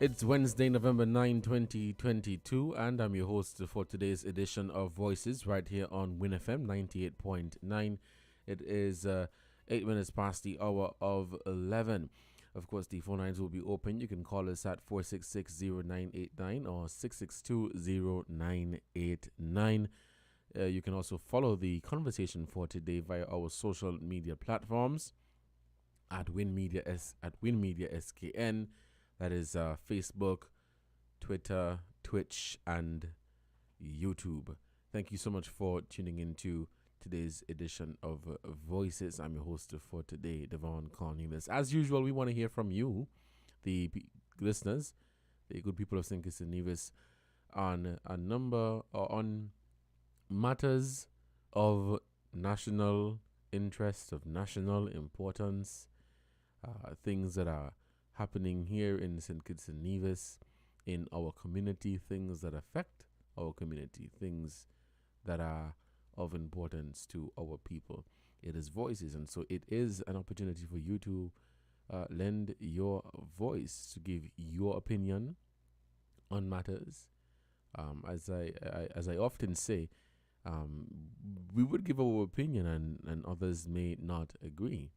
It's Wednesday, November 9, 2022, and I'm your host for today's edition of Voices right here on WinFM 98.9. It is 8 minutes past the hour of 11. Of course, the phone lines will be open. You can call us at 4660989 or 6620989. You can also follow the conversation for today via our social media platforms at WinMedia SKN. That is Facebook, Twitter, Twitch, and YouTube. Thank you so much for tuning into today's edition of Voices. I'm your host for today, Devon Cornelius. As usual, we want to hear from you, the listeners, the good people of St. Kitts and Nevis, on a number or on matters of national interest, of national importance, things that are happening here in St. Kitts and Nevis, in our community, things that affect our community, things that are of importance to our people. It is Voices, and so it is an opportunity for you to lend your voice, to give your opinion on matters. As I often say, we would give our opinion, and others may not agree.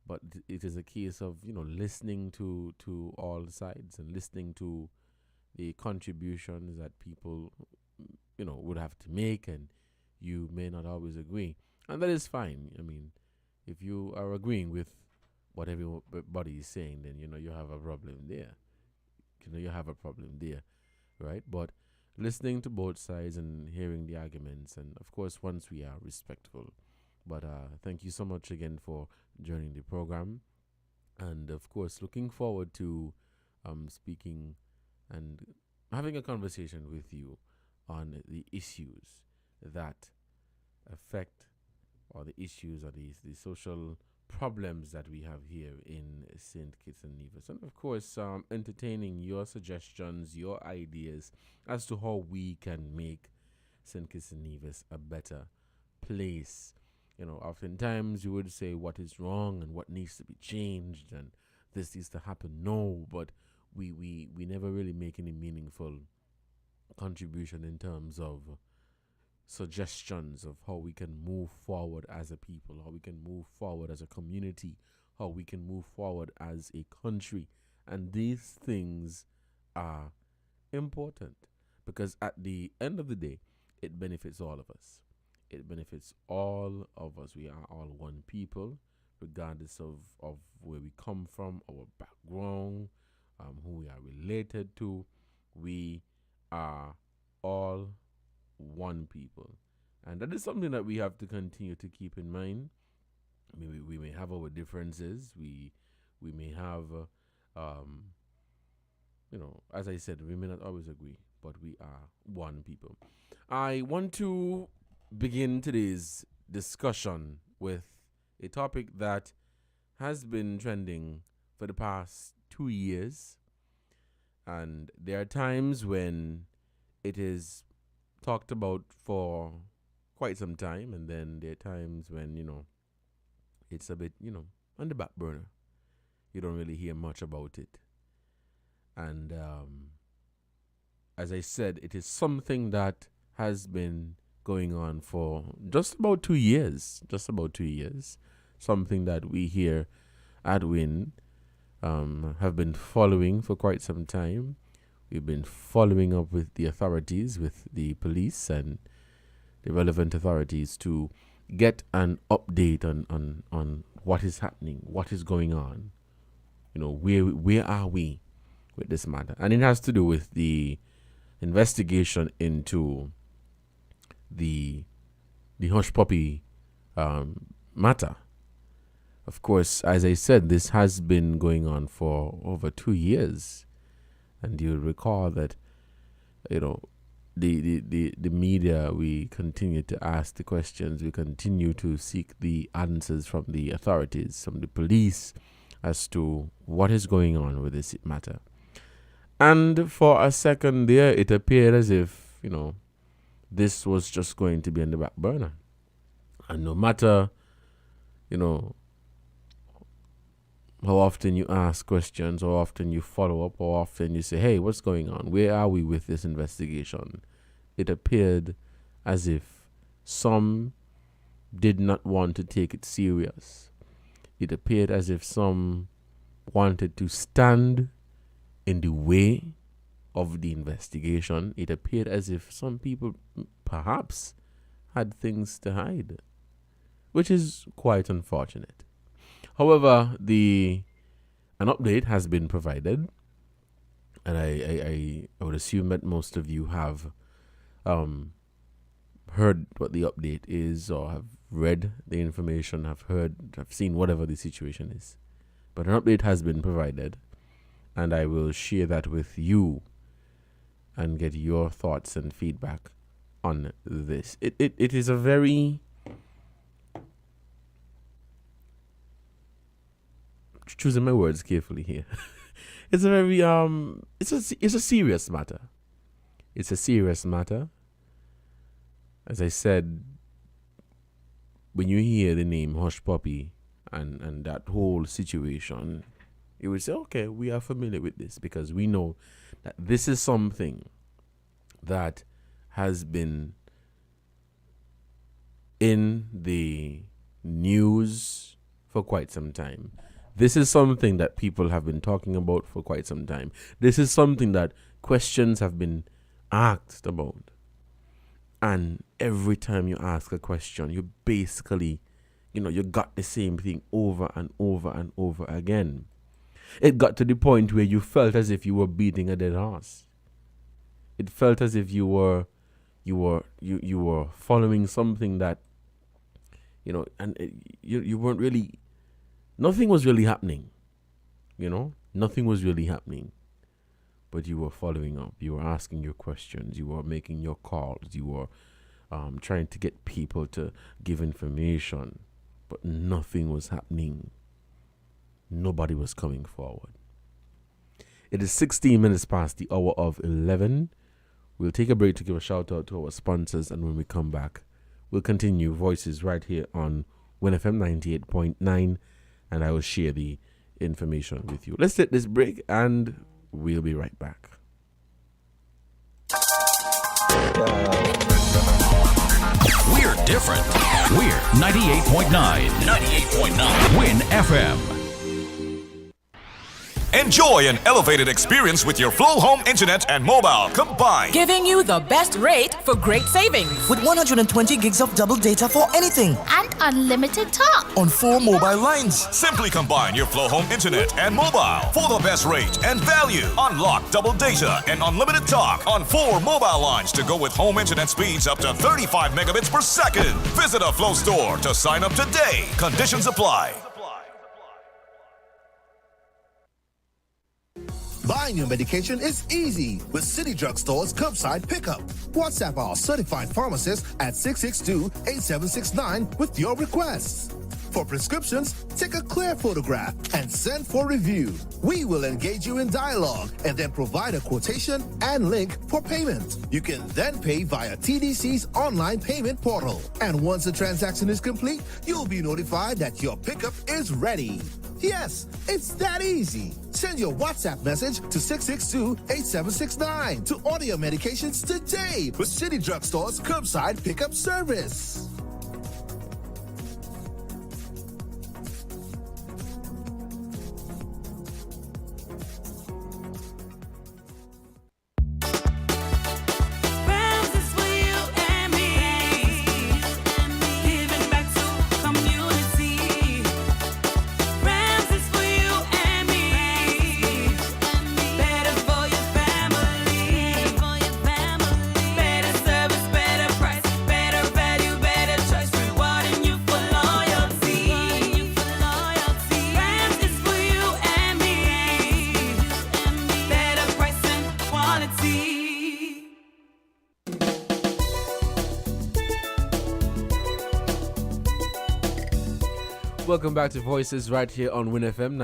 But it is a case of listening to all sides and listening to the contributions that people would have to make, and you may not always agree, and that is fine. I mean, if you are agreeing with what everybody is saying, then you have a problem there. You have a problem there, right? But listening to both sides and hearing the arguments, and of course, once we are respectful. But thank you so much again for joining the program, and of course, looking forward to speaking and having a conversation with you on the issues that affect, or the issues or the social problems that we have here in St. Kitts and Nevis. And of course, entertaining your suggestions, your ideas as to how we can make St. Kitts and Nevis a better place. Oftentimes you would say what is wrong and what needs to be changed and this needs to happen. No, but we never really make any meaningful contribution in terms of suggestions of how we can move forward as a people, how we can move forward as a community, how we can move forward as a country. And these things are important because at the end of the day, it benefits all of us. It benefits all of us. We are all one people, regardless of where we come from, our background, who we are related to. We are all one people. And that is something that we have to continue to keep in mind. I mean, we may have our differences. We may have, as I said, we may not always agree, but we are one people. I want to begin today's discussion with a topic that has been trending for the past 2 years. And there are times when it is talked about for quite some time, and then there are times when, it's a bit, on the back burner. You don't really hear much about it. And as I said, it is something that has been going on for just about 2 years. Something that we here at WIN have been following for quite some time. We've been following up with the authorities, with the police and the relevant authorities to get an update on what is happening, what is going on. Where are we with this matter? And it has to do with the investigation into the hush puppy matter. Of course, as I said, this has been going on for over 2 years. And you'll recall that, the media, we continue to ask the questions, we continue to seek the answers from the authorities, from the police, as to what is going on with this matter. And for a second there, it appeared as if, this was just going to be on the back burner. And no matter, how often you ask questions, how often you follow up, how often you say, hey, what's going on? Where are we with this investigation? It appeared as if some did not want to take it serious. It appeared as if some wanted to stand in the way of the investigation. It appeared as if some people perhaps had things to hide, which is quite unfortunate. However, an update has been provided, and I would assume that most of you have heard what the update is, or have read the information, have seen whatever the situation is. But an update has been provided, and I will share that with you and get your thoughts and feedback on this. It is a very choosing my words carefully here. It's a very it's a serious matter. It's a serious matter. As I said, when you hear the name Hush Puppy and that whole situation, you would say, okay, we are familiar with this, because we know that this is something that has been in the news for quite some time. This is something that people have been talking about for quite some time. This is something that questions have been asked about. And every time you ask a question, you basically, you got the same thing over and over and over again. It got to the point where you felt as if you were beating a dead horse. It felt as if you were following something that, and you weren't really, nothing was really happening. Nothing was really happening. But you were following up. You were asking your questions. You were making your calls. You were trying to get people to give information. But nothing was happening. Nobody was coming forward. It is 16 minutes past the hour of 11. We'll take a break to give a shout out to our sponsors. And when we come back, we'll continue Voices right here on WinFM 98.9. And I will share the information with you. Let's take this break and we'll be right back. We're different. We're 98.9. 98.9. Win FM. Enjoy an elevated experience with your Flow Home Internet and mobile combined. Giving you the best rate for great savings. With 120 gigs of double data for anything. And unlimited talk. On 4 mobile lines. Simply combine your Flow Home Internet and mobile for the best rate and value. Unlock double data and unlimited talk on 4 mobile lines to go with home internet speeds up to 35 megabits per second. Visit a Flow store to sign up today. Conditions apply. Buying your medication is easy with City Drug Store's curbside pickup. WhatsApp our certified pharmacist at 662-8769 with your requests. For prescriptions, take a clear photograph and send for review. We will engage you in dialogue and then provide a quotation and link for payment. You can then pay via TDC's online payment portal. And once the transaction is complete, you'll be notified that your pickup is ready. Yes, it's that easy. Send your WhatsApp message to 662-8769 to order your medications today with City Drug Store's curbside pickup service. Welcome back to Voices right here on WinFM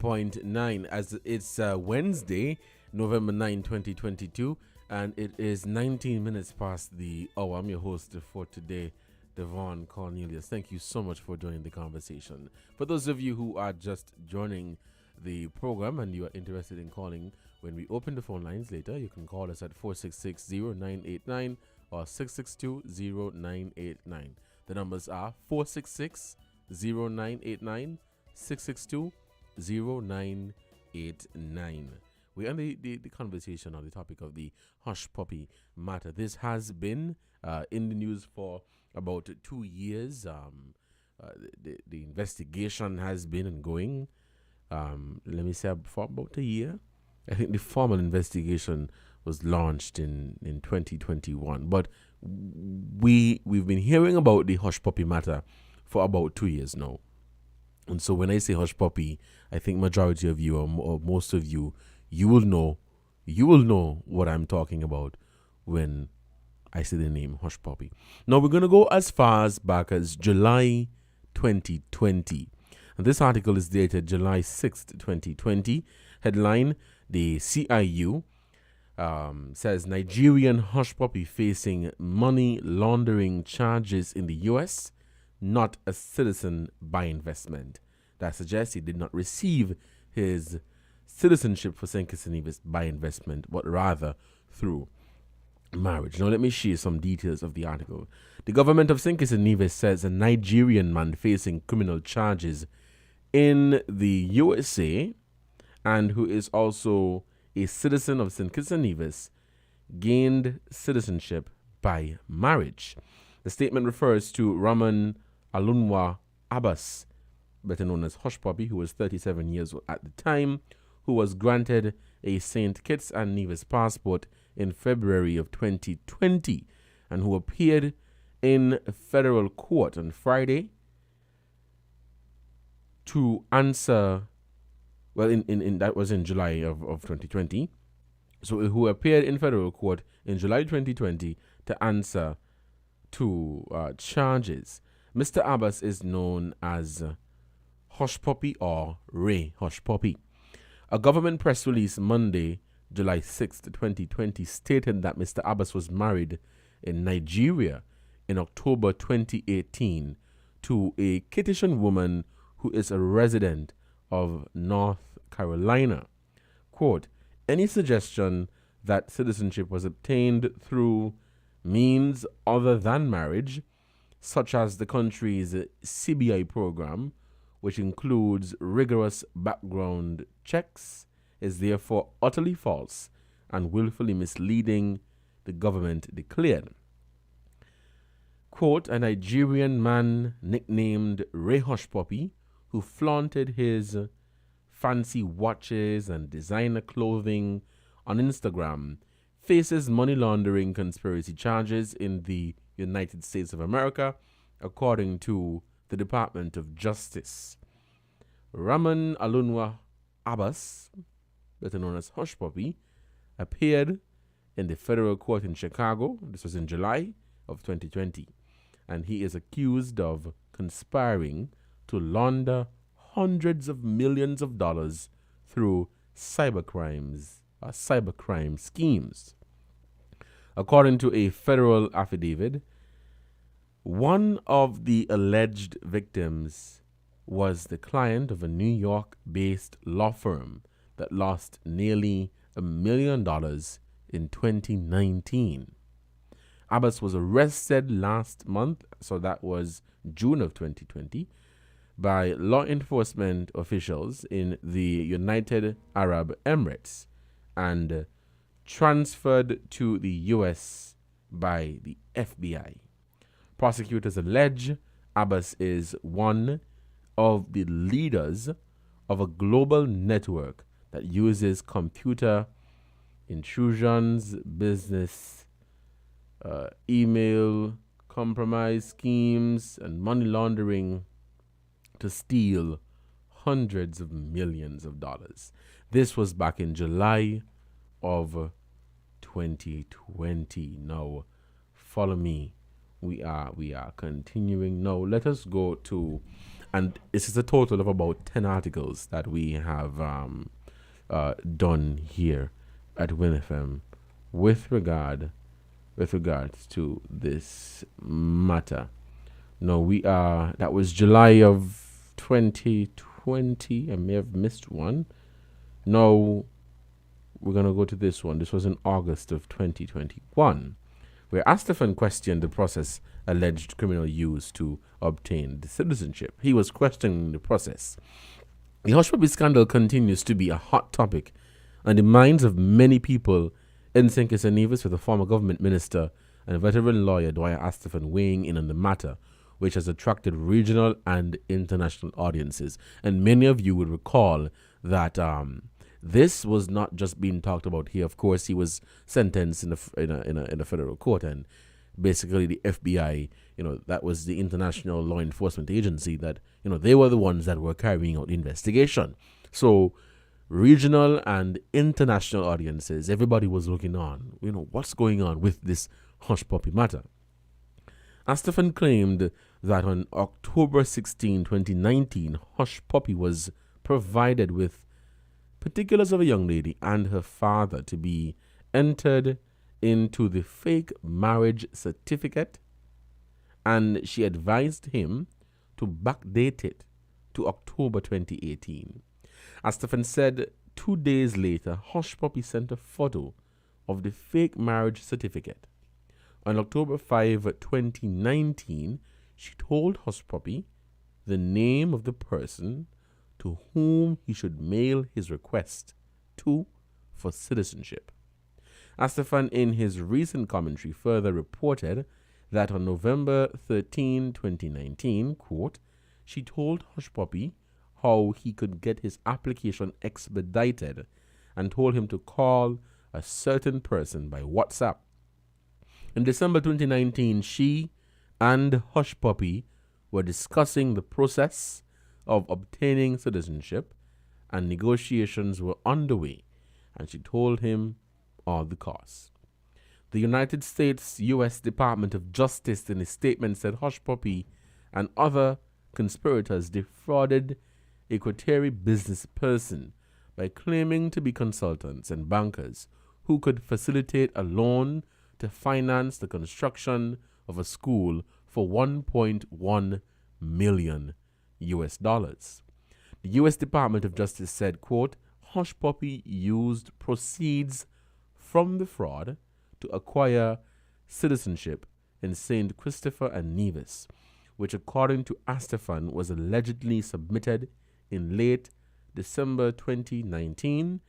98.9 as it's Wednesday, November 9, 2022, and it is 19 minutes past the hour. I'm your host for today, Devon Cornelius, thank you so much for joining the conversation. For those of you who are just joining the program and you are interested in calling, when we open the phone lines later, you can call us at 466-0989 or 662-0989. The numbers are 466-0989, 662-0989. We're on the conversation on the topic of the hush puppy matter. This has been in the news for about 2 years. The investigation has been ongoing. Let me say for about a year. I think the formal investigation was launched in 2021. But we've been hearing about the hush puppy matter for about 2 years now. And so when I say hush puppy, I think majority of you or most of you, you will know what I'm talking about when I say the name hush puppy. Now we're going to go as far as back as July 2020. And this article is dated July 6th, 2020. Headline, the CIU says Nigerian hush puppy facing money laundering charges in the U.S., not a citizen by investment. That suggests he did not receive his citizenship for St. Kitts and Nevis by investment, but rather through marriage. Now let me share some details of the article. The government of St. Kitts and Nevis says a Nigerian man facing criminal charges in the USA and who is also a citizen of St. Kitts and Nevis gained citizenship by marriage. The statement refers to Raman Alunwa Abbas, better known as Hush Puppy, who was 37 years old at the time, who was granted a St. Kitts and Nevis passport in February of 2020 and who appeared in federal court on Friday to answer, well, in that was in July of 2020. So who appeared in federal court in July 2020 to answer to charges. Mr. Abbas is known as Hush Puppy or Ray Hush Puppy. A government press release Monday, July 6th, 2020 stated that Mr. Abbas was married in Nigeria in October 2018 to a Kittitian woman who is a resident of North Carolina. Quote, any suggestion that citizenship was obtained through means other than marriage, such as the country's CBI program, which includes rigorous background checks, is therefore utterly false and willfully misleading, the government declared. Quote, a Nigerian man nicknamed Ray Hush Puppy, who flaunted his fancy watches and designer clothing on Instagram, faces money laundering conspiracy charges in the United States of America, according to the Department of Justice. Raman Alunwa Abbas, better known as Hush Puppy, appeared in the federal court in Chicago. This was in July of 2020. And he is accused of conspiring to launder hundreds of millions of dollars through cybercrime schemes. According to a federal affidavit, one of the alleged victims was the client of a New York-based law firm that lost nearly $1 million in 2019. Abbas was arrested last month, so that was June of 2020, by law enforcement officials in the United Arab Emirates and transferred to the U.S. by the FBI. Prosecutors allege Abbas is one of the leaders of a global network that uses computer intrusions, business email compromise schemes, and money laundering to steal hundreds of millions of dollars. This was back in July of 2020. Now, follow me. We are continuing. Now, let us go to, and this is a total of about 10 articles that we have done here at WinFM with regards to this matter. No, that was July of 2020. I may have missed one. No, we're going to go to this one. This was in August of 2021, where Astephen questioned the process alleged criminal used to obtain the citizenship. He was questioning the process. The Hush Puppy scandal continues to be a hot topic on the minds of many people in St. Kitts and Nevis, with the former government minister and veteran lawyer Dwyer Astephen weighing in on the matter, which has attracted regional and international audiences. And many of you would recall that this was not just being talked about here. Of course, he was sentenced in a federal court, and basically the FBI, that was the international law enforcement agency that, they were the ones that were carrying out the investigation. So regional and international audiences, everybody was looking on, what's going on with this Hush Puppy matter. Astephen claimed that on October 16, 2019, Hush Puppy was provided with particulars of a young lady and her father to be entered into the fake marriage certificate, and she advised him to backdate it to October 2018. Astephen said 2 days later, Hush Puppy sent a photo of the fake marriage certificate. On October 5, 2019, she told Hush Puppy the name of the person to whom he should mail his request to for citizenship. Astephen, in his recent commentary, further reported that on November 13, 2019, quote, she told Hush Puppy how he could get his application expedited and told him to call a certain person by WhatsApp. In December 2019, she and Hush Puppy were discussing the process of obtaining citizenship, and negotiations were underway, and she told him all the costs. The United States U.S. Department of Justice, in a statement, said Hush Puppy and other conspirators defrauded a Equatorial business person by claiming to be consultants and bankers who could facilitate a loan to finance the construction of a school for $1.1 million US. The U.S. Department of Justice said, quote, Hush Puppy used proceeds from the fraud to acquire citizenship in St. Christopher and Nevis, which, according to Astephen, was allegedly submitted in late December 2019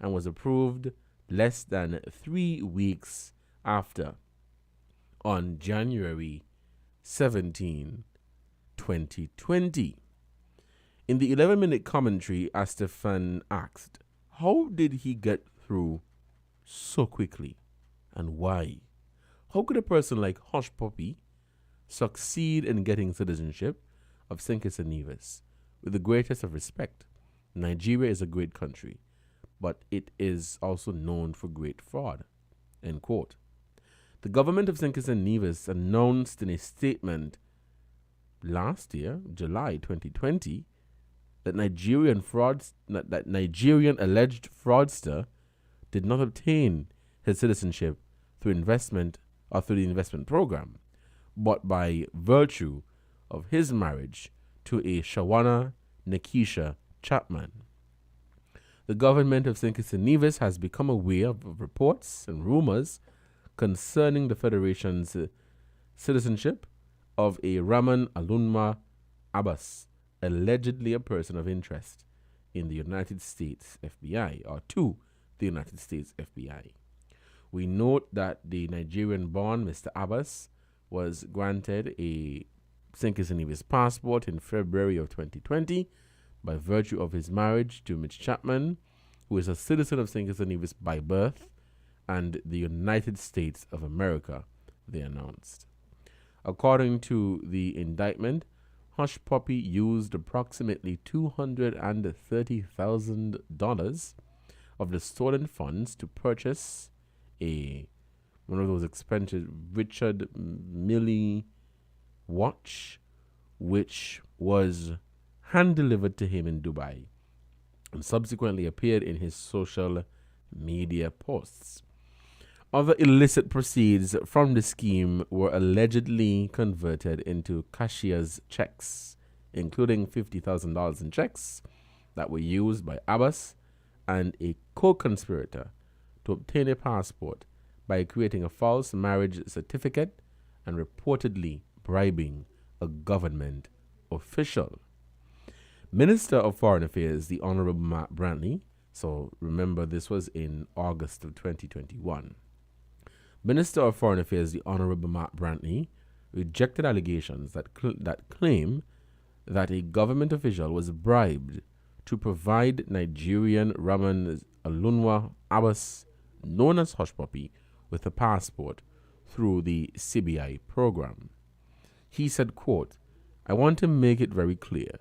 and was approved less than 3 weeks after, on January 17, 2020. In the 11-minute commentary, Astephen asked, how did he get through so quickly, and why? How could a person like Hush Puppy succeed in getting citizenship of St. Kitts and Nevis? With the greatest of respect, Nigeria is a great country, but it is also known for great fraud. End quote. The government of St. Kitts and Nevis announced in a statement last year, July 2020, that Nigerian alleged fraudster did not obtain his citizenship through investment or through the investment program, but by virtue of his marriage to a Shawana Nekisha Chapman. The government of St. Kitts and Nevis has become aware of reports and rumors concerning the Federation's citizenship of a Raman Alunma Abbas, allegedly a person of interest in the United States FBI, or to the United States FBI. We note that the Nigerian-born Mr. Abbas was granted a St. Kitts and Nevis passport in February of 2020 by virtue of his marriage to Mitch Chapman, who is a citizen of St. Kitts and Nevis by birth and the United States of America, they announced. According to the indictment, Hush Puppy used approximately $230,000 of the stolen funds to purchase one of those expensive Richard Mille watch, which was hand-delivered to him in Dubai and subsequently appeared in his social media posts. Other illicit proceeds from the scheme were allegedly converted into cashier's checks, including $50,000 in checks that were used by Abbas and a co-conspirator to obtain a passport by creating a false marriage certificate and reportedly bribing a government official. Minister of Foreign Affairs, the Honorable Matt Brantley, so remember this was in August of 2021. Minister of Foreign Affairs, the Honorable Matt Brantley, rejected allegations that claim that a government official was bribed to provide Nigerian Rahman Alunwa Abbas, known as Hush Puppy, with a passport through the CBI program. He said, quote, "I want to make it very clear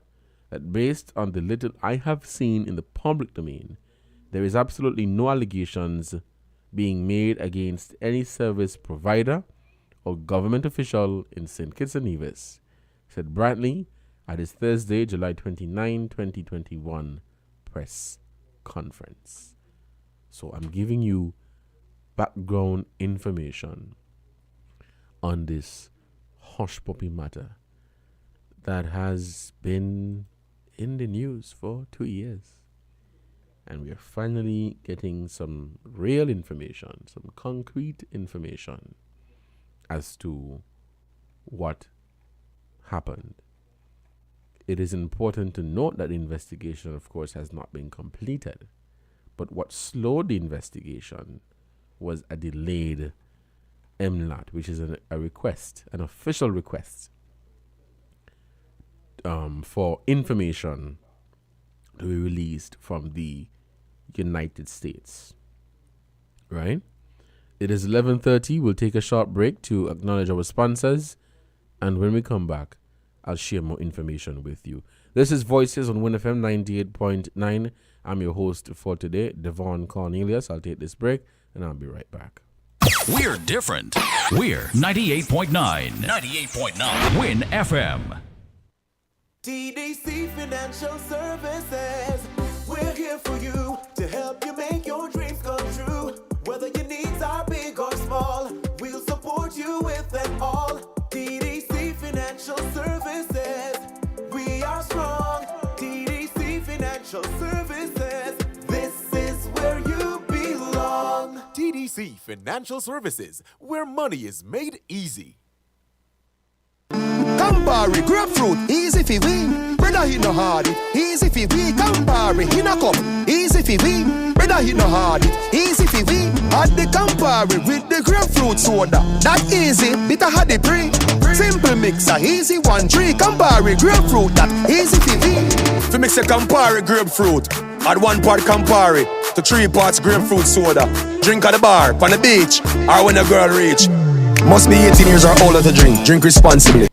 that based on the little I have seen in the public domain, there is absolutely no allegations being made against any service provider or government official in St. Kitts and Nevis," said Brantley at his Thursday, July 29, 2021 press conference. So I'm giving you background information on this Hush Puppy matter that has been in the news for 2 years. And we are finally getting some real information, some concrete information as to what happened. It is important to note that the investigation, of course, has not been completed. But what slowed the investigation was a delayed MLAT, which is a request, an official request for information to be released from the United States. Right? It is 11:30. We'll take a short break to acknowledge our sponsors. And when we come back, I'll share more information with you. This is Voices on WinFM 98.9. I'm your host for today, Devon Cornelius. I'll take this break and I'll be right back. We're different. We're 98.9. 98.9. Win FM. TDC Financial Services. We're here for you to help you make your dreams come true. Whether your needs are big or small, we'll support you with them all. TDC Financial Services. We are strong. TDC Financial Services. This is where you belong. TDC Financial Services, where money is made easy. Campari grapefruit, easy fi we. Brother he no hard it, easy fi we. Campari in a cup, easy fi we. Brother he no hard it, easy fi we. Add the Campari with the grapefruit soda. That easy, bitter had the pre. Simple mixer, easy 1-3. Campari grapefruit, that easy fi we. Fi mix a Campari grapefruit, add 1 part Campari to 3 parts grapefruit soda. Drink at the bar, on the beach, or when a girl reach. Must be 18 years or older to drink. Drink responsibly.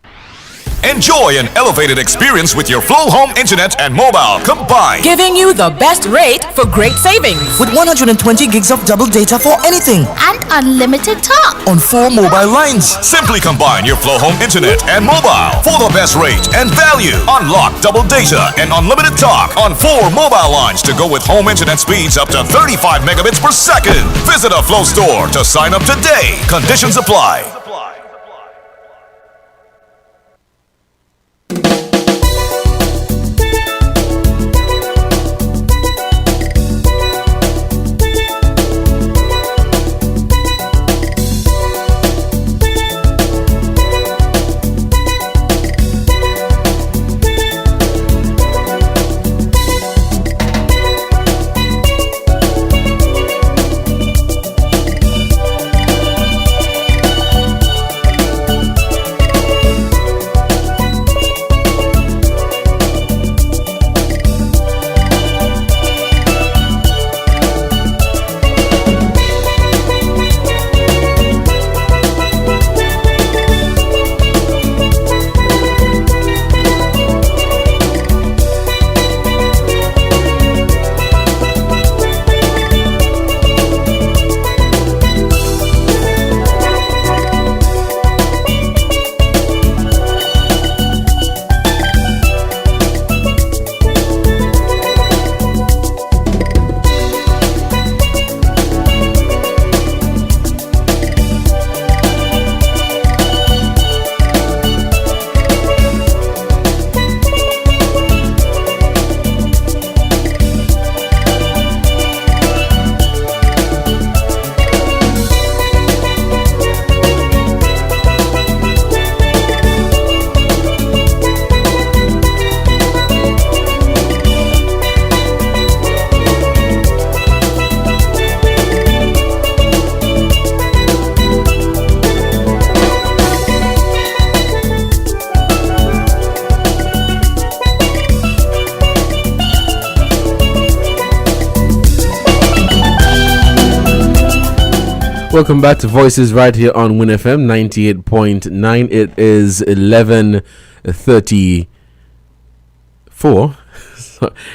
Enjoy an elevated experience with your Flow Home Internet and mobile combined. Giving you the best rate for great savings. With 120 gigs of double data for anything. And unlimited talk. On 4 mobile lines. Simply combine your Flow Home Internet and mobile for the best rate and value. Unlock double data and unlimited talk on 4 mobile lines to go with home internet speeds up to 35 megabits per second. Visit a Flow store to sign up today. Conditions apply. Welcome back to Voices right here on Win FM 98.9. It is 11:34.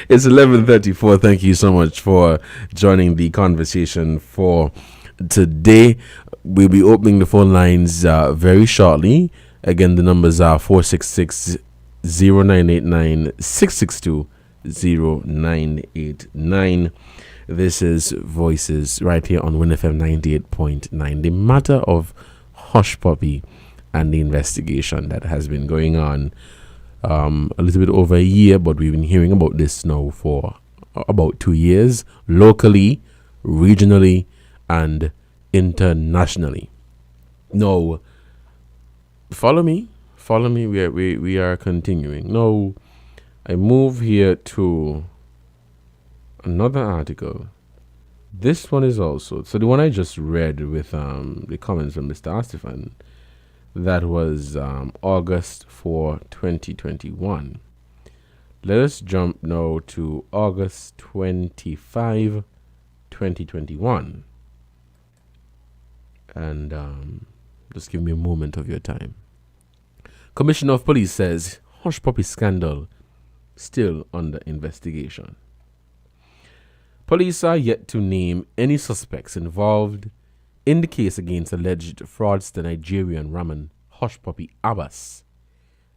It's 11:34. Thank you so much for joining the conversation for today. We'll be opening the phone lines very shortly. Again, the numbers are 466-0989, 662-0989. This is Voices right here on Win FM 98.9. The matter of Hush Puppy and the investigation that has been going on a little bit over a year, but we've been hearing about this now for about 2 years, locally, regionally, and internationally. Now, follow me. We are continuing. Now, I move here to another article. This one is also, so the one I just read with the comments from Mr. Astifan, that was August 4, 2021. Let us jump now to August 25, 2021. And just give me a moment of your time. Commissioner of Police says Hush Puppy scandal still under investigation. Police are yet to name any suspects involved in the case against alleged fraudster Nigerian Raman Hush Puppy Abbas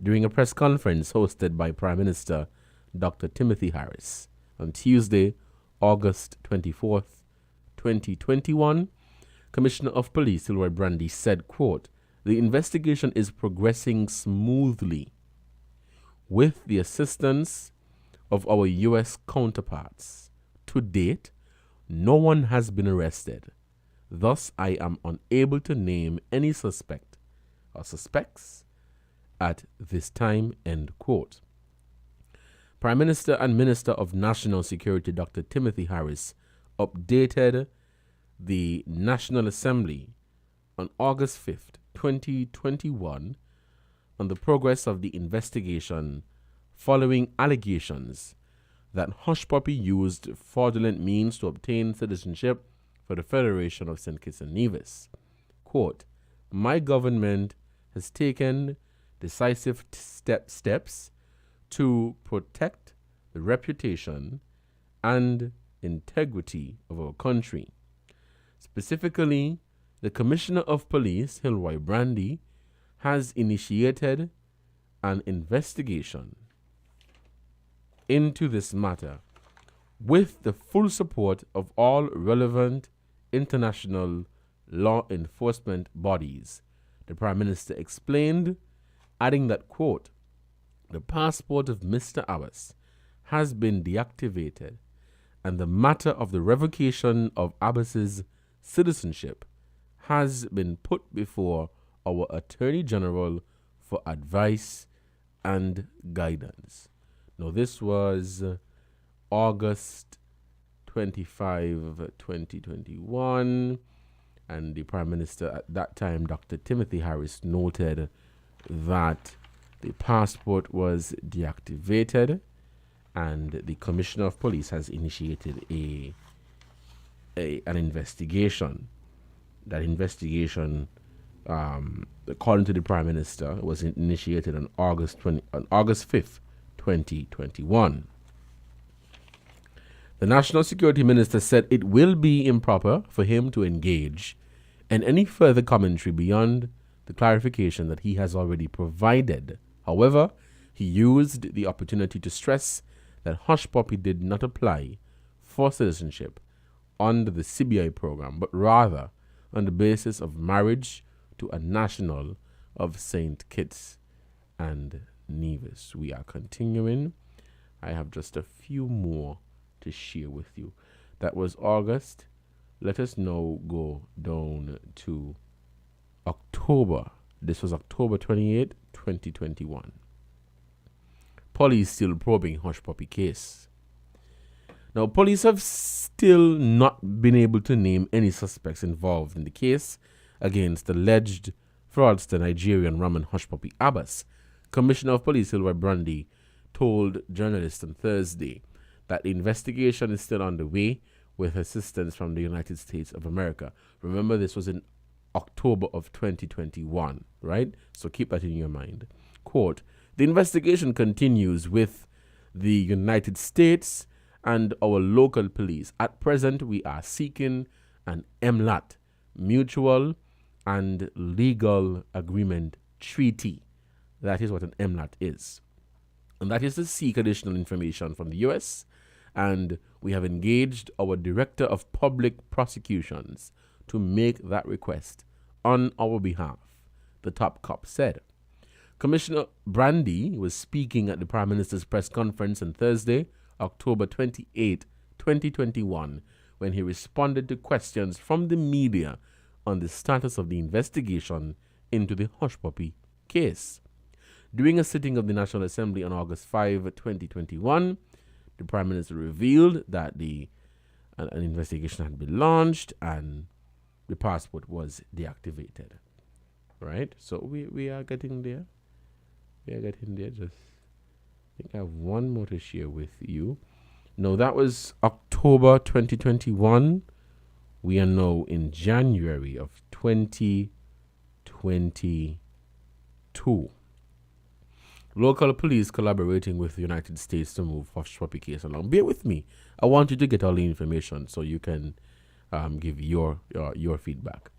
during a press conference hosted by Prime Minister Dr. Timothy Harris on Tuesday, August 24th, 2021. Commissioner of Police Hilroy Brandy said, quote, "The investigation is progressing smoothly with the assistance of our U.S. counterparts. To date, no one has been arrested. Thus, I am unable to name any suspect or suspects at this time," end quote. Prime Minister and Minister of National Security Dr. Timothy Harris updated the National Assembly on August 5th, 2021 on the progress of the investigation following allegations that Hush Puppy used fraudulent means to obtain citizenship for the Federation of St. Kitts and Nevis. Quote, "My government has taken decisive steps to protect the reputation and integrity of our country. Specifically, the Commissioner of Police, Hilroy Brandy, has initiated an investigation into this matter with the full support of all relevant international law enforcement bodies," the Prime Minister explained, adding that, quote, "The passport of Mr. Abbas has been deactivated and the matter of the revocation of Abbas's citizenship has been put before our Attorney General for advice and guidance." Now, this was August 25, 2021, and the Prime Minister at that time, Dr. Timothy Harris, noted that the passport was deactivated and the Commissioner of Police has initiated an investigation. That investigation, according to the Prime Minister, was initiated on August 5th, 2021. The National Security Minister said it will be improper for him to engage in any further commentary beyond the clarification that he has already provided. However, he used the opportunity to stress that Hush Puppy did not apply for citizenship under the CBI program, but rather on the basis of marriage to a national of St. Kitts and Nevis. We are continuing. I have just a few more to share with you. That was August. Let us now go down to October. This was October 28, 2021. Police still probing Hush Puppy case. Now, police have still not been able to name any suspects involved in the case against alleged fraudster Nigerian Raman Hush Puppy Abbas. Commissioner of Police Hilroy Brandy told journalists on Thursday that the investigation is still underway with assistance from the United States of America. Remember, this was in October of 2021, right? So keep that in your mind. Quote, the investigation continues with the United States and our local police. At present, we are seeking an MLAT, Mutual and Legal Agreement Treaty. That is what an MLAT is. And that is to seek additional information from the U.S., and we have engaged our Director of Public Prosecutions to make that request on our behalf, the top cop said. Commissioner Brandy was speaking at the Prime Minister's press conference on Thursday, October 28, 2021, when he responded to questions from the media on the status of the investigation into the Hush Puppy case. During a sitting of the National Assembly on August 5, 2021, the Prime Minister revealed that an investigation had been launched and the passport was deactivated. Right? So we are getting there. We are getting there. Just I think I have one more to share with you. No, that was October 2021. We are now in January of 2022. Local police collaborating with the United States to move Hush Puppy case along. Bear with me. I want you to get all the information so you can give your feedback.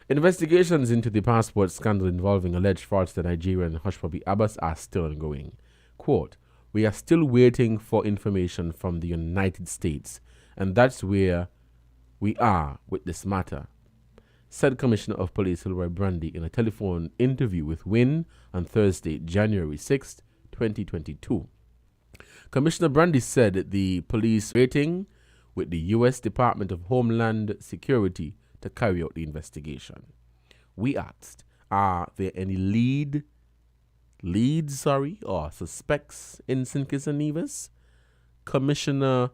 Investigations into the passport scandal involving alleged frauds to Nigerian Hush Puppy Abbas are still ongoing. Quote, we are still waiting for information from the United States, and that's where we are with this matter, said Commissioner of Police Hilroy Brandy in a telephone interview with WIN on Thursday, January 6, 2022. Commissioner Brandy said the police waiting with the U.S. Department of Homeland Security to carry out the investigation. We asked, are there any leads or suspects in St. Kitts and Nevis? Commissioner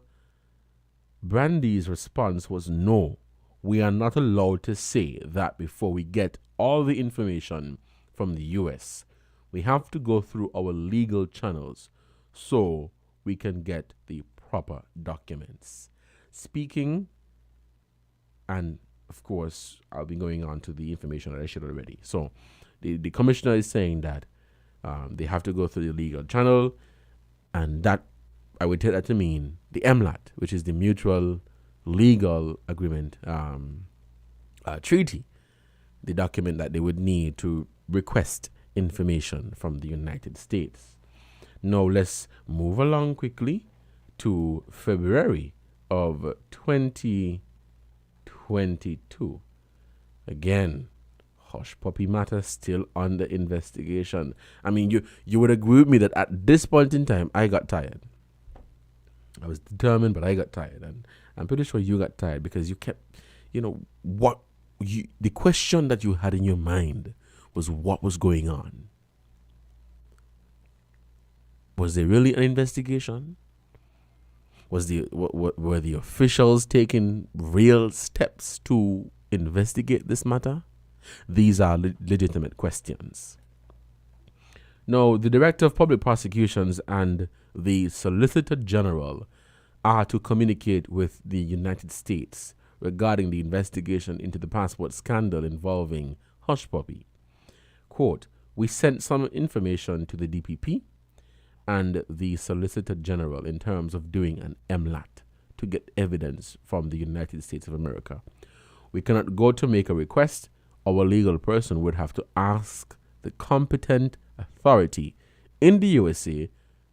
Brandy's response was no. We are not allowed to say that before we get all the information from the U.S. We have to go through our legal channels so we can get the proper documents. Speaking, and of course, I'll be going on to the information that I shared already. So the commissioner is saying that they have to go through the legal channel, and that I would take that to mean the MLAT, which is the Mutual Legal Agreement Treaty, the document that they would need to request information from the United States. Now let's move along quickly to February of 2022. Again, Hush Puppy matter still under investigation. I mean, you would agree with me that at this point in time, I got tired. I was determined, but I got tired. And I'm pretty sure you got tired because you kept, the question that you had in your mind was what was going on. Was there really an investigation? Were the officials taking real steps to investigate this matter? These are legitimate questions. Now, the Director of Public Prosecutions and the Solicitor General are to communicate with the United States regarding the investigation into the passport scandal involving Hush Puppy. Quote, we sent some information to the DPP and the Solicitor General in terms of doing an MLAT to get evidence from the United States of America. We cannot go to make a request. Our legal person would have to ask the competent authority in the USA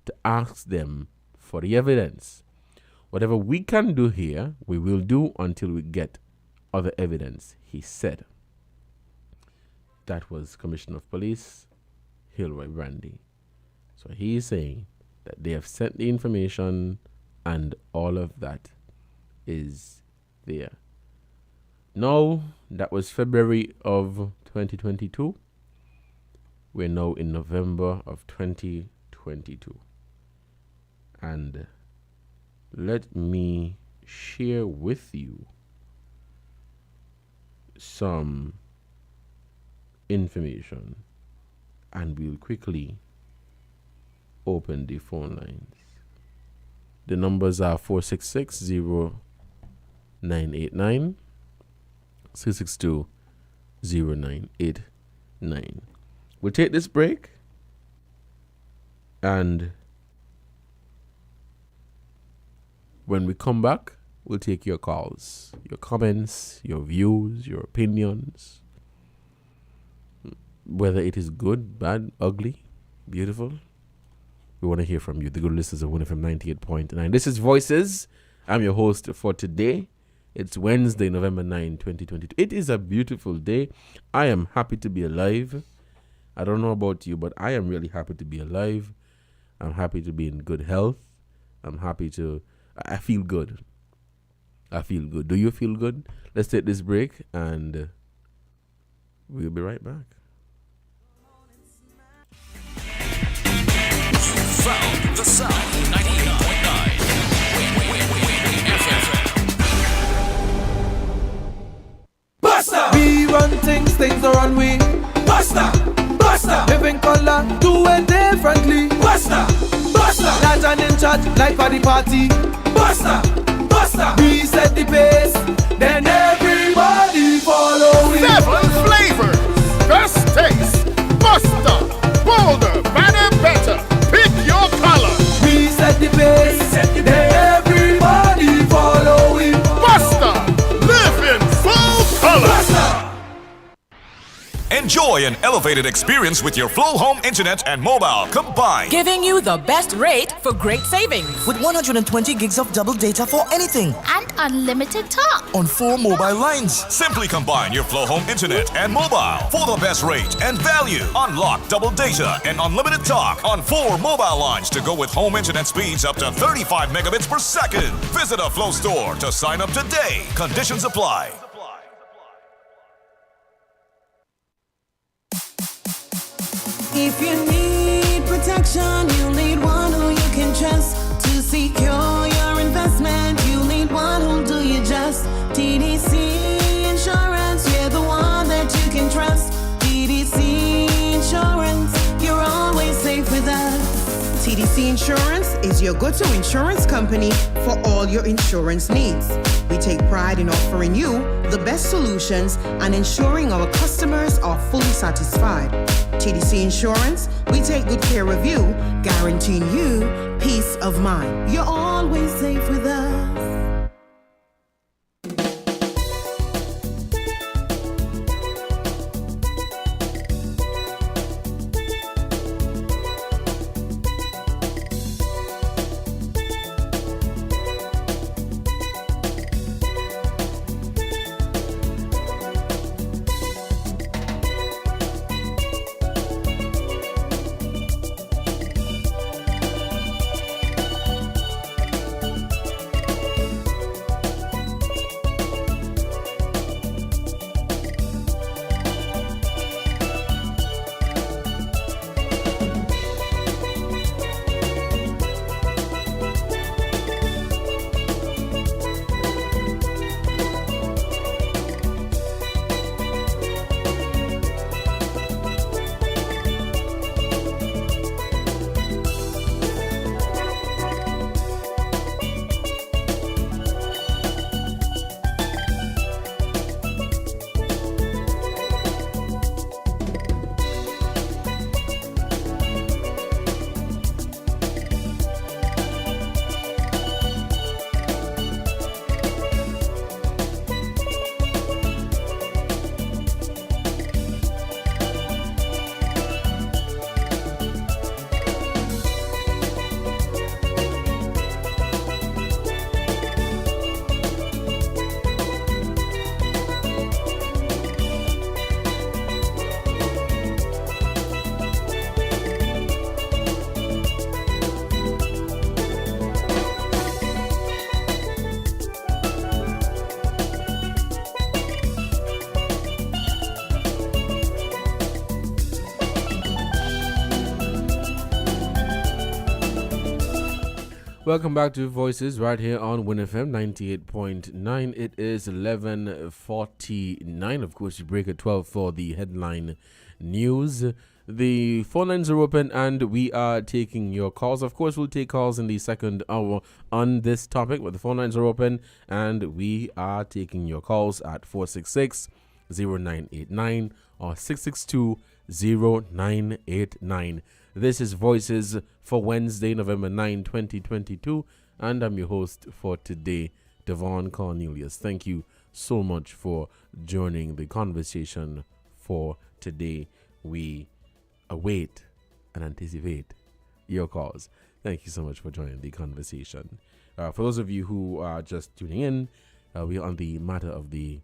to ask them for the evidence. Whatever we can do here, we will do until we get other evidence, he said. That was Commissioner of Police Hilroy Brandy. So he is saying that they have sent the information and all of that is there. Now, that was February of 2022. We're now in November of 2022. And let me share with you some information and we'll quickly open the phone lines. The numbers are 466-0 989 662 0989. We'll take this break and when we come back, we'll take your calls, your comments, your views, your opinions, whether it is good, bad, ugly, beautiful. We want to hear from you, the good listeners of 1FM 98.9. This is Voices. I'm your host for today. It's Wednesday, November 9, 2022. It is a beautiful day. I am happy to be alive. I don't know about you, but I am really happy to be alive. I'm happy to be in good health. I feel good. I feel good. Do you feel good? Let's take this break and we'll be right back. Found the sound 98.9 FM. Buster! We run things are on we. Buster! Buster! Living color, do it differently. Buster! Buster! Not an in charge like for the party. Buster! Buster! We set the pace, then everybody follow it. 7 flavors, best taste. Buster! Bolder, better, better. Pick your color. We set the pace, then everybody follow it. Buster! Live in full color. Buster! Enjoy an elevated experience with your Flow Home Internet and mobile combined. Giving you the best rate for great savings. With 120 gigs of double data for anything. And unlimited talk. On 4 mobile lines. Simply combine your Flow Home Internet and mobile for the best rate and value. Unlock double data and unlimited talk on 4 mobile lines to go with home internet speeds up to 35 megabits per second. Visit a Flow store to sign up today. Conditions apply. If you need protection, you need one who you can trust. To secure your investment, you need one who'll do you just. TDC Insurance, you're the one that you can trust. TDC Insurance, you're always safe with us. TDC Insurance is your go-to insurance company for all your insurance needs. We take pride in offering you the best solutions and ensuring our customers are fully satisfied. TDC Insurance, we take good care of you, guaranteeing you peace of mind. You're always safe with us. Welcome back to Voices right here on WinFM 98.9. It is 11:49. Of course, you break at 12 for the headline news. The phone lines are open and we are taking your calls. Of course, we'll take calls in the second hour on this topic, but the phone lines are open and we are taking your calls at 466-0989 or 662-0989. This is Voices for Wednesday, November 9, 2022, and I'm your host for today, Devon Cornelius. Thank you so much for joining the conversation for today. We await and anticipate your calls. Thank you so much for joining the conversation. For those of you who are just tuning in, we are on the matter of the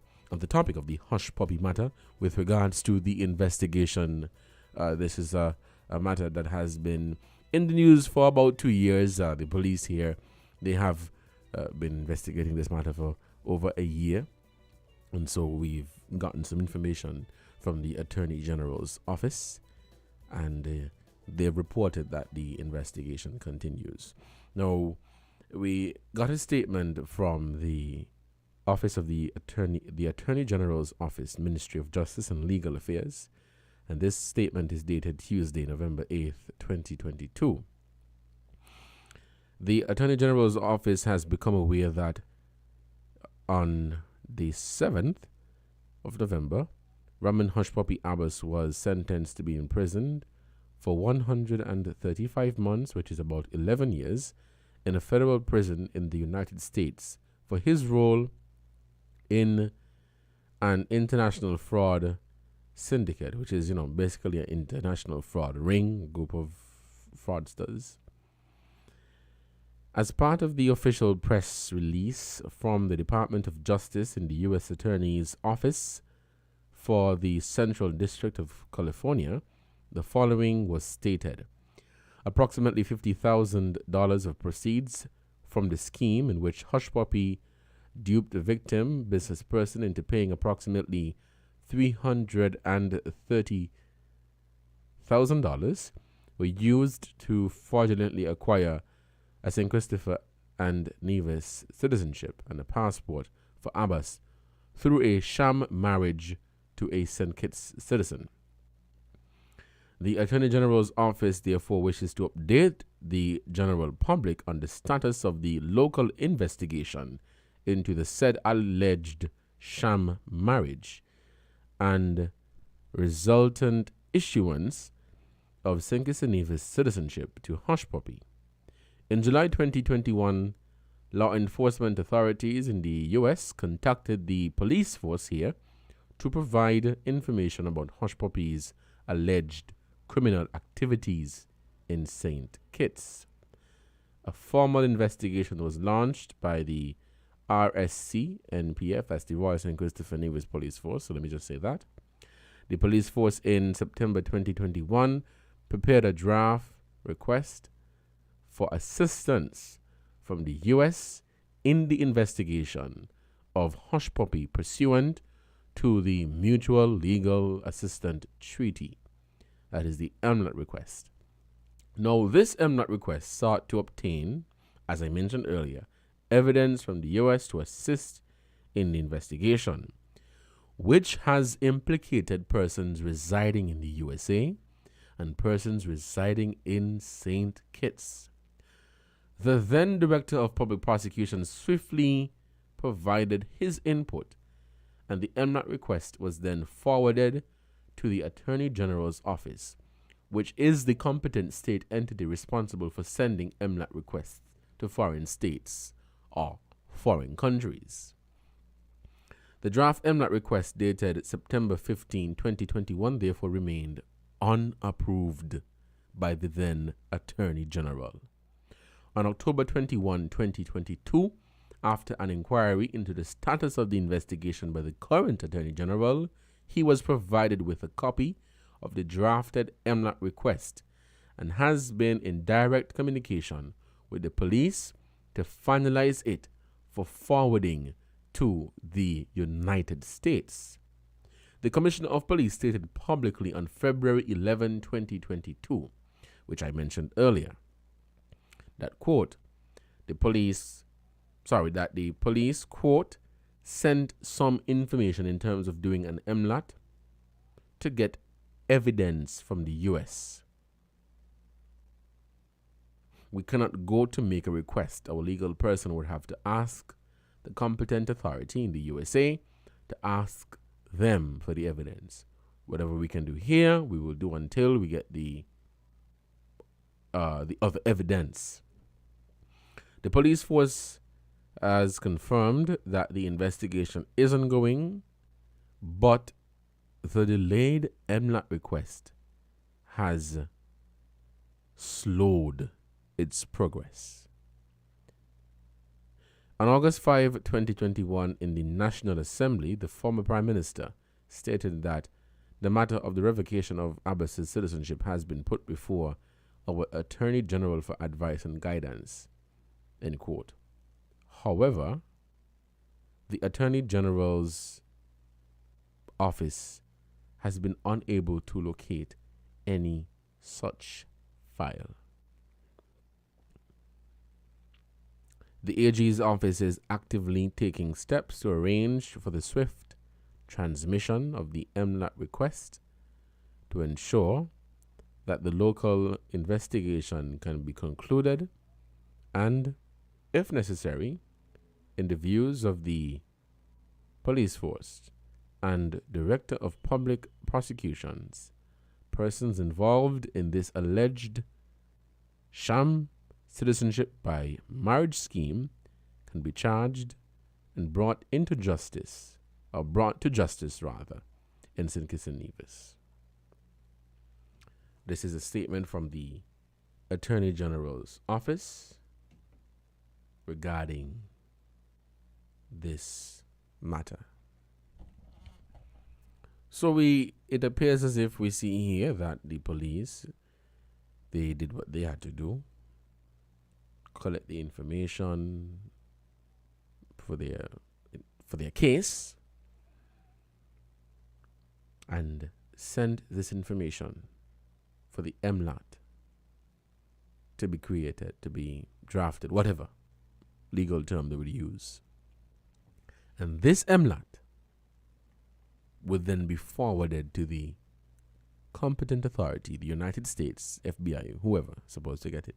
topic of the hush puppy matter with regards to the investigation. This is a matter that has been in the news for about 2 years. The police here, they have been investigating this matter for over a year, and so we've gotten some information from the Attorney General's office, and they've reported that the investigation continues. Now, we got a statement from the office of the Attorney General's office, Ministry of Justice and Legal Affairs, and this statement is dated Tuesday, November 8th, 2022. The Attorney General's office has become aware that on the 7th of November, Raman Hushpuppi Abbas was sentenced to be imprisoned for 135 months, which is about 11 years, in a federal prison in the United States for his role in an international fraud syndicate, which is, basically an international fraud ring, group of fraudsters. As part of the official press release from the Department of Justice in the U.S. Attorney's Office for the Central District of California, the following was stated. Approximately $50,000 of proceeds from the scheme in which Hushpuppi duped the victim business person into paying approximately $330,000 were used to fraudulently acquire a St. Christopher and Nevis citizenship and a passport for Abbas through a sham marriage to a St. Kitts citizen. The Attorney General's office therefore wishes to update the general public on the status of the local investigation into the said alleged sham marriage and resultant issuance of St. Kitts and Nevis citizenship to Hushpuppi. In July 2021, law enforcement authorities in the U.S. contacted the police force here to provide information about Hushpuppi's alleged criminal activities in St. Kitts. A formal investigation was launched by the RSC NPF, that's the Royal St. Christopher Nevis Police Force, so let me just say that. The police force in September 2021 prepared a draft request for assistance from the U.S. in the investigation of Hushpuppi pursuant to the Mutual Legal Assistance Treaty. That is the MLAT request. Now, this MLAT request sought to obtain, as I mentioned earlier, evidence from the U.S. to assist in the investigation, which has implicated persons residing in the USA and persons residing in St. Kitts. The then Director of Public Prosecution swiftly provided his input, and the MLAT request was then forwarded to the Attorney General's office, which is the competent state entity responsible for sending MLAT requests to foreign states or foreign countries. The draft MLAT request dated September 15, 2021 therefore remained unapproved by the then Attorney General. On October 21, 2022, after an inquiry into the status of the investigation by the current Attorney General, he was provided with a copy of the drafted MLAT request and has been in direct communication with the police to finalize it for forwarding to the United States. The Commissioner of Police stated publicly on February 11, 2022, which I mentioned earlier, that, quote, the police, quote, sent some information in terms of doing an MLAT to get evidence from the US. We cannot go to make a request. Our legal person would have to ask the competent authority in the USA to ask them for the evidence. Whatever we can do here, we will do until we get the other evidence. The police force has confirmed that the investigation is ongoing, but the delayed MLAT request has slowed its progress. On August 5, 2021, in the National Assembly, the former Prime Minister stated that the matter of the revocation of Abbas's citizenship has been put before our Attorney General for advice and guidance, end quote. However, the Attorney General's office has been unable to locate any such file. The AG's office is actively taking steps to arrange for the swift transmission of the MLAT request to ensure that the local investigation can be concluded and, if necessary, in the views of the police force and Director of Public Prosecutions, persons involved in this alleged sham citizenship by marriage scheme can be charged and brought to justice in St. Kitts and Nevis. This is a statement from the Attorney General's office regarding this matter. So it appears as if we see here that the police, they did what they had to do, collect the information for their case, and send this information for the MLAT to be created, to be drafted, whatever legal term they would use. And this MLAT would then be forwarded to the competent authority, the United States, FBI, whoever supposed to get it,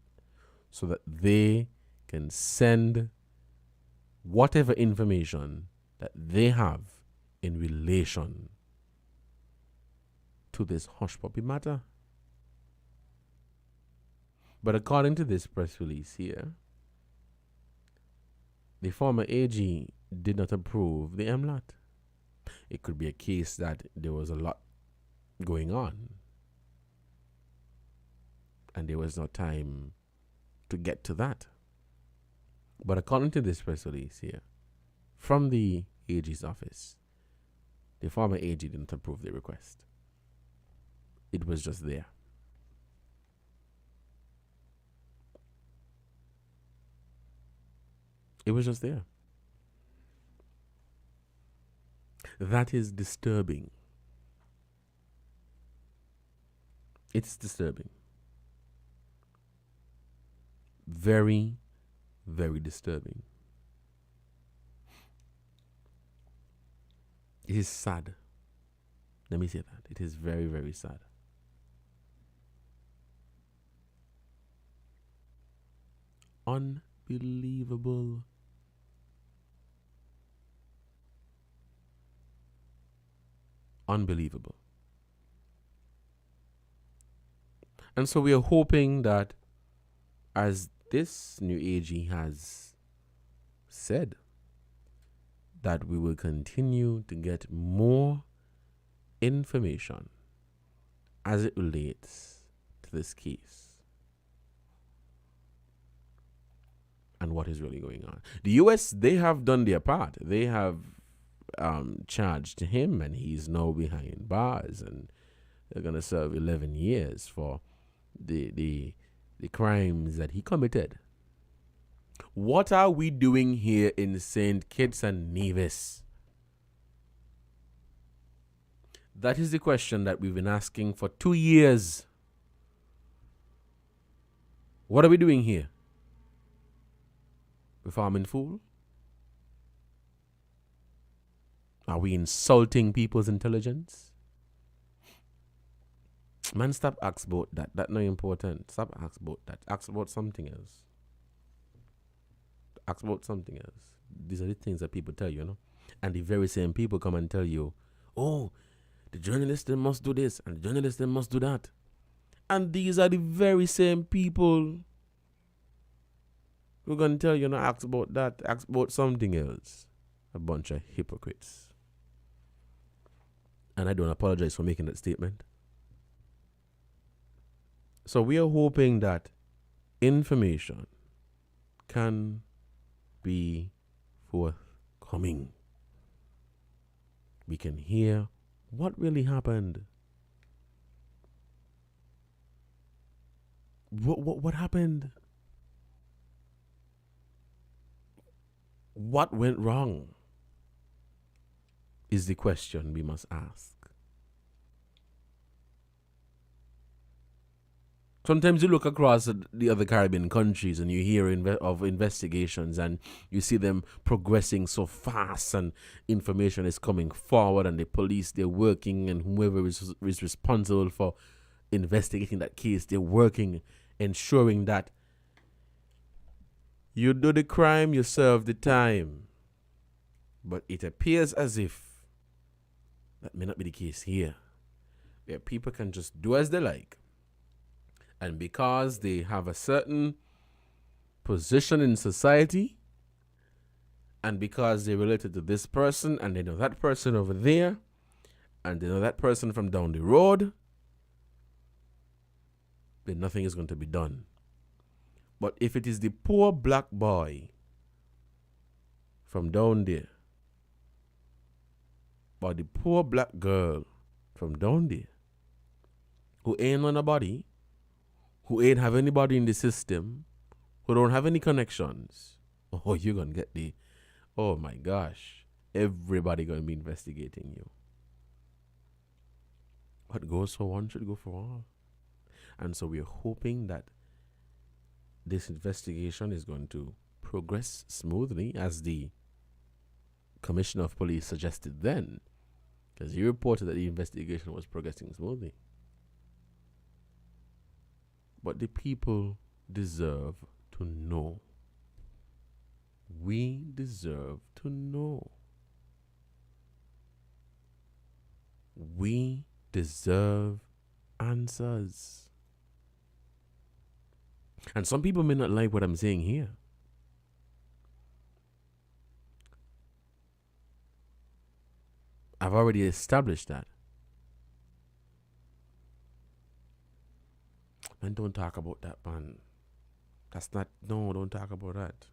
so that they can send whatever information that they have in relation to this hush puppy matter. But according to this press release here, the former AG did not approve the MLAT. It could be a case that there was a lot going on and there was no time to get to that. But according to this press release here, from the AG's office, the former AG didn't approve the request. It was just there. It was just there. That is disturbing. It's disturbing. Very, very disturbing. It is sad. Let me say that. It is very, very sad. Unbelievable. Unbelievable. And so we are hoping that, as this new AG has said, that we will continue to get more information as it relates to this case and what is really going on. The US, they have done their part. They have charged him, and he's now behind bars, and they're going to serve 11 years for the crimes that he committed. What are we doing here in St. Kitts and Nevis? That is the question that we've been asking for 2 years. What are we doing here? We're farming fool? Are we insulting people's intelligence? Man, stop ask about that. That's not important. Stop ask about that. Ask about something else. Ask about something else. These are the things that people tell you, And the very same people come and tell you, oh, the journalist they must do this and the journalist they must do that. And these are the very same people who are going to tell you, ask about that, ask about something else. A bunch of hypocrites. And I don't apologize for making that statement. So we are hoping that information can be forthcoming. We can hear what really happened. What happened? What went wrong? Is the question we must ask. Sometimes you look across the other Caribbean countries and you hear of investigations and you see them progressing so fast and information is coming forward and the police, they're working, and whoever is responsible for investigating that case, they're working, ensuring that you do the crime, you serve the time. But it appears as if that may not be the case here, where people can just do as they like. And because they have a certain position in society, and because they're related to this person, and they know that person over there, and they know that person from down the road, then nothing is going to be done. But if it is the poor black boy from down there, or the poor black girl from down there, who ain't on a body, who ain't have anybody in the system, who don't have any connections, oh, you're going to get oh my gosh, everybody going to be investigating you. What goes for one should go for all. And so we're hoping that this investigation is going to progress smoothly, as the Commissioner of Police suggested then, because he reported that the investigation was progressing smoothly. But the people deserve to know. We deserve to know. We deserve answers. And some people may not like what I'm saying here. I've already established that. And don't talk about that, man. Don't talk about that.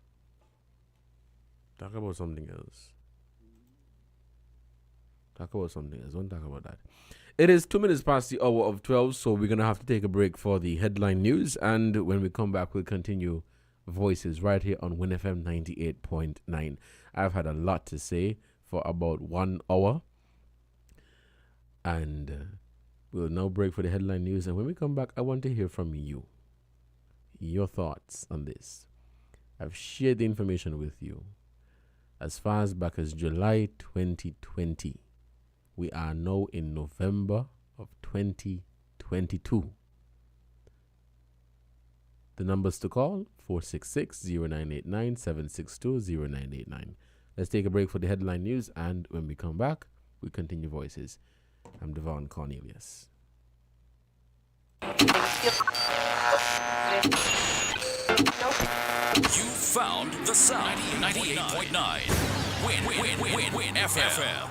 Talk about something else. Talk about something else. Don't talk about that. It is 2 minutes past the hour of 12, so we're going to have to take a break for the headline news. And when we come back, we'll continue Voices right here on Win FM 98.9. I've had a lot to say for about 1 hour. And we'll now break for the headline news. And when we come back, I want to hear from you. Your thoughts on this. I've shared the information with you. As far as back as July 2020. We are now in November of 2022. The numbers to call, 466-0989, 762-0989. Let's take a break for the headline news, and when we come back, we continue Voices. I'm Devon Cornelius. You found the sound. 98.9. Win FM.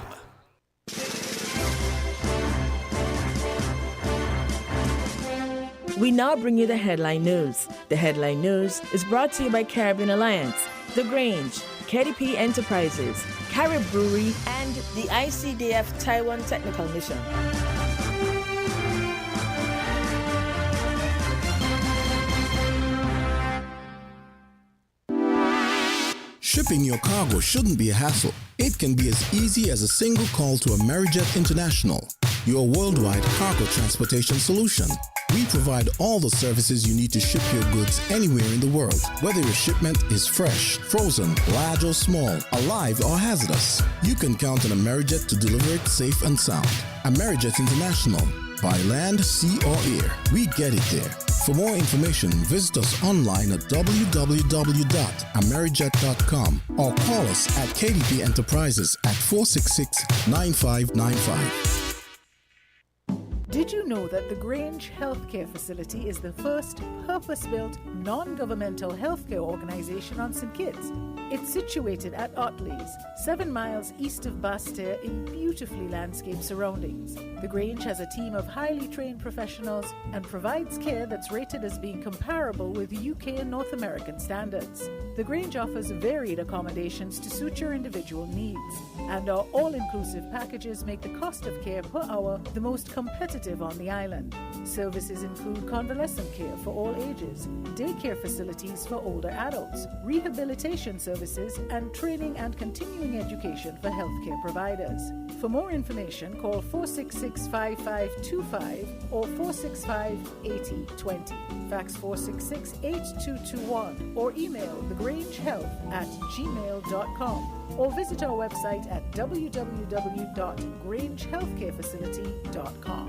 We now bring you the headline news. The headline news is brought to you by Caribbean Alliance, The Grange, KDP Enterprises, Carib Brewery, and the ICDF Taiwan Technical Mission. Shipping your cargo shouldn't be a hassle. It can be as easy as a single call to Amerijet International, your worldwide cargo transportation solution. We provide all the services you need to ship your goods anywhere in the world, whether your shipment is fresh, frozen, large or small, alive or hazardous. You can count on Amerijet to deliver it safe and sound. Amerijet International, By land, sea, or air, we get it there. For more information, visit us online at www.amerijet.com or call us at KDP Enterprises at 466-9595. Did you know that the Grange Healthcare Facility is the first purpose-built, non-governmental healthcare organization on St. Kitts? It's situated at Otley's, 7 miles east of Basseterre in beautifully landscaped surroundings. The Grange has a team of highly trained professionals and provides care that's rated as being comparable with UK and North American standards. The Grange offers varied accommodations to suit your individual needs, and our all-inclusive packages make the cost of care per hour the most competitive on the island. Services include convalescent care for all ages, daycare facilities for older adults, rehabilitation services, and training and continuing education for healthcare providers. For more information, call 466-5525 or 465-8020. Fax 466-8221 or email thegrangehealth@gmail.com or visit our website at www.grangehealthcarefacility.com.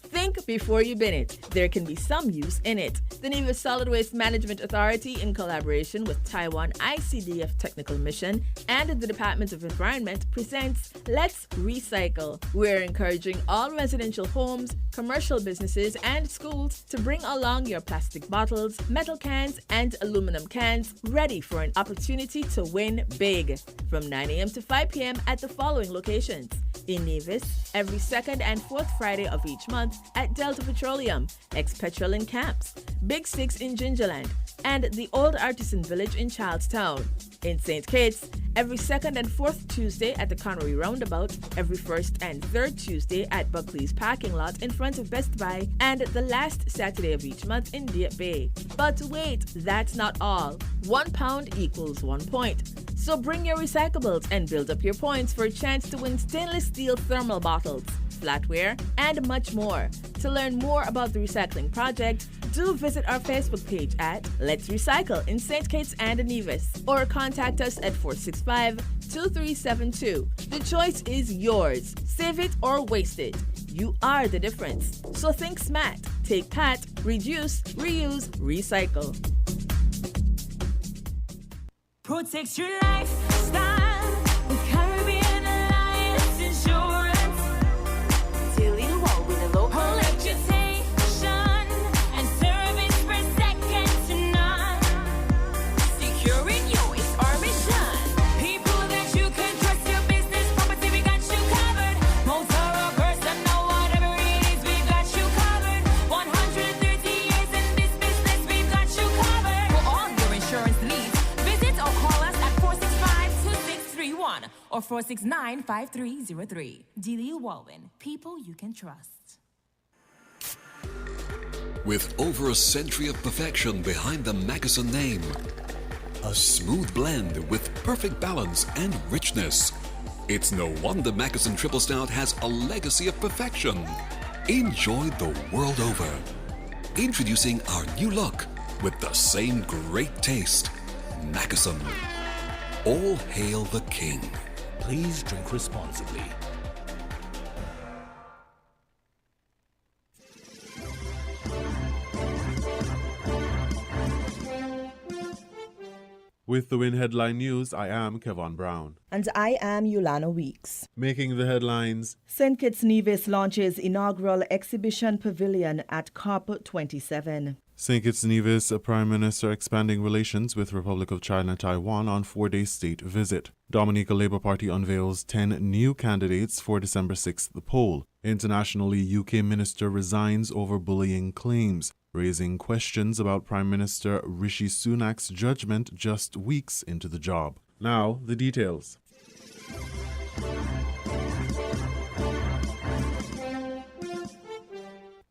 Think before you bin it. There can be some use in it. The Nevis Solid Waste Management Authority, in collaboration with Taiwan ICDF Technical Mission and the Department of Environment, presents Let's Recycle. We're encouraging all residential homes, commercial businesses, and schools to bring along your plastic bottles, metal cans, and aluminum cans ready for an opportunity to win big. From 9 a.m. to 5 p.m. at the following locations. In Nevis, every second and fourth Friday of each month at Delta Petroleum, ex-Petrol in Camps, Big Six in Gingerland, and the Old Artisan Village in Charlestown. In St. Kitts, every second and fourth Tuesday at the Connery Roundabout, every first and third Tuesday at Buckley's parking lot in front of Best Buy, and the last Saturday of each month in Deep Bay. But wait, that's not all. 1 pound equals 1 point. So bring your recyclables and build up your points for a chance to win stainless steel thermal bottles, flatware, and much more. To learn more about the recycling project, do visit our Facebook page at Let's Recycle in St. Kitts and Nevis, or contact us at 465-2372. The choice is yours. Save it or waste it. You are the difference. So think smart. Take PAT, reduce, reuse, recycle. Protect your lifestyle with Caribbean Alliance Insurance. Dealing well with a local reputation and service for second to none. Securing you is our mission. People that you can trust, your business, property, we got you covered. Motor or personal, whatever it is, we got you covered. 130 years in this business, we got you covered. For all your insurance needs, visit or call us at 465-2631 or 469-5303. Dealey Walwyn, people you can trust. With over a century of perfection behind the Mackeson name, a smooth blend with perfect balance and richness, it's no wonder Mackeson Triple Stout has a legacy of perfection. Enjoyed the world over. Introducing our new look with the same great taste. Mackeson. All hail the king. Please drink responsibly. With the Win Headline News, I am Kevon Brown. And I am Yolana Weeks. Making the headlines. St. Kitts Nevis launches inaugural exhibition pavilion at COP27. St. Kitts Nevis, Prime Minister expanding relations with Republic of China and Taiwan on 4-day state visit. Dominica Labour Party unveils 10 new candidates for December 6th poll. Internationally, UK Minister resigns over bullying claims, raising questions about Prime Minister Rishi Sunak's judgment just weeks into the job. Now, the details.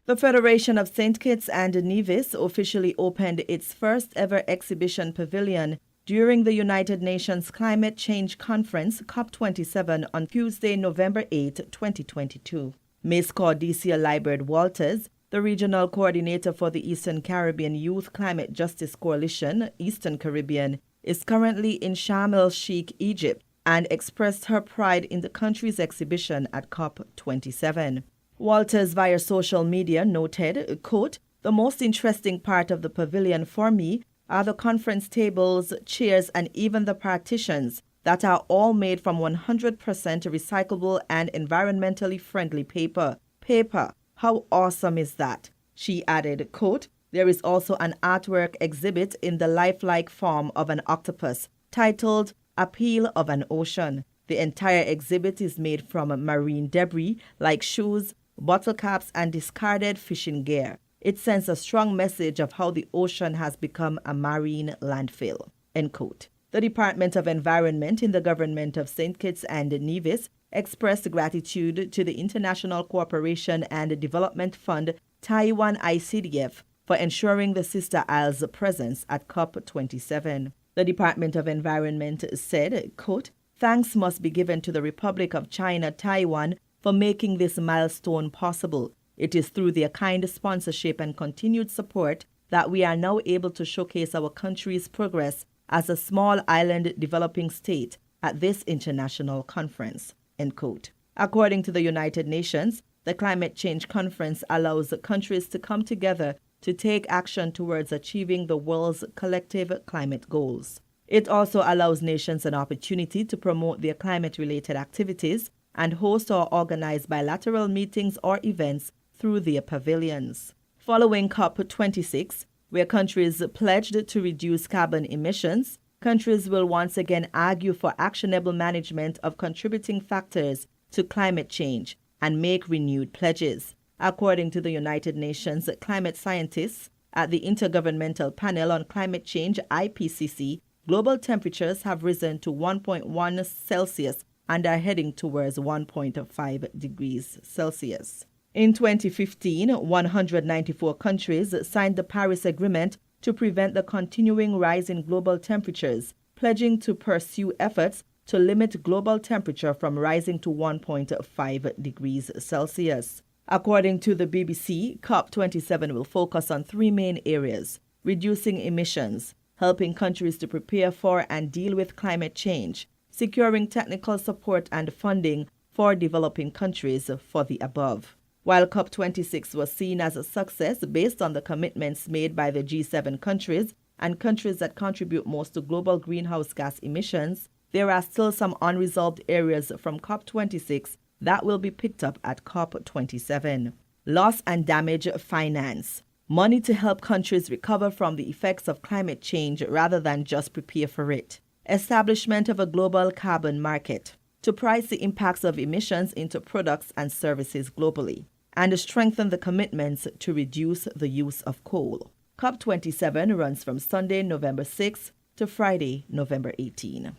The Federation of St. Kitts and Nevis officially opened its first ever exhibition pavilion during the United Nations Climate Change Conference COP27 on Tuesday, November 8, 2022. Ms. Cordesia Liebert Walters, the regional coordinator for the Eastern Caribbean Youth Climate Justice Coalition, Eastern Caribbean, is currently in Sharm el-Sheikh, Egypt, and expressed her pride in the country's exhibition at COP27. Walters via social media noted, quote, "The most interesting part of the pavilion for me are the conference tables, chairs, and even the partitions that are all made from 100% recyclable and environmentally friendly paper. Paper, how awesome is that?" She added, quote, "There is also an artwork exhibit in the lifelike form of an octopus titled Appeal of an Ocean. The entire exhibit is made from marine debris like shoes, bottle caps, and discarded fishing gear. It sends a strong message of how the ocean has become a marine landfill." End quote. The Department of Environment in the government of St. Kitts and Nevis expressed gratitude to the International Cooperation and Development Fund Taiwan ICDF for ensuring the Sister Isles' presence at COP27. The Department of Environment said, quote, "Thanks must be given to the Republic of China, Taiwan, for making this milestone possible. It is through their kind sponsorship and continued support that we are now able to showcase our country's progress as a small island developing state at this international conference." End quote. According to the United Nations, the Climate Change Conference allows countries to come together to take action towards achieving the world's collective climate goals. It also allows nations an opportunity to promote their climate-related activities and host or organize bilateral meetings or events through their pavilions. Following COP26, where countries pledged to reduce carbon emissions, countries will once again argue for actionable management of contributing factors to climate change and make renewed pledges. According to the United Nations climate scientists at the Intergovernmental Panel on Climate Change, IPCC, global temperatures have risen to 1.1 Celsius and are heading towards 1.5 degrees Celsius. In 2015, 194 countries signed the Paris Agreement to prevent the continuing rise in global temperatures, pledging to pursue efforts to limit global temperature from rising to 1.5 degrees Celsius. According to the BBC, COP27 will focus on three main areas: reducing emissions, helping countries to prepare for and deal with climate change, securing technical support and funding for developing countries for the above. While COP26 was seen as a success based on the commitments made by the G7 countries and countries that contribute most to global greenhouse gas emissions, there are still some unresolved areas from COP26 that will be picked up at COP27. Loss and damage finance. Money to help countries recover from the effects of climate change rather than just prepare for it. Establishment of a global carbon market to price the impacts of emissions into products and services globally, and strengthen the commitments to reduce the use of coal. COP27 runs from Sunday, November 6 to Friday, November 18.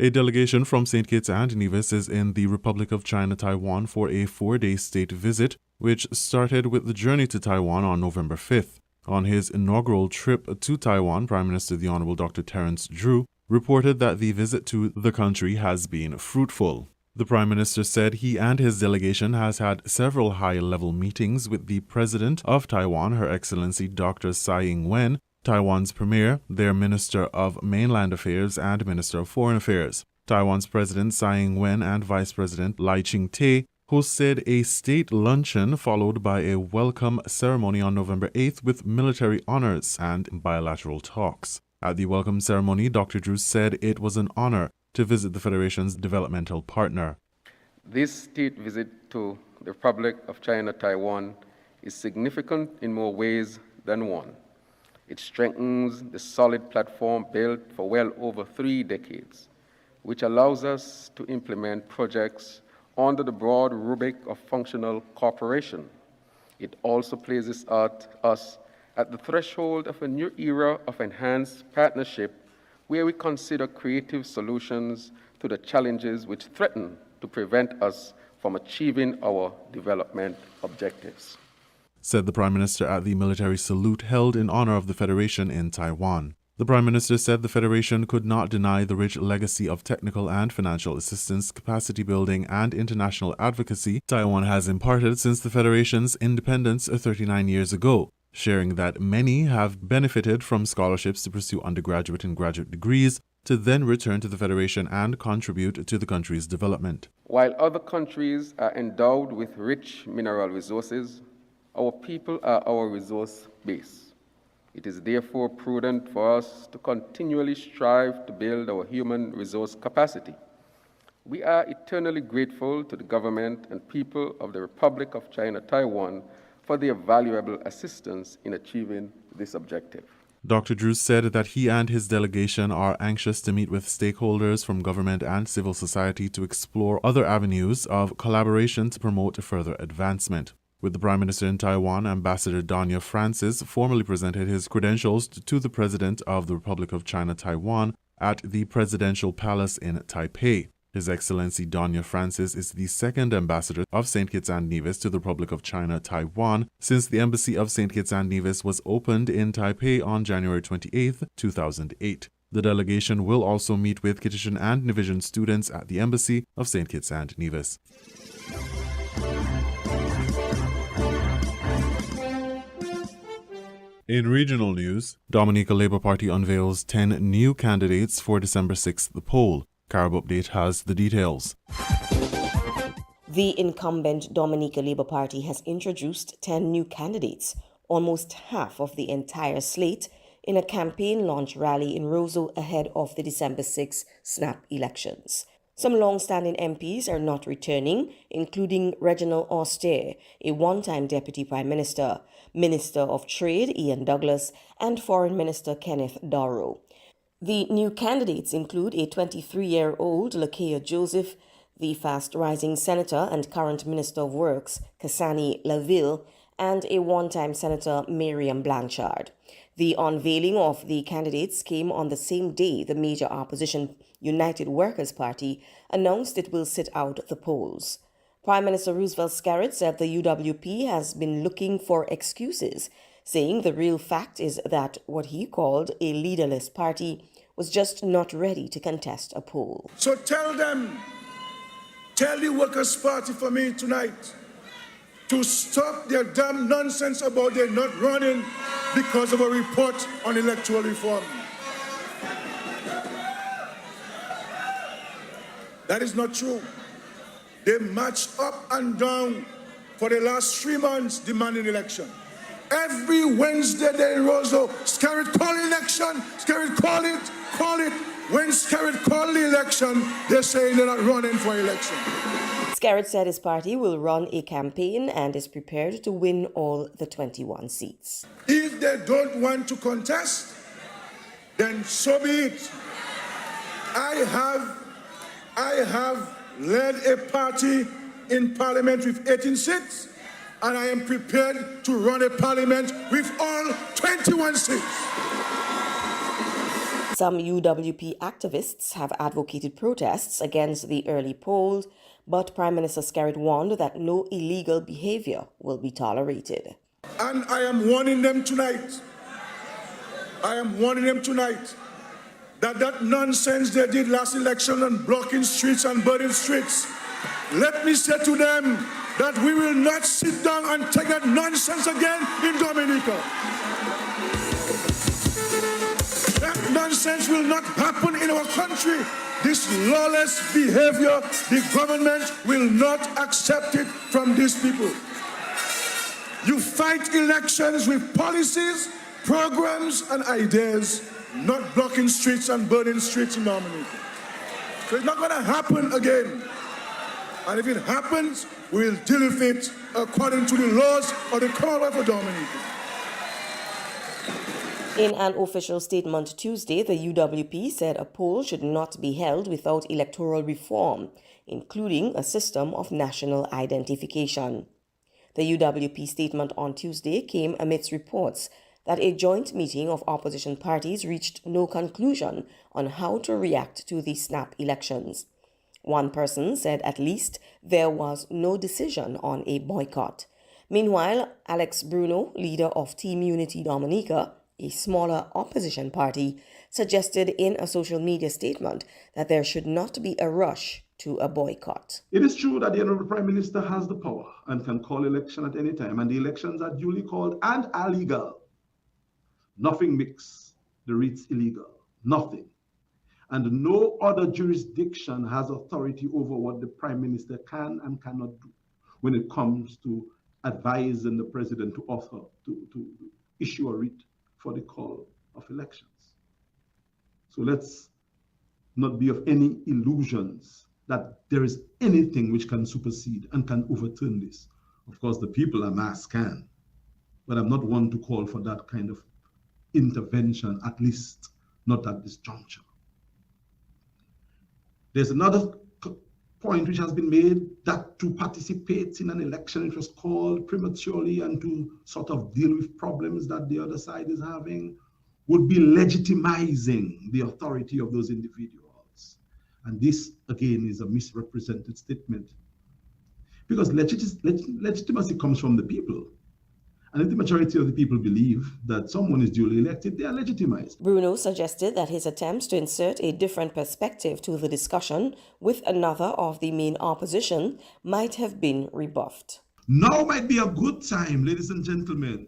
A delegation from St. Kitts and Nevis is in the Republic of China, Taiwan for a 4-day state visit, which started with the journey to Taiwan on November 5th. On his inaugural trip to Taiwan, Prime Minister the Honorable Dr. Terence Drew reported that the visit to the country has been fruitful. The Prime Minister said he and his delegation has had several high-level meetings with the President of Taiwan, Her Excellency Dr. Tsai Ing-wen, Taiwan's Premier, their Minister of Mainland Affairs and Minister of Foreign Affairs. Taiwan's President Tsai Ing-wen and Vice President Lai Ching-te hosted a state luncheon followed by a welcome ceremony on November 8th with military honors and bilateral talks. At the welcome ceremony, Dr. Drew said it was an honor to visit the Federation's developmental partner. This state visit to the Republic of China, Taiwan is significant in more ways than one. It strengthens the solid platform built for well over 3 decades, which allows us to implement projects under the broad rubric of functional cooperation. It also places us at the threshold of a new era of enhanced partnership where we consider creative solutions to the challenges which threaten to prevent us from achieving our development objectives, said the Prime Minister at the military salute held in honor of the Federation in Taiwan. The Prime Minister said the Federation could not deny the rich legacy of technical and financial assistance, capacity building, and international advocacy Taiwan has imparted since the Federation's independence 39 years ago. sharing that many have benefited from scholarships to pursue undergraduate and graduate degrees to then return to the Federation and contribute to the country's development. While other countries are endowed with rich mineral resources, our people are our resource base. It is therefore prudent for us to continually strive to build our human resource capacity. We are eternally grateful to the government and people of the Republic of China Taiwan for their valuable assistance in achieving this objective. Dr. Drew said that he and his delegation are anxious to meet with stakeholders from government and civil society to explore other avenues of collaboration to promote further advancement. With the Prime Minister in Taiwan, Ambassador Danya Francis formally presented his credentials to the President of the Republic of China Taiwan at the Presidential Palace in Taipei. His Excellency Danya Francis is the second ambassador of St. Kitts and Nevis to the Republic of China Taiwan since the Embassy of St. Kitts and Nevis was opened in Taipei on January 28, 2008. The delegation will also meet with Kittitian and Nevisian students at the Embassy of St. Kitts and Nevis. In regional news, Dominica Labour Party unveils 10 new candidates for December 6th poll. Carib Update has the details. The incumbent Dominica Labour Party has introduced 10 new candidates, almost half of the entire slate, in a campaign launch rally in Roseau ahead of the December 6 snap elections. Some long-standing MPs are not returning, including Reginald Austere, a one-time Deputy Prime Minister, Minister of Trade Ian Douglas, and Foreign Minister Kenneth Darrow. The new candidates include a 23-year-old Lakeya Joseph, the fast-rising Senator and current Minister of Works Kasani Laville, and a one-time Senator Miriam Blanchard. The unveiling of the candidates came on the same day the major opposition United Workers' Party announced it will sit out the polls. Prime Minister Roosevelt Skerrit said the UWP has been looking for excuses, saying the real fact is that what he called a leaderless party was just not ready to contest a poll. So tell the Workers' Party for me tonight to stop their damn nonsense about they're not running because of a report on electoral reform. That is not true. They marched up and down for the last 3 months demanding election. Every Wednesday they in Roseau, Skerrit call election, Skerrit call it. When Skerrit call the election, they're saying they're not running for election. Skerrit said his party will run a campaign and is prepared to win all the 21 seats. If they don't want to contest, then so be it. I have led a party in parliament with 18 seats, and I am prepared to run a parliament with all 21 seats. Some UWP activists have advocated protests against the early polls, but Prime Minister Skerrit warned that no illegal behavior will be tolerated. And I am warning them tonight. That nonsense they did last election on blocking streets and burning streets. Let me say to them that we will not sit down and take that nonsense again in Dominica. That nonsense will not happen in our country. This lawless behavior, the government will not accept it from these people. You fight elections with policies, programs, and ideas, not blocking streets and burning streets in Dominica. So it's not going to happen again. And if it happens, we'll deal with it according to the laws of the Commonwealth of Dominica. In an official statement Tuesday, the UWP said a poll should not be held without electoral reform, including a system of national identification. The UWP statement on Tuesday came amidst reports that a joint meeting of opposition parties reached no conclusion on how to react to the snap elections. One person said at least there was no decision on a boycott. Meanwhile, Alex Bruno, leader of Team Unity Dominica, a smaller opposition party, suggested in a social media statement that there should not be a rush to a boycott. It is true that the Honourable Prime Minister has the power and can call election at any time, and the elections are duly called and are legal. Nothing makes the writs illegal. Nothing. And no other jurisdiction has authority over what the Prime Minister can and cannot do when it comes to advising the President to author, to issue a writ for the call of elections. So let's not be of any illusions that there is anything which can supersede and can overturn this. Of course, the people en masse can, but I'm not one to call for that kind of intervention, at least not at this juncture. There's another point which has been made, that to participate in an election it was called prematurely and to sort of deal with problems that the other side is having would be legitimizing the authority of those individuals. And this, again, is a misrepresented statement, because legitimacy comes from the people. And if the majority of the people believe that someone is duly elected, they are legitimized. Bruno suggested that his attempts to insert a different perspective to the discussion with another of the main opposition might have been rebuffed. Now might be a good time, ladies and gentlemen,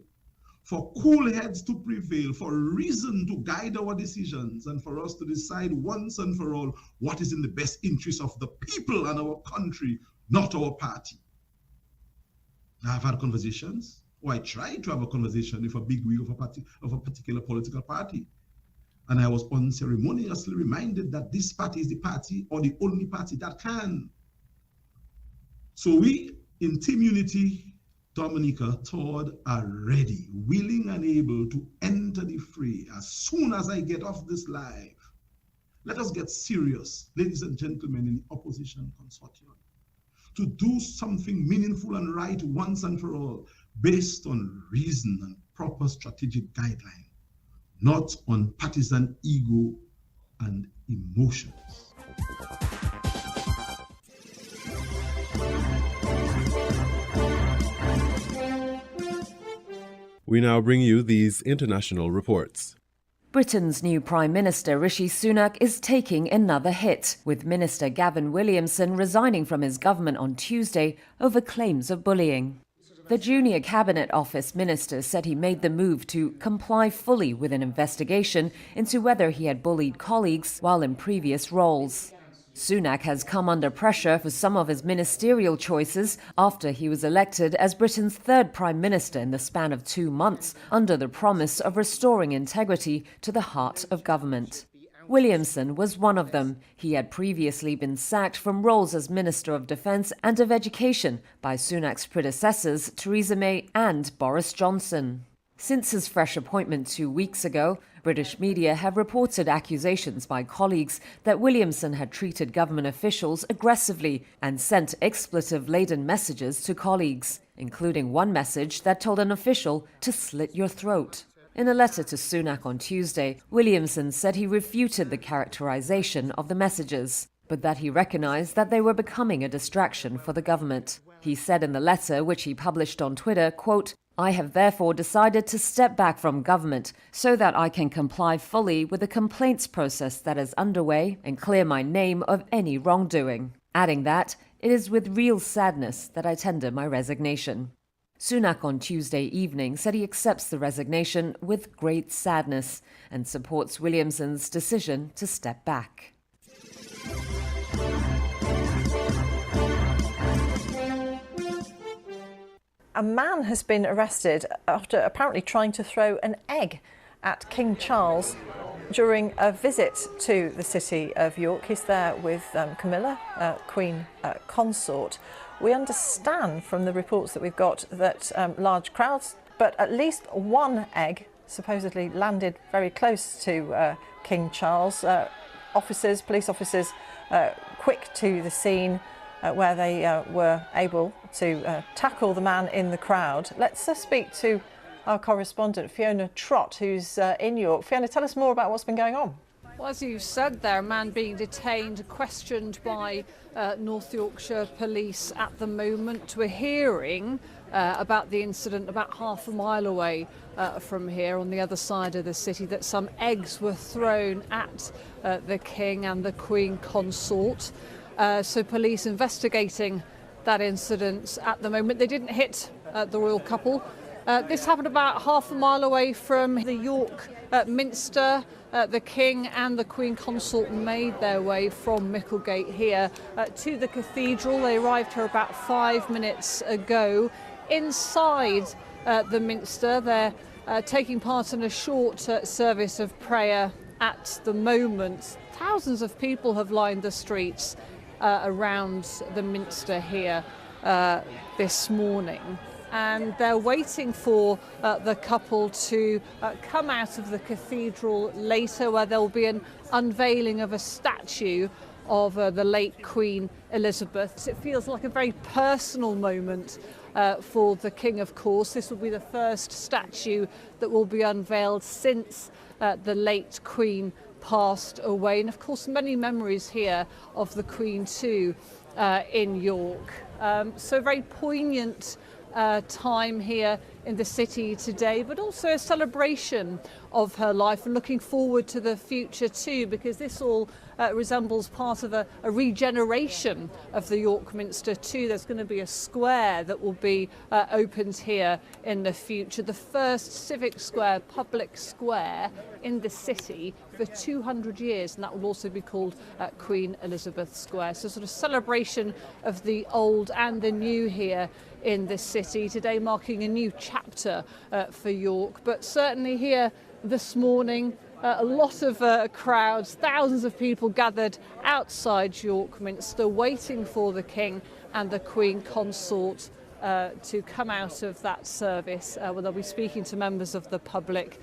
for cool heads to prevail, for reason to guide our decisions, and for us to decide once and for all what is in the best interest of the people and our country, not our party. I've had conversations, or I tried to have a conversation with a bigwig of a particular political party, and I was unceremoniously reminded that this party is the party or the only party that can. So we, in Team Unity, Dominica, Todd, are ready, willing and able to enter the fray as soon as I get off this live. Let us get serious, ladies and gentlemen, in the opposition consortium, to do something meaningful and right once and for all, based on reason and proper strategic guideline, not on partisan ego and emotions. We now bring you these international reports. Britain's new Prime Minister Rishi Sunak is taking another hit, with Minister Gavin Williamson resigning from his government on Tuesday over claims of bullying. The junior Cabinet Office minister said he made the move to comply fully with an investigation into whether he had bullied colleagues while in previous roles. Sunak has come under pressure for some of his ministerial choices after he was elected as Britain's third Prime Minister in the span of 2 months, under the promise of restoring integrity to the heart of government. Williamson was one of them. He had previously been sacked from roles as Minister of Defence and of Education by Sunak's predecessors Theresa May and Boris Johnson. Since his fresh appointment 2 weeks ago, British media have reported accusations by colleagues that Williamson had treated government officials aggressively and sent expletive-laden messages to colleagues, including one message that told an official to slit your throat. In a letter to Sunak on Tuesday, Williamson said he refuted the characterization of the messages, but that he recognised that they were becoming a distraction for the government. He said in the letter, which he published on Twitter, quote, "I have therefore decided to step back from government so that I can comply fully with the complaints process that is underway and clear my name of any wrongdoing," adding that it is with real sadness that I tender my resignation. Sunak on Tuesday evening said he accepts the resignation with great sadness and supports Williamson's decision to step back. A man has been arrested after apparently trying to throw an egg at King Charles during a visit to the city of York. He's there with Camilla, Queen Consort. We understand from the reports that we've got that large crowds, but at least one egg supposedly landed very close to King Charles. Police officers, quick to the scene where they were able to tackle the man in the crowd. Let's speak to our correspondent Fiona Trott, who's in York. Fiona, tell us more about what's been going on. Well, as you said there, a man being detained, questioned by North Yorkshire Police at the moment. We're hearing about the incident about half a mile away from here on the other side of the city, that some eggs were thrown at the King and the Queen Consort. So police investigating that incident at the moment. They didn't hit the royal couple. This happened about half a mile away from the York Minster. The King and the Queen Consort made their way from Micklegate here to the cathedral. They arrived here about 5 minutes ago. Inside the Minster, they're taking part in a short service of prayer at the moment. Thousands of people have lined the streets around the Minster here this morning, and they're waiting for the couple to come out of the cathedral later, where there will be an unveiling of a statue of the late Queen Elizabeth. It feels like a very personal moment for the King, of course. This will be the first statue that will be unveiled since the late Queen passed away, and of course many memories here of the Queen too in York. So very poignant time here in the city today, but also a celebration of her life and looking forward to the future too, because this all resembles part of a regeneration of the York Minster too. There's going to be a square that will be opened here in the future, the first civic square, public square in the city for 200 years, and that will also be called Queen Elizabeth Square. So sort of celebration of the old and the new here in this city today, marking a new chapter for York. But certainly here this morning, a lot of crowds, thousands of people gathered outside York Minster waiting for the King and the Queen Consort to come out of that service, where they'll be speaking to members of the public.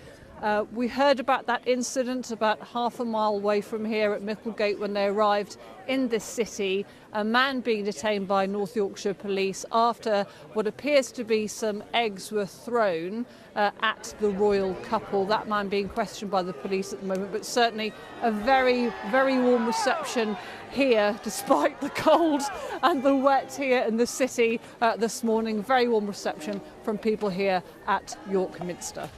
We heard about that incident about half a mile away from here at Micklegate when they arrived in the city. A man being detained by North Yorkshire Police after what appears to be some eggs were thrown at the royal couple. That man being questioned by the police at the moment, but certainly a very, very warm reception here despite the cold and the wet here in the city this morning. Very warm reception from people here at York Minster.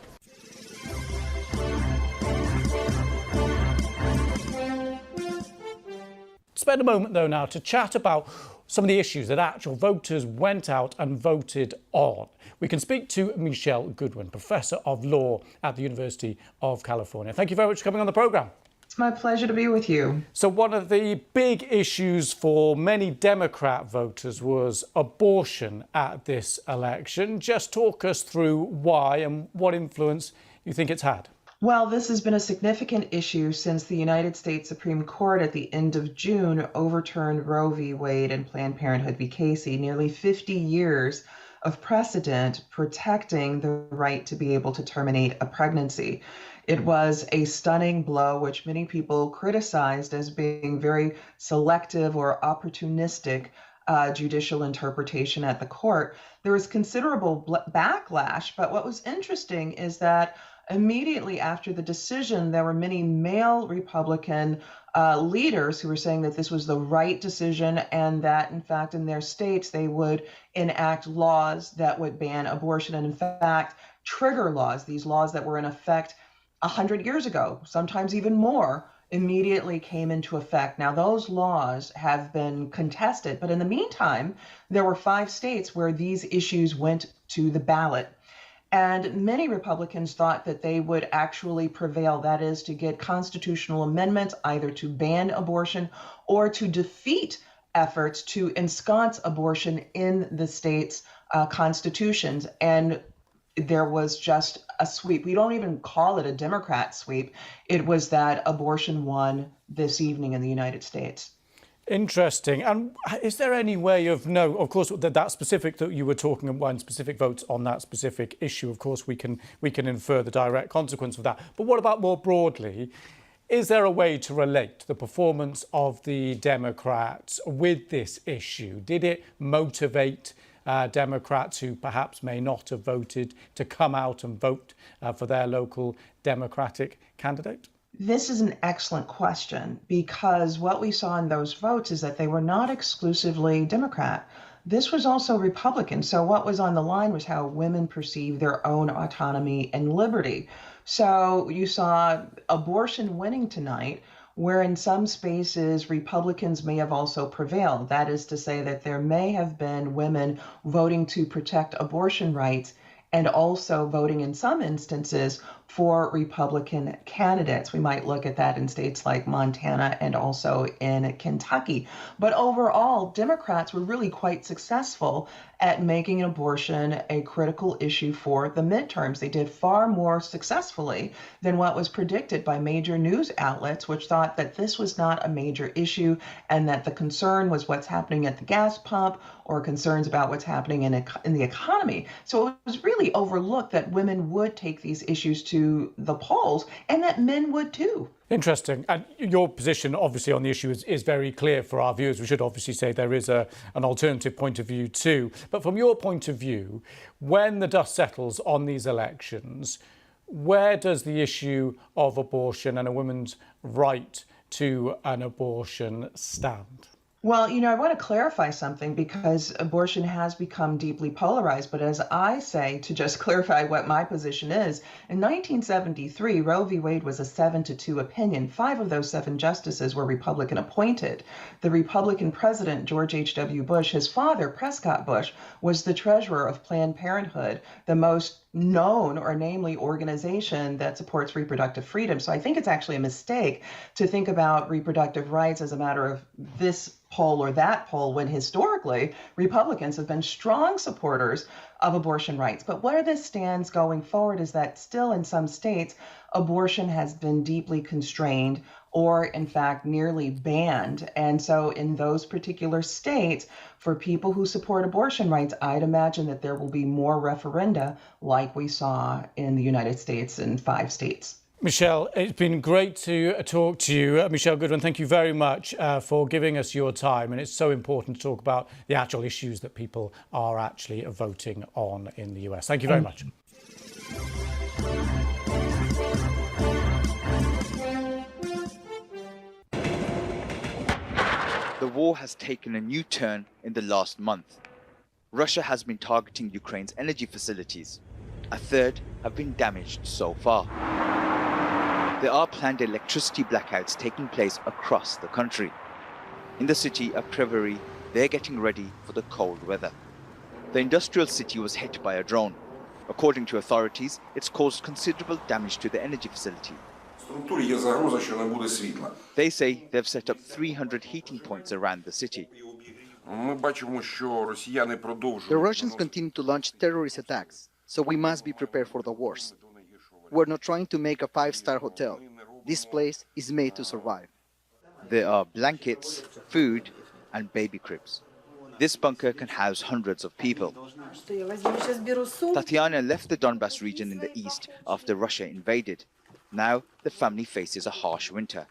Spend a moment, though, now to chat about some of the issues that actual voters went out and voted on. We can speak to Michelle Goodwin, Professor of Law at the University of California. Thank you very much for coming on the programme. It's my pleasure to be with you. So one of the big issues for many Democrat voters was abortion at this election. Just talk us through why and what influence you think it's had. Well, this has been a significant issue since the United States Supreme Court at the end of June overturned Roe v. Wade and Planned Parenthood v. Casey. Nearly 50 years of precedent protecting the right to be able to terminate a pregnancy. It was a stunning blow, which many people criticized as being very selective or opportunistic judicial interpretation at the court. There was considerable backlash, but what was interesting is that immediately after the decision, there were many male Republican leaders who were saying that this was the right decision and that, in fact, in their states, they would enact laws that would ban abortion and, in fact, trigger laws. These laws that were in effect 100 years ago, sometimes even more, immediately came into effect. Now, those laws have been contested, but in the meantime, there were 5 states where these issues went to the ballot. And many Republicans thought that they would actually prevail, that is, to get constitutional amendments either to ban abortion or to defeat efforts to ensconce abortion in the state's constitutions. And there was just a sweep. We don't even call it a Democrat sweep. It was that abortion won this evening in the United States. Interesting. And is there any way of of course, that specific that you were talking about, specific votes on that specific issue, of course, we can infer the direct consequence of that. But what about more broadly? Is there a way to relate the performance of the Democrats with this issue? Did it motivate Democrats who perhaps may not have voted to come out and vote for their local Democratic candidate? This is an excellent question, because what we saw in those votes is that they were not exclusively Democrat. This was also Republican. So what was on the line was how women perceive their own autonomy and liberty. So you saw abortion winning tonight where in some spaces Republicans may have also prevailed. That is to say that there may have been women voting to protect abortion rights and also voting in some instances for Republican candidates. We might look at that in states like Montana and also in Kentucky. But overall, Democrats were really quite successful at making abortion a critical issue for the midterms. They did far more successfully than what was predicted by major news outlets, which thought that this was not a major issue and that the concern was what's happening at the gas pump or concerns about what's happening in the economy. So it was really overlooked that women would take these issues to the polls and that men would too. Interesting. And your position, obviously, on the issue is very clear for our viewers. We should obviously say there is an alternative point of view too. But from your point of view, when the dust settles on these elections, where does the issue of abortion and a woman's right to an abortion stand? Well, I want to clarify something because abortion has become deeply polarized. But as I say, to just clarify what my position is, in 1973, Roe v. Wade was a 7-2 opinion. 5 of those 7 justices were Republican appointed. The Republican president, George H.W. Bush, his father, Prescott Bush, was the treasurer of Planned Parenthood, the most known or namely organization that supports reproductive freedom. So I think it's actually a mistake to think about reproductive rights as a matter of this poll or that poll, when historically Republicans have been strong supporters of abortion rights. But where this stands going forward is that still in some states, abortion has been deeply constrained or in fact nearly banned. And so in those particular states, for people who support abortion rights, I'd imagine that there will be more referenda like we saw in the United States in 5 states. Michelle, it's been great to talk to you. Michelle Goodwin, thank you very much for giving us your time. And it's so important to talk about the actual issues that people are actually voting on in the US. Thank you very much. The war has taken a new turn in the last month. Russia has been targeting Ukraine's energy facilities. A third have been damaged so far. There are planned electricity blackouts taking place across the country. In the city of Kryvyi, they're getting ready for the cold weather. The industrial city was hit by a drone. According to authorities, it's caused considerable damage to the energy facility. They say they've set up 300 heating points around the city. The Russians continue to launch terrorist attacks, so we must be prepared for the worst. We're not trying to make a 5-star hotel. This place is made to survive. There are blankets, food, and baby cribs. This bunker can house hundreds of people. Tatiana left the Donbas region in the east after Russia invaded. Now the family faces a harsh winter.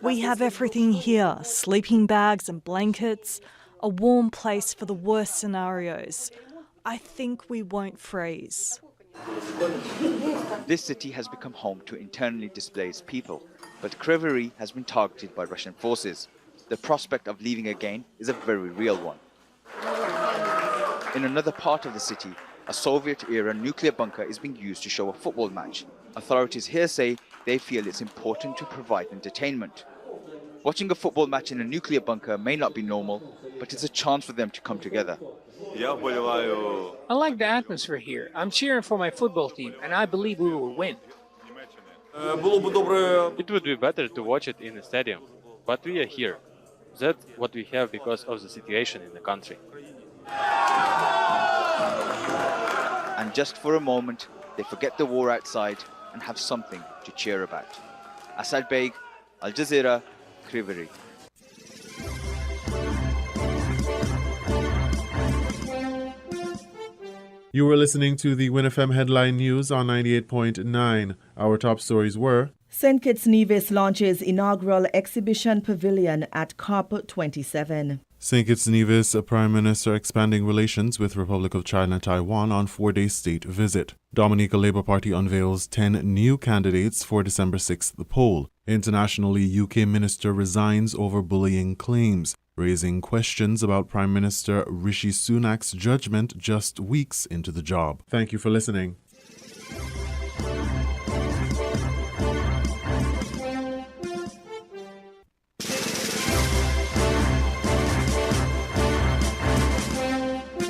We have everything here, sleeping bags and blankets, a warm place for the worst scenarios. I think we won't freeze. This city has become home to internally displaced people, but Kryvyi has been targeted by Russian forces. The prospect of leaving again is a very real one. In another part of the city, a Soviet-era nuclear bunker is being used to show a football match. Authorities here say they feel it's important to provide entertainment. Watching a football match in a nuclear bunker may not be normal, but it's a chance for them to come together. I like the atmosphere here. I'm cheering for my football team, and I believe we will win. It would be better to watch it in the stadium, but we are here. That's what we have because of the situation in the country. And just for a moment, they forget the war outside and have something to cheer about. Asad Beg, Al Jazeera, Kryvyi. You were listening to the WinFM Headline News on 98.9. Our top stories were: St. Kitts Nevis launches inaugural exhibition pavilion at COP27. St. Kitts Nevis Prime Minister expanding relations with Republic of China Taiwan on 4-day state visit. Dominica Labour Party unveils 10 new candidates for December 6th poll. Internationally, UK Minister resigns over bullying claims, raising questions about Prime Minister Rishi Sunak's judgment just weeks into the job. Thank you for listening.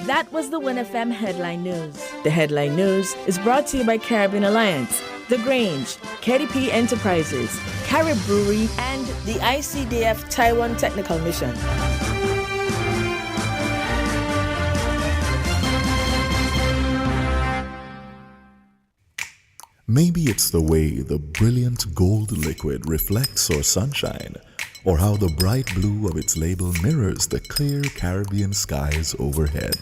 That was the Win FM Headline News. The Headline News is brought to you by Caribbean Alliance, The Grange, KDP Enterprises, Carib Brewery, and the ICDF Taiwan Technical Mission. Maybe it's the way the brilliant gold liquid reflects our sunshine, or how the bright blue of its label mirrors the clear Caribbean skies overhead.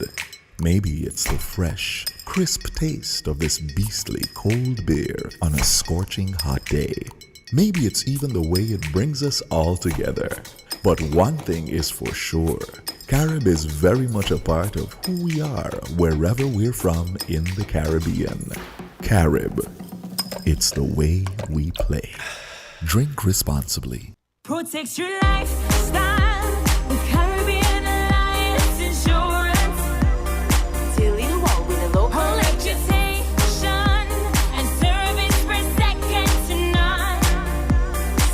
Maybe it's the fresh, crisp taste of this beastly cold beer on a scorching hot day. Maybe it's even the way it brings us all together. But one thing is for sure, Carib is very much a part of who we are wherever we're from in the Caribbean. Carib. It's the way we play. Drink responsibly. Protect your lifestyle with Caribbean Alliance Insurance. Till you walk with a low electrification and service for second to none.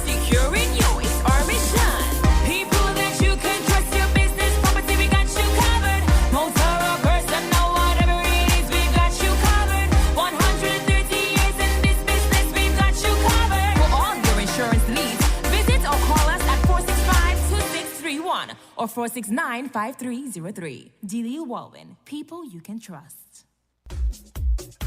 Securing you is our mission. People that you can trust, your business, property, we got you covered. Motor or personal, whatever it is, we got you covered. 130 years in this business, we got you covered. For all your insurance needs, visit or call us at 465-2631 or 469-5303. Delia Walwyn, people you can trust.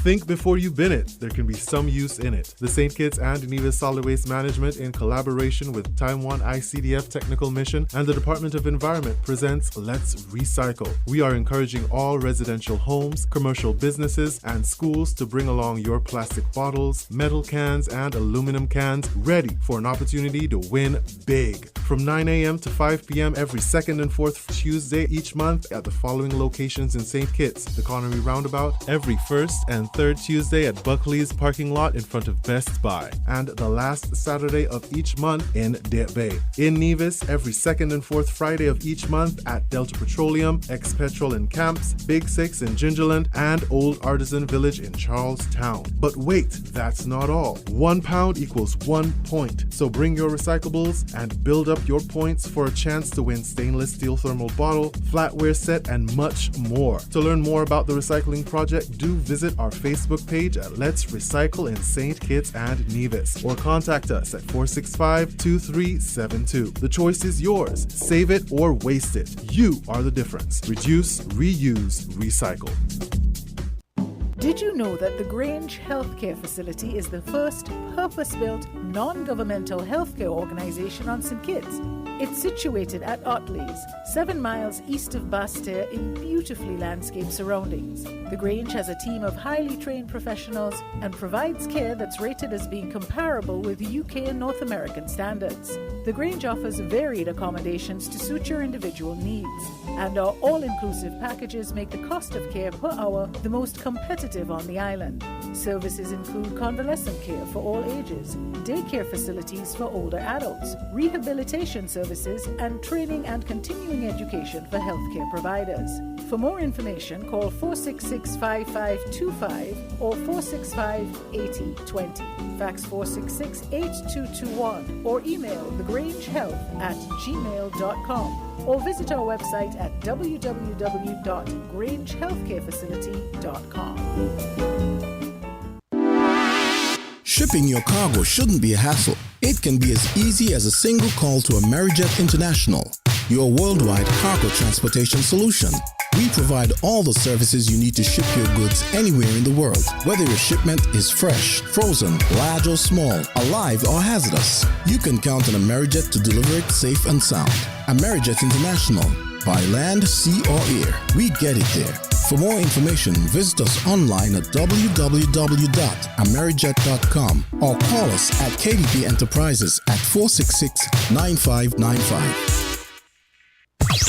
Think before you bin it. There can be some use in it. The St. Kitts and Nevis Solid Waste Management, in collaboration with Taiwan ICDF Technical Mission and the Department of Environment, presents Let's Recycle. We are encouraging all residential homes, commercial businesses, and schools to bring along your plastic bottles, metal cans, and aluminum cans, ready for an opportunity to win big. From 9 a.m. to 5 p.m. every second and fourth Tuesday each month at the following locations in St. Kitts: the Connery Roundabout, every first and third Tuesday at Buckley's parking lot in front of Best Buy, and the last Saturday of each month in Deep Bay. In Nevis, every second and fourth Friday of each month at Delta Petroleum, Ex-Petrol in Camps, Big Six in Gingerland, and Old Artisan Village in Charlestown. But wait, that's not all. 1 pound equals 1 point. So bring your recyclables and build up your points for a chance to win stainless steel thermal bottle, flatware set, and much more. To learn more about the recycling project, do visit our Facebook page at Let's Recycle in St. Kitts and Nevis, or contact us at 465-2372. The choice is yours. Save it or waste it. You are the difference. Reduce, reuse, recycle. Did you know that the Grange Healthcare Facility is the first purpose-built, non-governmental healthcare organization on St. Kitts? It's situated at Otley's, 7 miles east of Basseterre in beautifully landscaped surroundings. The Grange has a team of highly trained professionals and provides care that's rated as being comparable with UK and North American standards. The Grange offers varied accommodations to suit your individual needs, and our all-inclusive packages make the cost of care per hour the most competitive on the island. Services include convalescent care for all ages, daycare facilities for older adults, rehabilitation services, and training and continuing education for healthcare providers. For more information, call 466-5525 or 465-8020. Fax 466-8221 or email thegrangehealth@gmail.com or visit our website at www.grangehealthcarefacility.com. Shipping your cargo shouldn't be a hassle. It can be as easy as a single call to Amerijet International, your worldwide cargo transportation solution. We provide all the services you need to ship your goods anywhere in the world, whether your shipment is fresh, frozen, large or small, alive or hazardous. You can count on Amerijet to deliver it safe and sound. Amerijet International. By land, sea or air, we get it there. For more information, visit us online at www.amerijet.com or call us at KDP Enterprises at 466-9595.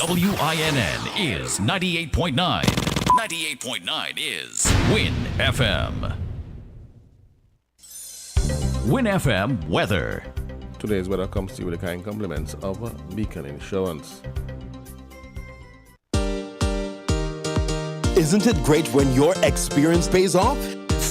WINN is 98.9. 98.9 is Win FM. Win FM weather. Today's weather comes to you with the kind compliments of Beacon Insurance. Isn't it great when your experience pays off?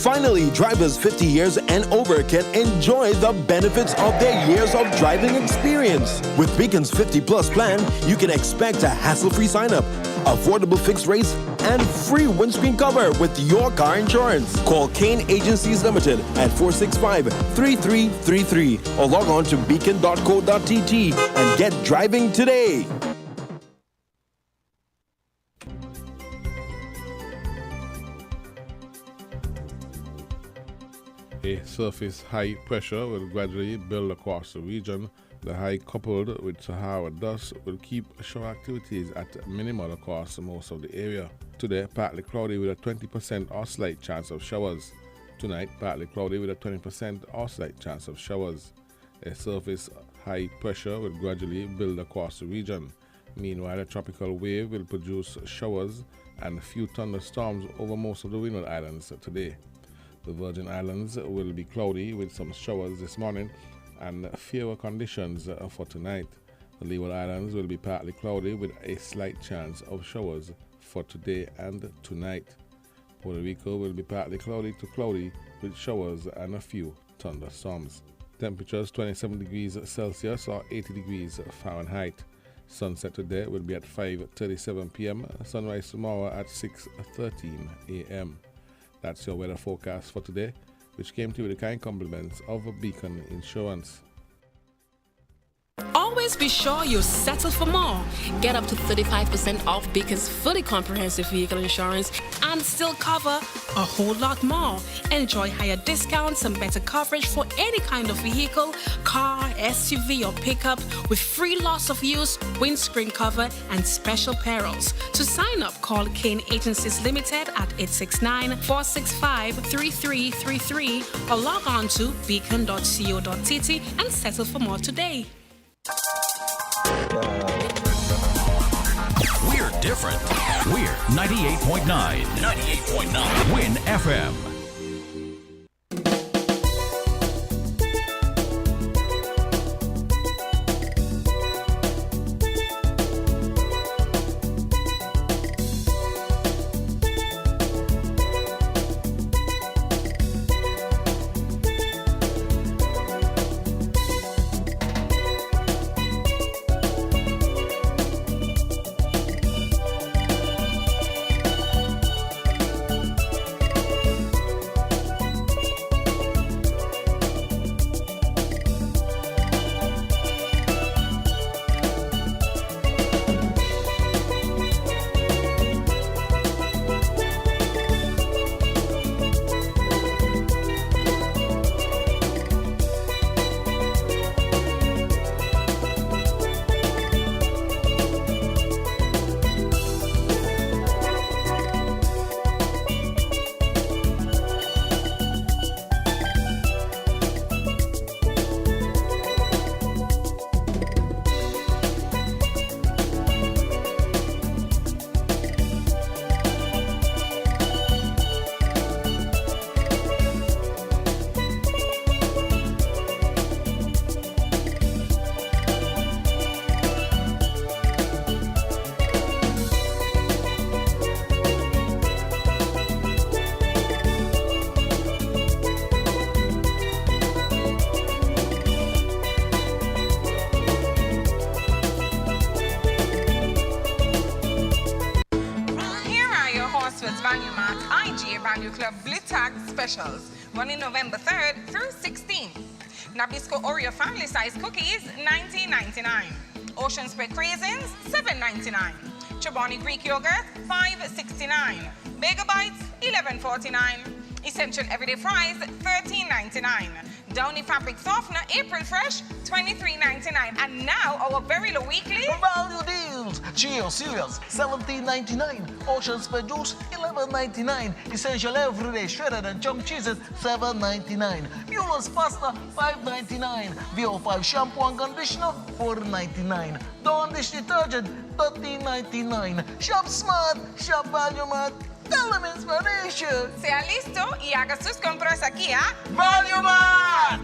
Finally, drivers 50 years and over can enjoy the benefits of their years of driving experience. With Beacon's 50 Plus plan, you can expect a hassle-free sign-up, affordable fixed rates, and free windscreen cover with your car insurance. Call Kane Agencies Limited at 465-3333 or log on to beacon.co.tt and get driving today. A surface high pressure will gradually build across the region. The high, coupled with Sahara dust, will keep shower activities at minimal across most of the area. Today, partly cloudy with a 20% or slight chance of showers. Tonight, partly cloudy with a 20% or slight chance of showers. A surface high pressure will gradually build across the region. Meanwhile, a tropical wave will produce showers and a few thunderstorms over most of the Windward Islands today. The Virgin Islands will be cloudy with some showers this morning and fewer conditions for tonight. The Leeward Islands will be partly cloudy with a slight chance of showers for today and tonight. Puerto Rico will be partly cloudy to cloudy with showers and a few thunderstorms. Temperatures 27 degrees Celsius or 80 degrees Fahrenheit. Sunset today will be at 5:37 p.m. Sunrise tomorrow at 6:13 a.m. That's your weather forecast for today, which came to you with the kind compliments of Beacon Insurance. Always be sure you settle for more. Get up to 35% off Beacon's fully comprehensive vehicle insurance and still cover a whole lot more. Enjoy higher discounts and better coverage for any kind of vehicle, car, SUV or pickup with free loss of use, windscreen cover and special perils. To sign up, call Kane Agencies Limited at 869-465-3333 or log on to beacon.co.tt and settle for more today. We're different. We're 98.9. 98.9. Win FM. Specials running November 3rd through 16th. Nabisco Oreo family size cookies $19.99. Ocean Spray craisins $7.99. Chobani Greek yogurt $5.69. Bagel Bites $11.49. Essential everyday fries $13.99. Downy fabric softener April Fresh $23.99. And now our very low weekly value deals. Cheerios cereals $17.99. Ocean Spray juice $11.99. Essential everyday shredded and chunk cheeses $7.99. Mueller's pasta $5.99. VO5 shampoo and conditioner $4.99. Dawn dish detergent $13.99. Shop smart, shop value mart. Tell them inspiration. Sea listo y haga sus compras aquí a Value Mart.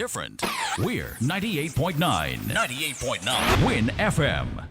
different. We're 98.9. 98.9. Win FM.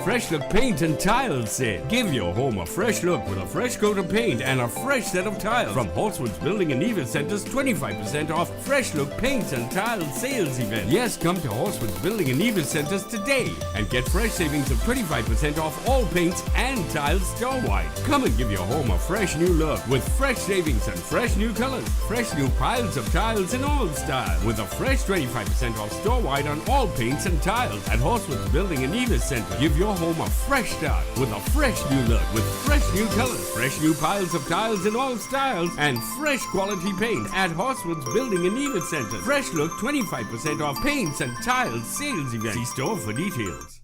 Fresh Look Paint and Tiles sale. Give your home a fresh look with a fresh coat of paint and a fresh set of tiles. From Holtzman's Building and Evil Center's 25% off Fresh Look Paint and Tiles sales event. Yes, come to Holtzman's Building and Evil Centers today and get fresh savings of 25% off all paints and tiles store-wide. Come and give your home a fresh new look with fresh savings and fresh new colors. Fresh new piles of tiles in all styles with a fresh 25% off store-wide on all paints and tiles at Holtzman's Building and Evil Center. Give your home a fresh start with a fresh new look with fresh new colors, fresh new piles of tiles in all styles, and fresh quality paint at Horswood's Building and Evil Center. Fresh Look 25% off paints and tiles sales event. See store for details.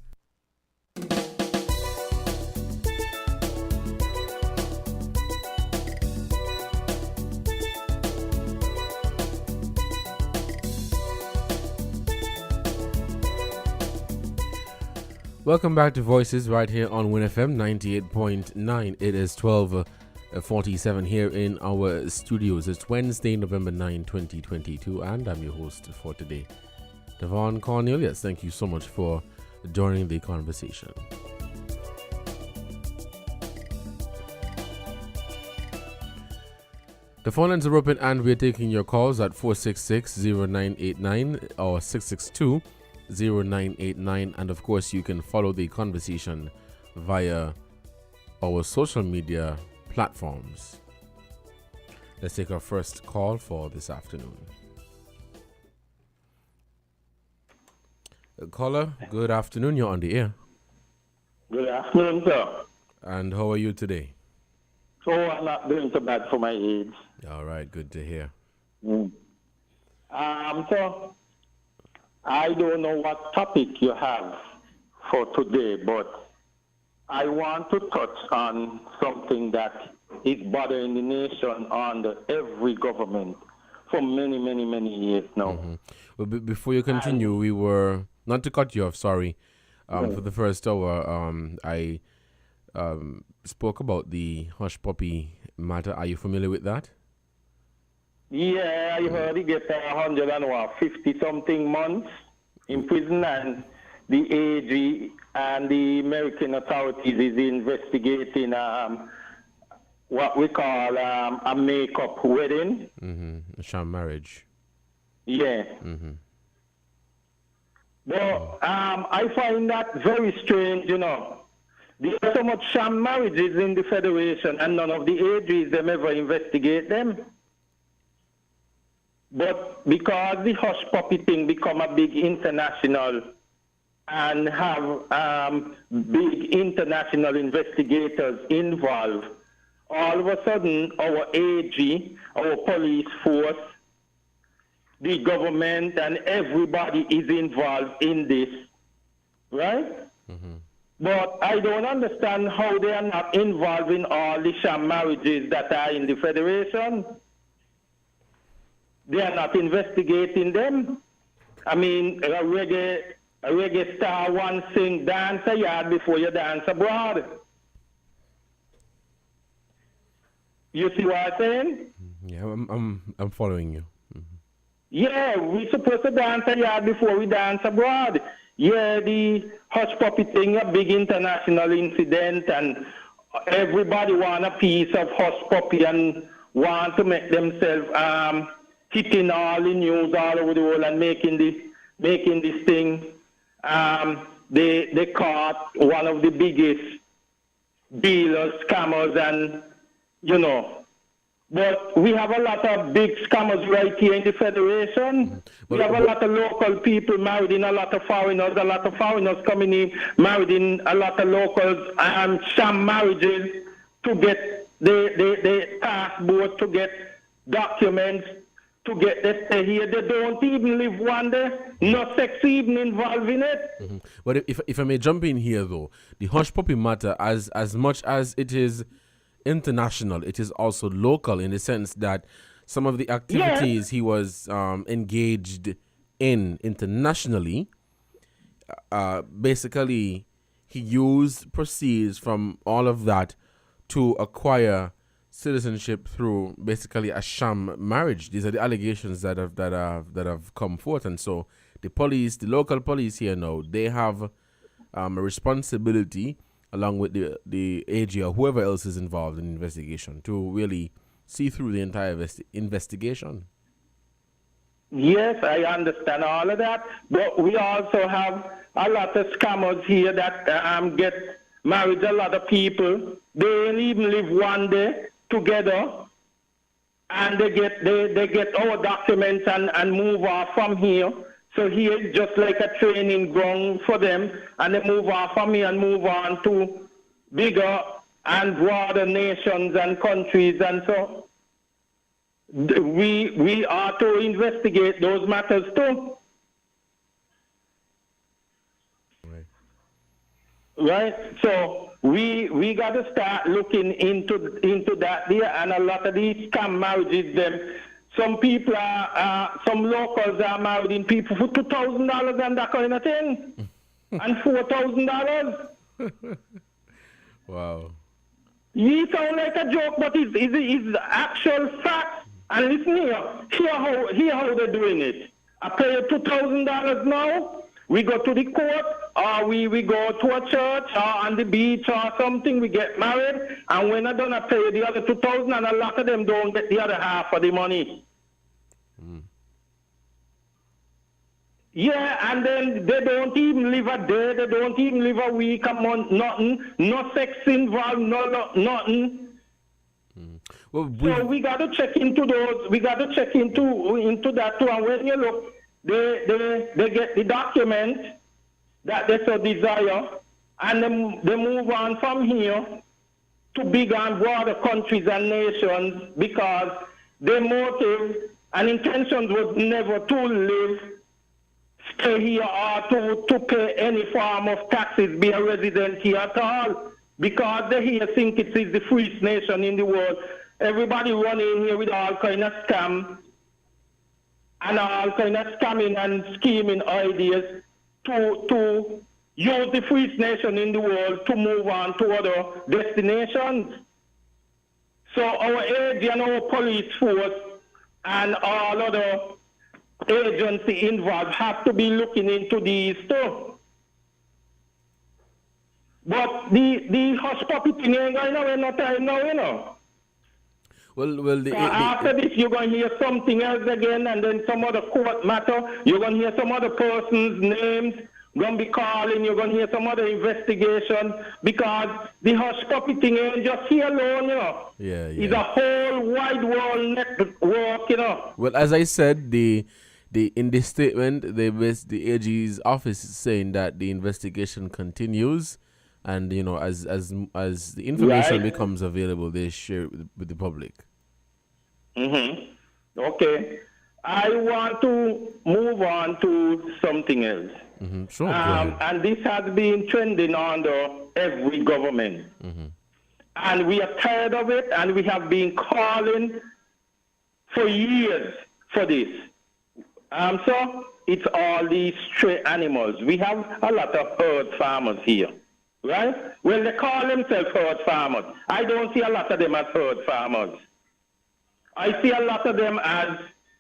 Welcome back to Voices right here on Win FM 98.9. It is 12:47 here in our studios. It's Wednesday, November 9, 2022, and I'm your host for today, Devon Cornelius. Thank you so much for joining the conversation. The phone lines are open and we're taking your calls at 466-0989 or 662-0989, and of course you can follow the conversation via our social media platforms. Let's take our first call for this afternoon. Caller, good afternoon. You're on the air. Good afternoon, sir. And how are you today? So I'm not doing so bad for my age. All right, good to hear. So I don't know what topic you have for today, but I want to touch on something that is bothering the nation under every government for many, many, many years now. Mm-hmm. Well, before you continue, we were, not to cut you off, sorry, for the first hour, I spoke about the hush puppy matter. Are you familiar with that? Yeah, I heard he get 150-something months in prison, and the AG and the American authorities is investigating what we call a make-up wedding. Mm-hmm. A sham marriage. Yeah. Mm-hmm. But I find that very strange, you know. There are so much sham marriages in the Federation, and none of the AGs them ever investigate them. But because the hush puppy thing become a big international and have big international investigators involved, all of a sudden our AG, our police force, the government and everybody is involved in this, right? Mm-hmm. But I don't understand how they are not involved in all the sham marriages that are in the Federation. They are not investigating them. I mean, a reggae star once sing, dance a yard before you dance abroad. You see what I'm saying? Yeah, I'm following you. Mm-hmm. Yeah, we're supposed to dance a yard before we dance abroad. Yeah, the hush puppy thing, a big international incident, and everybody want a piece of hush puppy and want to make themselves hitting all the news all over the world and making this thing. They caught one of the biggest dealers, scammers, and you know. But we have a lot of big scammers right here in the Federation. We have a lot of local people married in a lot of foreigners coming in, married in a lot of locals, and sham marriages to get the passport, to get documents, to get them stay here. They don't even live one day. No sex even involved in it. Mm-hmm. But if I may jump in here, though, the hush puppy matter, as much as it is international, it is also local in the sense that some of the activities he was engaged in internationally, basically he used proceeds from all of that to acquire citizenship through basically a sham marriage. These are the allegations that have come forth, and so the local police here now, they have a responsibility, along with the AG or whoever else is involved in the investigation, to really see through the entire investigation. Yes, I understand all of that, but we also have a lot of scammers here that get married a lot of people. They don't even live one day together, and they get our documents and move off from here. So here is just like a training ground for them, and they move off from here and move on to bigger and broader nations and countries, and so we are to investigate those matters too. Right? So we got to start looking into that there, and a lot of these scam marriages, some people some locals are marrying people for $2,000 and that kind of thing, and $4,000. Wow. You sound like a joke, but it's actual fact. And listen here how they're doing it. I pay you $2,000 now. We go to the court, or we go to a church, or on the beach, or something. We get married, and when I'm done, I pay you the other $2,000, and a lot of them don't get the other half of the money. Yeah, and then they don't even live a day, they don't even live a week, a month, nothing. No sex involved, nothing. Well, so we got to check into those. We got to check into that too. And when you look, they get the document that they so desire, and they move on from here to bigger and broader countries and nations, because their motive and intentions was never to live, stay here, or to pay any form of taxes, be a resident here at all, because they here think it is the freest nation in the world. Everybody running here with all kind of scam and all kind of scamming and scheming ideas to use the freest nation in the world to move on to other destinations. So our AG and our police force and all other agency involved have to be looking into these too. But the hush puppy thing ain't going away no time now, you know. Well, after this, you're going to hear something else again, and then some other court matter. You're going to hear some other person's names going to be calling. You're going to hear some other investigation, because the hush puppy thing ain't just here alone, you know. Yeah. It's a whole wide world network, you know. Well, as I said, in this statement, the AG's office is saying that the investigation continues. And, you know, as the information becomes available, they share it with the public. Okay. I want to move on to something else. Sure. And this has been trending under every government. And we are tired of it, and we have been calling for years for this. So it's all these stray animals. We have a lot of herd farmers here. Right? Well, they call themselves herd farmers. I don't see a lot of them as herd farmers. I see a lot of them as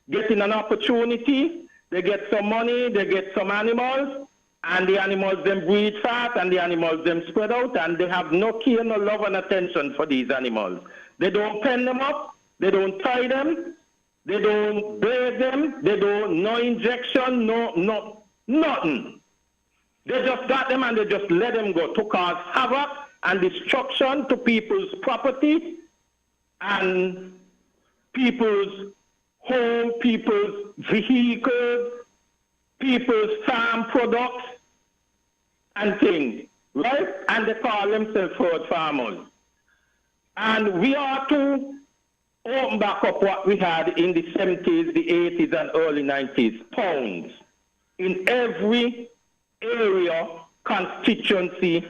getting an opportunity. They get some money, they get some animals, and the animals them breed fast, and the animals them spread out, and they have no care, no love and attention for these animals. They don't pen them up, they don't tie them, they don't bathe them, they don't, no injection, nothing. They just got them and they just let them go to cause havoc and destruction to people's property and people's home, people's vehicles, people's farm products and things, right? And they call themselves herd farmers. And we are to open back up what we had in the 70s, the 80s, and early 90s, pounds in every area, constituency.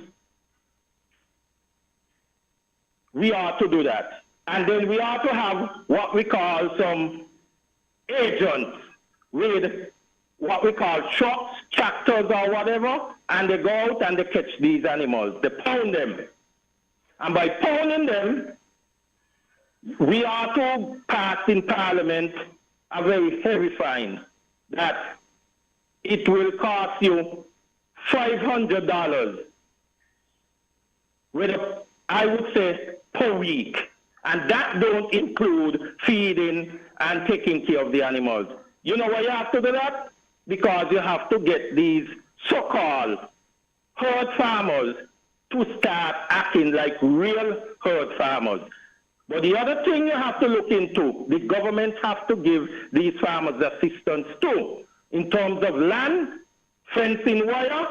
We are to do that. And then we are to have what we call some agents with what we call trucks, tractors or whatever, and they go out and they catch these animals. They pound them. And by pounding them, we also passed in Parliament a very heavy fine that it will cost you $500, I would say, per week. And that don't include feeding and taking care of the animals. You know why you have to do that? Because you have to get these so-called herd farmers to start acting like real herd farmers. But the other thing you have to look into, the government has to give these farmers assistance too, in terms of land, fencing wire,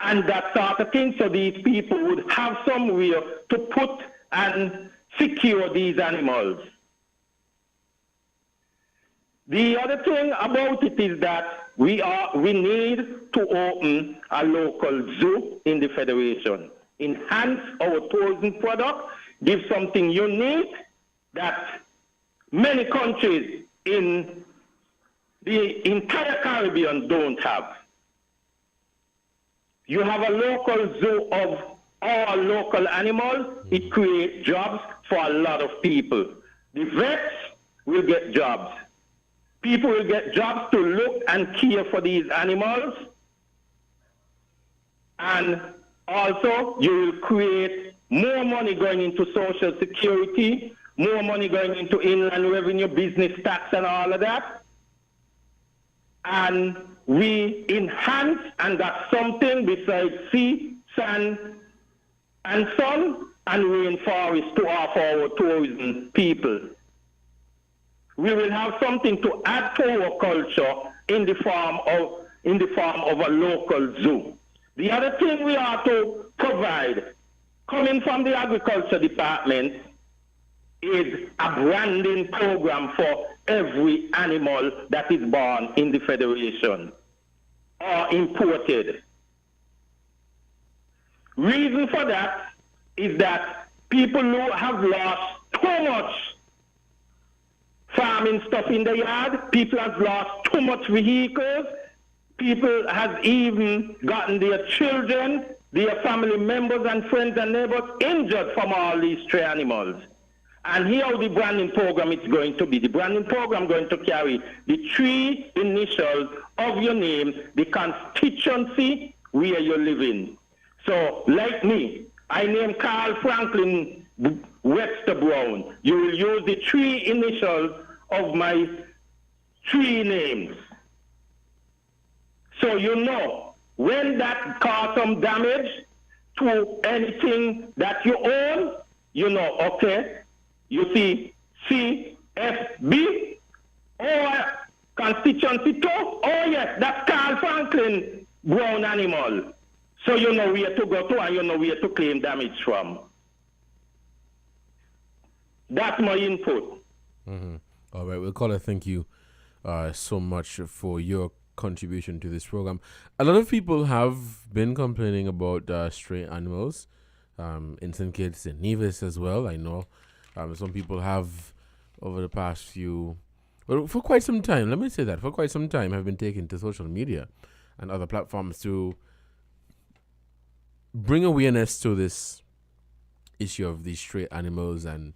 and that sort of thing, so these people would have somewhere to put and secure these animals. The other thing about it is that we need to open a local zoo in the Federation, enhance our tourism product, give something unique that many countries in the entire Caribbean don't have. You have a local zoo of all local animals. It creates jobs for a lot of people. The vets will get jobs. People will get jobs to look and care for these animals. And also, you will create more money going into Social Security, more money going into inland revenue, business tax, and all of that. And we enhance and got something besides sea, sand, and sun, and rainforest to offer our tourism people. We will have something to add to our culture in the form of a local zoo. The other thing we are to provide, coming from the Agriculture Department, is a branding program for every animal that is born in the Federation or imported. Reason for that is that people who have lost too much farming stuff in the yard, people have lost too much vehicles, people have even gotten their children, their family members and friends and neighbors injured from all these stray animals. And here the branding program is going to be. The branding program is going to carry the 3 initials of your name, the constituency where you live in. So, like me, I name Carl Franklin Webster Brown. You will use the 3 initials of my 3 names. So you know, when that causes some damage to anything that you own, you know, okay, you see CFB or constituency 2, oh yes, that's Carl Franklin Brown animal. So you know where to go to and you know where to claim damage from. That's my input. Mm-hmm. All right, well, caller, thank you so much for your contribution to this program. A lot of people have been complaining about stray animals in St. Kitts and Nevis as well. I know some people have, over the past few, well, for quite some time, let me say that, for quite some time, have been taken to social media and other platforms to bring awareness to this issue of these stray animals. And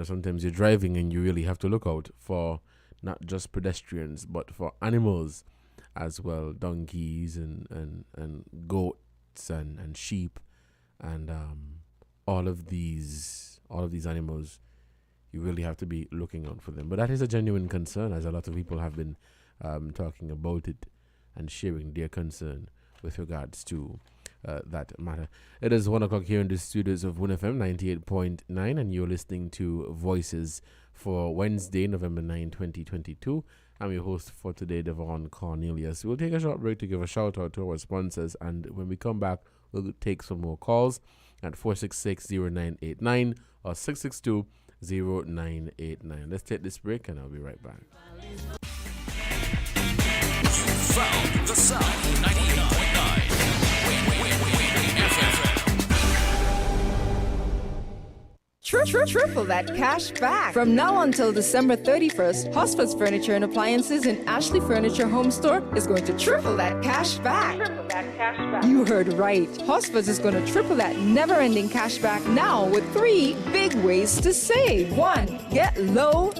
sometimes you're driving and you really have to look out for not just pedestrians but for animals as well, donkeys and goats and sheep and all of these animals. You really have to be looking out for them. But that is a genuine concern, as a lot of people have been talking about it and sharing their concern with regards to that matter. It is 1 o'clock here in the studios of WinFM 98.9, and you're listening to Voices for Wednesday, November 9, 2022. I'm your host for today, Devon Cornelius. We'll take a short break to give a shout out to our sponsors, and when we come back, we'll take some more calls at 466-0989 or 662-0989. Let's take this break, and I'll be right back. You found the sound 98.9. True triple that cash back. From now until December 31st, Hosford's Furniture and Appliances in Ashley Furniture Home Store is going to triple that cash back. Triple that cash back. You heard right. Hosford's is going to triple that never-ending cash back now with 3 big ways to save. 1. Get low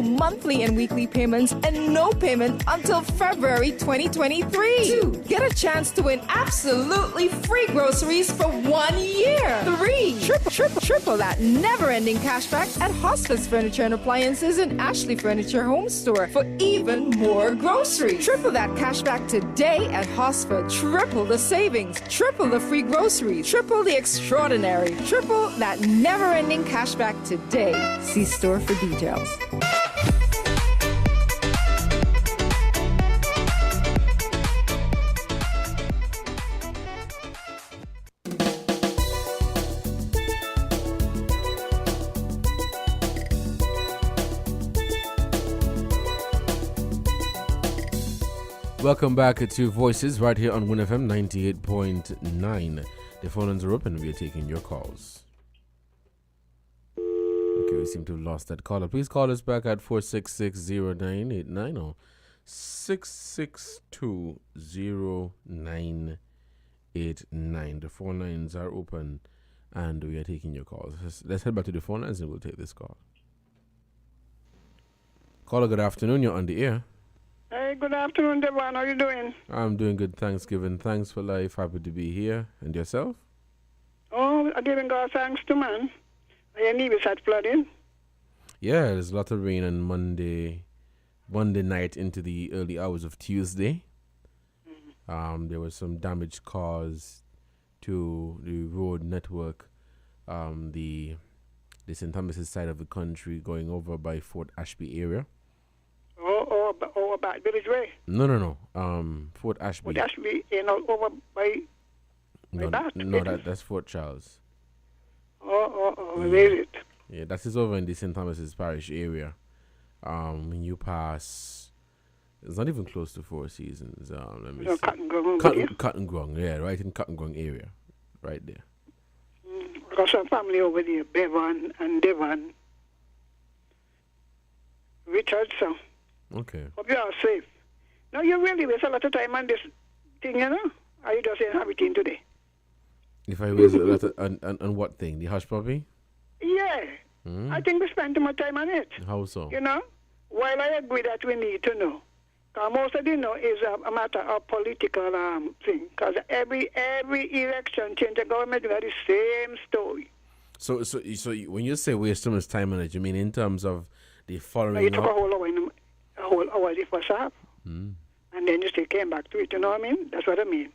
monthly and weekly payments and no payment until February 2023. 2. Get a chance to win absolutely free groceries for 1 year. 3. Triple that never-ending cashback at Hosford's Furniture and Appliances in Ashley Furniture Home Store for even more groceries. Triple that cashback today at Hosford. Triple the savings. Triple the free groceries. Triple the extraordinary. Triple that never-ending cashback today. See store for details. Welcome back to Voices right here on WinFM 98.9. The phone lines are open. We are taking your calls. Okay, we seem to have lost that caller. Please call us back at 466-0989 or 662-0989. The phone lines are open and we are taking your calls. Let's head back to the phone lines and we'll take this call. Caller, good afternoon. You're on the air. Hey, good afternoon, Devon. How are you doing? I'm doing good, Thanksgiving. Thanks for life. Happy to be here. And yourself? Oh, I giving God thanks to man. Your neighbors had flooding. Yeah, there's a lot of rain on Monday night into the early hours of Tuesday. There was some damage caused to the road network, the St. Thomas's side of the country going over by Fort Ashby area. Or about Village Way. No. Fort Ashby. Fort Ashby, over by that. No, that's Fort Charles. Where is it? Yeah, that is over in the St. Thomas's Parish area. When you pass, it's not even close to Four Seasons. Let me see. Cotton Grung, yeah, right in Cotton Grung area, right there. I got some family over there, Bevan and Devon. Richardson. Okay. Hope you are safe. Now, you really waste a lot of time on this thing, you know? Are you just inhabiting today? If I waste a lot of, on what thing? The hush puppy? Yeah. I think we spend too much time on it. How so? You know? While I agree that we need to know. Because most of the know is a matter of political thing. Because every election change the government, that is the same story. So when you say waste too much time on it, you mean in terms of the following you took a whole hour the first half. And then you still came back to it, you know what I mean? That's what I mean.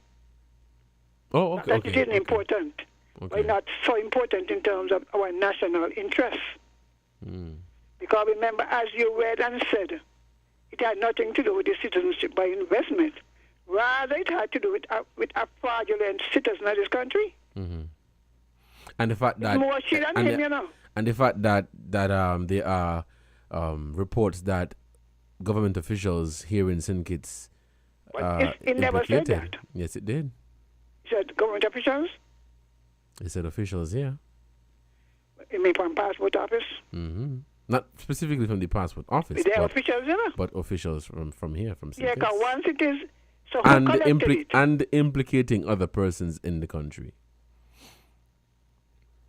Oh, okay. That it isn't important. But not so important in terms of our national interests. Because remember, as you read and said, it had nothing to do with the citizenship by investment. Rather, it had to do with a fraudulent citizen of this country. And the fact that more shit than him, you know. And the fact that there are reports that government officials here in St. Kitts it never said that. Yes, it did. It said government officials? It said officials, yeah. You mean from passport office? Not specifically from the passport office. They're officials, you know? But officials from here, from St. Yeah, Kitts. because once it is... So and implicating other persons in the country.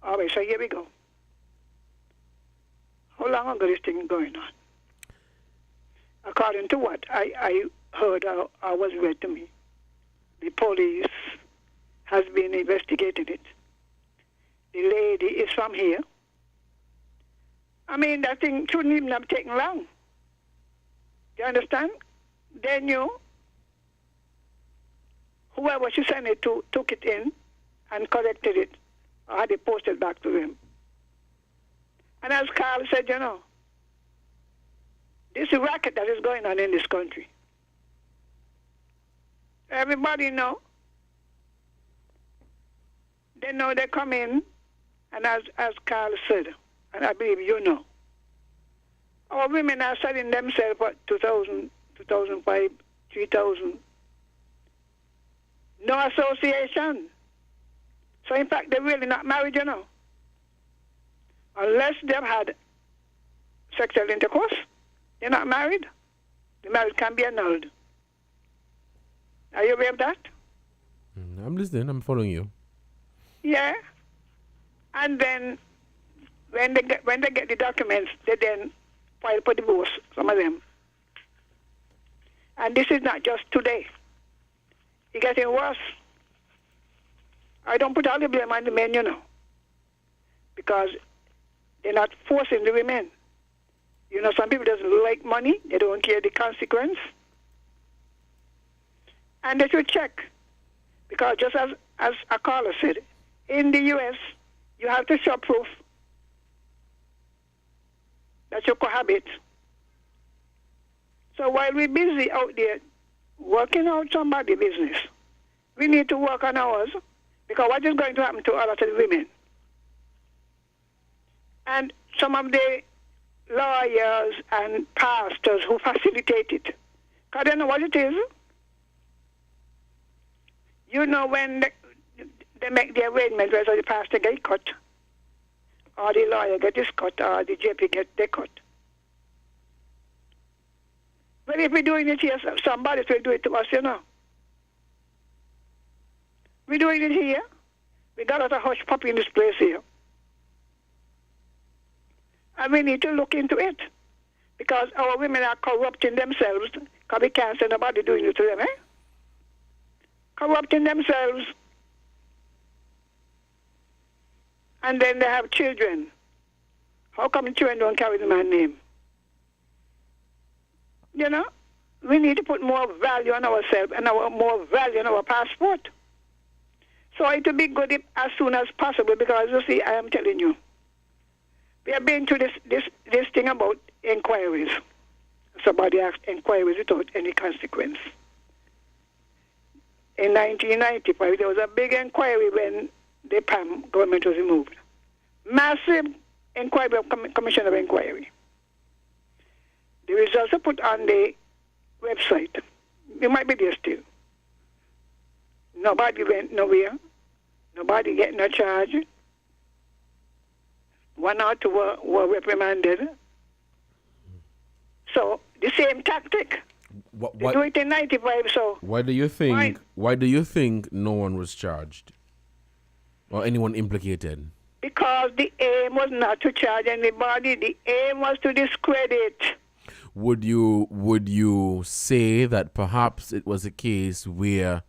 All right, so here we go. How long ago this thing going on? According to what I heard or was read to me, the police has been investigating it. The lady is from here. I mean, that thing shouldn't even have taken long. You understand? They knew whoever she sent it to took it in and corrected it or had it posted back to them. And as Carl said, you know, this is a racket that is going on in this country. Everybody know. They know they come in, and as Carl said, and I believe you know, our women are selling themselves for 2,000, 2,500, 3,000. No association. So in fact, they're really not married, you know. unless they've had sexual intercourse, they're not married. The marriage can be annulled. Are you aware of that? I'm listening. I'm following you. Yeah. And then when they get the documents, they then file for divorce, some of them. And this is not just today. It's getting worse. I don't put all the blame on the men, you know, because they're not forcing the women. You know, some people doesn't like money. They don't care the consequence. And they should check. Because just as a caller said, in the U.S., you have to show proof that you cohabit. So while we're busy out there working out somebody's business, we need to work on ours, because what is going to happen to a lot of the women? And some of the lawyers and pastors who facilitate it, because they know what it is. You know, when they make the arrangement, whether the pastor get cut, or the lawyer get his cut, or the JP get their cut. But if we're doing it here, somebody will do it to us, you know. We're doing it here. We got a lot of hush puppy in this place here. And we need to look into it. Because our women are corrupting themselves, because we can't say nobody doing it to them, eh? Corrupting themselves. And then they have children. How come children don't carry the man's name? You know, we need to put more value on ourselves and more value on our passport. So it will be good if, as soon as possible, because you see, I am telling you, we have been through this thing about inquiries. Somebody asked inquiries without any consequence. In 1995, there was a big inquiry when the PAM government was removed. Massive inquiry of Commission of Inquiry. The results are put on the website. You might be there still. Nobody went nowhere. Nobody get no charge. 1 or 2 were reprimanded. So the same tactic. They do it in 95. So why do you think? Why do you think no one was charged or anyone implicated? Because the aim was not to charge anybody. The aim was to discredit. Would you say that perhaps it was a case where,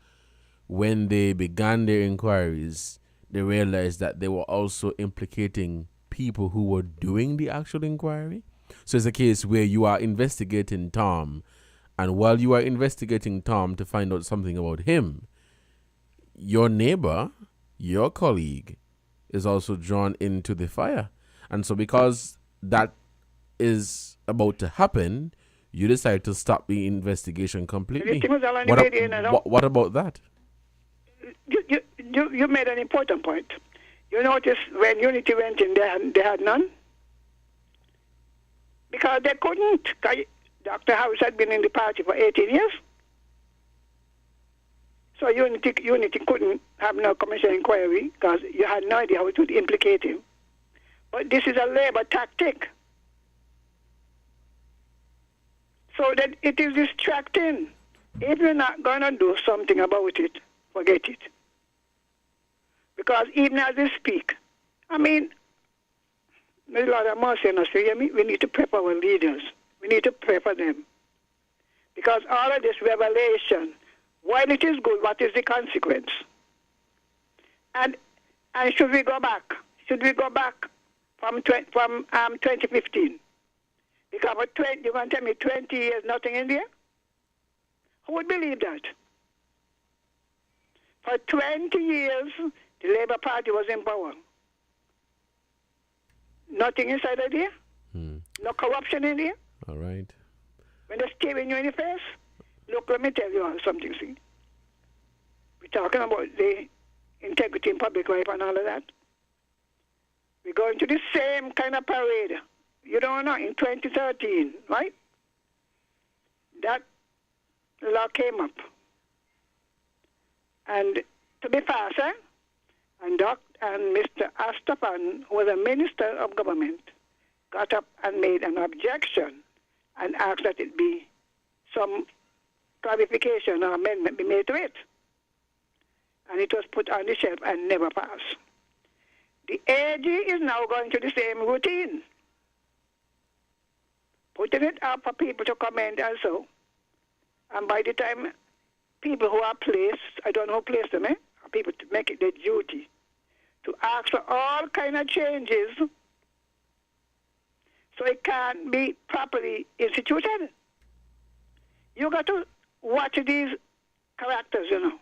when they began their inquiries, they realized that they were also implicating people who were doing the actual inquiry? So it's a case where you are investigating Tom, and while you are investigating Tom to find out something about him, your neighbor, your colleague, is also drawn into the fire. And so because that is about to happen, you decide to stop the investigation completely. What about that? You made an important point. You notice when Unity went in, they had none. Because they couldn't. Dr. House had been in the party for 18 years. So Unity couldn't have no commission inquiry because you had no idea how it would implicate him. But this is a labor tactic. So that it is distracting. If you're not going to do something about it, forget it. Because even as they speak, I mean, may the Lord have mercy on us, we need to prep our leaders. We need to pray for them. Because all of this revelation, while it is good, what is the consequence? And should we go back? Should we go back from 2015? Because you're going to tell me 20 years, nothing in there? Who would believe that? For 20 years, the Labour Party was in power. Nothing inside of there? No corruption in there? All right. When they're staring you in the face? Look, let me tell you something, see. We're talking about the integrity in public life and all of that. We're going to the same kind of parade. You don't know, in 2013, right? That law came up. And to be fast, and and Mr. Astaphan, who was a minister of government, got up and made an objection and asked that it be some clarification or amendment be made to it. And it was put on the shelf and never passed. The AG is now going to the same routine, putting it up for people to comment also. And by the time people who are placed, I don't know who placed them, people to make it their duty to ask for all kind of changes so it can be properly instituted. You got to watch these characters, you know.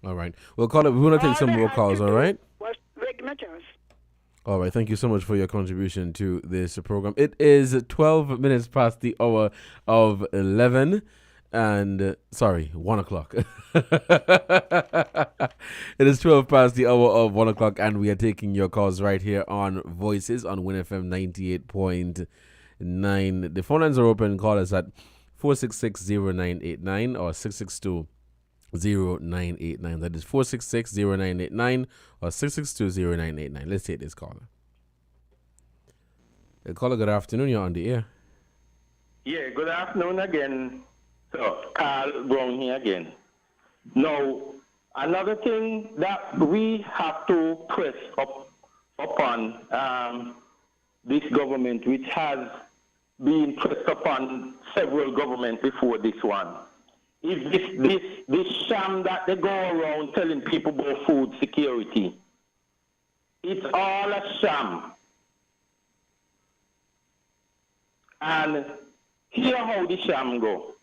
All right. We'll call it. We want to take some more calls, all right? Was signatures. All right. Thank you so much for your contribution to this program. It is 12 minutes past the hour of 11. And, 1 o'clock. It is 12 past the hour of 1 o'clock, and we are taking your calls right here on Voices on WinFM 98.9. The phone lines are open. Call us at 466-0989 or 662-0989. That is 466-0989 or 662-0989. Let's take this caller. Caller, good afternoon. You're on the air. Yeah, good afternoon again. So, Carl Brown here again. Now, another thing that we have to press upon this government, which has been pressed upon several governments before this one, is this sham that they go around telling people about food security. It's all a sham. And hear how the sham go.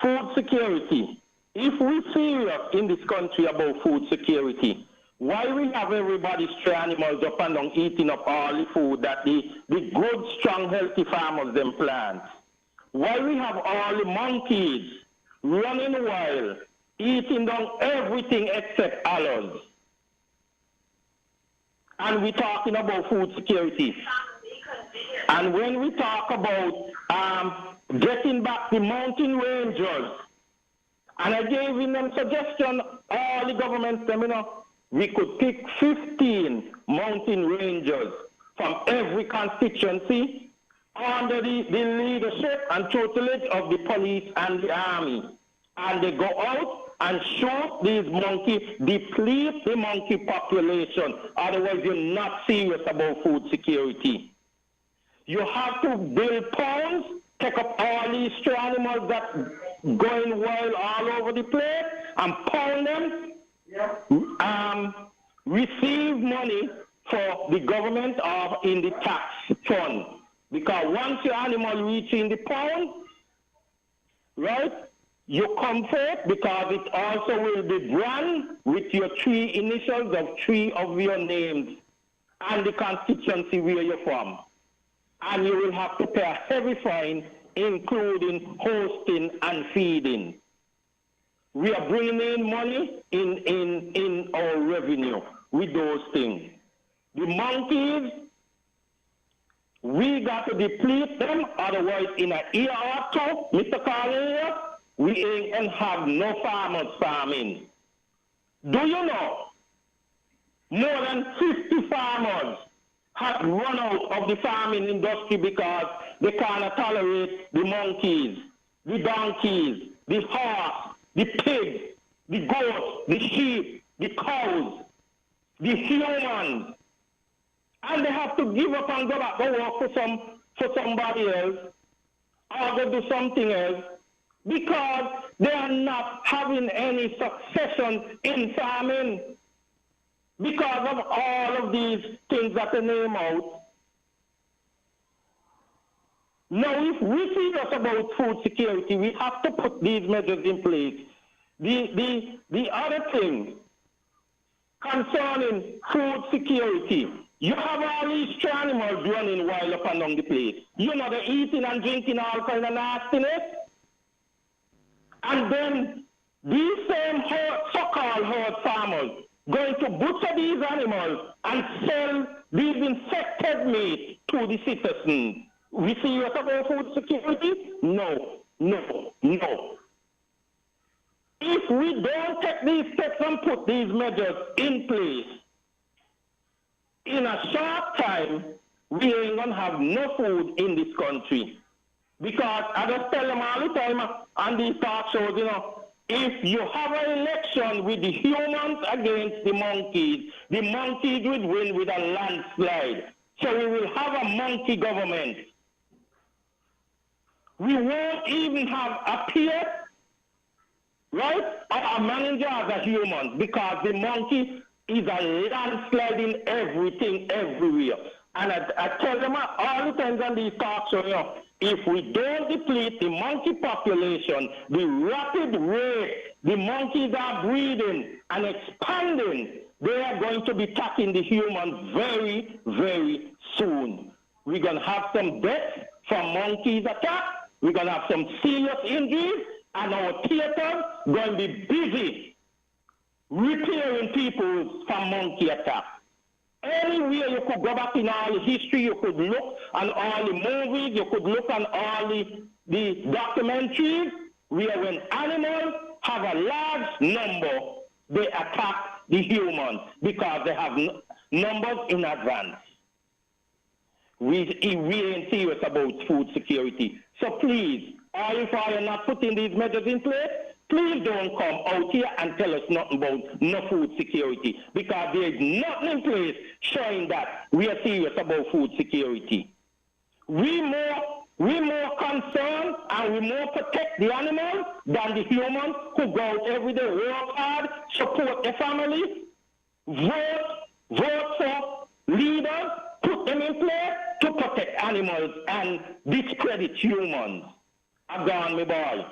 Food security. If we're serious in this country about food security, why we have everybody stray animals up and down eating up all the food that the good, strong, healthy farmers them plant? Why we have all the monkeys running wild, eating down everything except olives? And we're talking about food security. And when we talk about getting back the mountain rangers, and I gave them suggestion, all the governments, we could pick 15 mountain rangers from every constituency under the leadership and tutelage of the police and the army. And they go out and shoot these monkeys, deplete the monkey population. Otherwise, you're not serious about food security. You have to build ponds, take up all these stray animals that going wild all over the place and pound them. Receive money for the government or in the tax fund. Because once your animal reaches in the pound, right, you comfort because it also will be branded with your 3 initials of 3 of your names and the constituency where you're from. And you will have to pay a heavy fine, including hosting and feeding. We are bringing in money in our revenue with those things. The monkeys, we got to deplete them, otherwise in a year or two, Mr. Carlier, we ain't gonna have no farmers farming. Do you know, more than 50 farmers have run out of the farming industry because they cannot tolerate the monkeys, the donkeys, the horse, the pig, the goat, the sheep, the cows, the humans. And they have to give up and go back to work for somebody else or go do something else because they are not having any succession in farming. Because of all of these things that they name out. Now, if we serious about food security, we have to put these measures in place. The other thing concerning food security, you have all these stray animals running wild up and down the place. You know, they're eating and drinking all kind of nastiness. And then these same so-called herd farmers going to butcher these animals and sell these infected meat to the citizens. We serious about food security? No. If we don't take these steps and put these measures in place, in a short time, we ain't gonna have no food in this country. Because I just tell them all the time on these talk shows, you know, if you have an election with the humans against the monkeys will win with a landslide. So we will have a monkey government. We won't even have a peer, right, or a manager as a human, because the monkey is a landslide in everything, everywhere. And I tell them all the time on these talk shows, you know, if we don't deplete the monkey population, the rapid rate the monkeys are breeding and expanding, they are going to be attacking the humans very, very soon. We're going to have some deaths from monkeys attack. We're going to have some serious injuries, and our theaters going to be busy repairing people from monkey attack. Anywhere you could go back in all the history, you could look on all the movies, you could look on all the documentaries, where when animals have a large number, they attack the humans because they have numbers in advance. We ain't serious about food security. So please, if I am not putting these measures in place, please don't come out here and tell us nothing about no food security, because there is nothing in place showing that we are serious about food security. We more concerned and we more protect the animals than the humans who go out every day, work hard, support their family, vote for leaders, put them in place to protect animals and discredit humans. I've gone, my boy.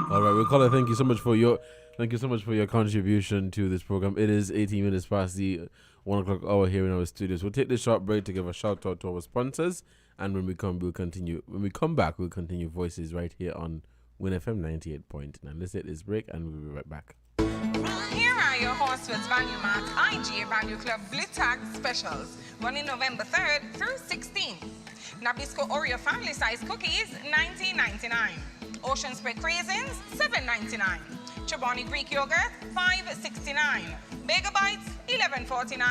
All right, well, caller, thank you so much for your contribution to this program. It is 18 minutes past the 1 o'clock hour here in our studios. We'll take this short break to give a shout out to our sponsors, and when we come, we'll continue. When we come back, we'll continue Voices right here on WinFM 98.9. Let's take this break, and we'll be right back. Here are your Horsford's Value Mart IGA Value Club Blue Tag specials, running November 3rd through 16th. Nabisco Oreo family size cookies, $19.99. Ocean Spread Craisins, $7.99. Chobani Greek yogurt, $5.69. Bagel Bites, $11.49.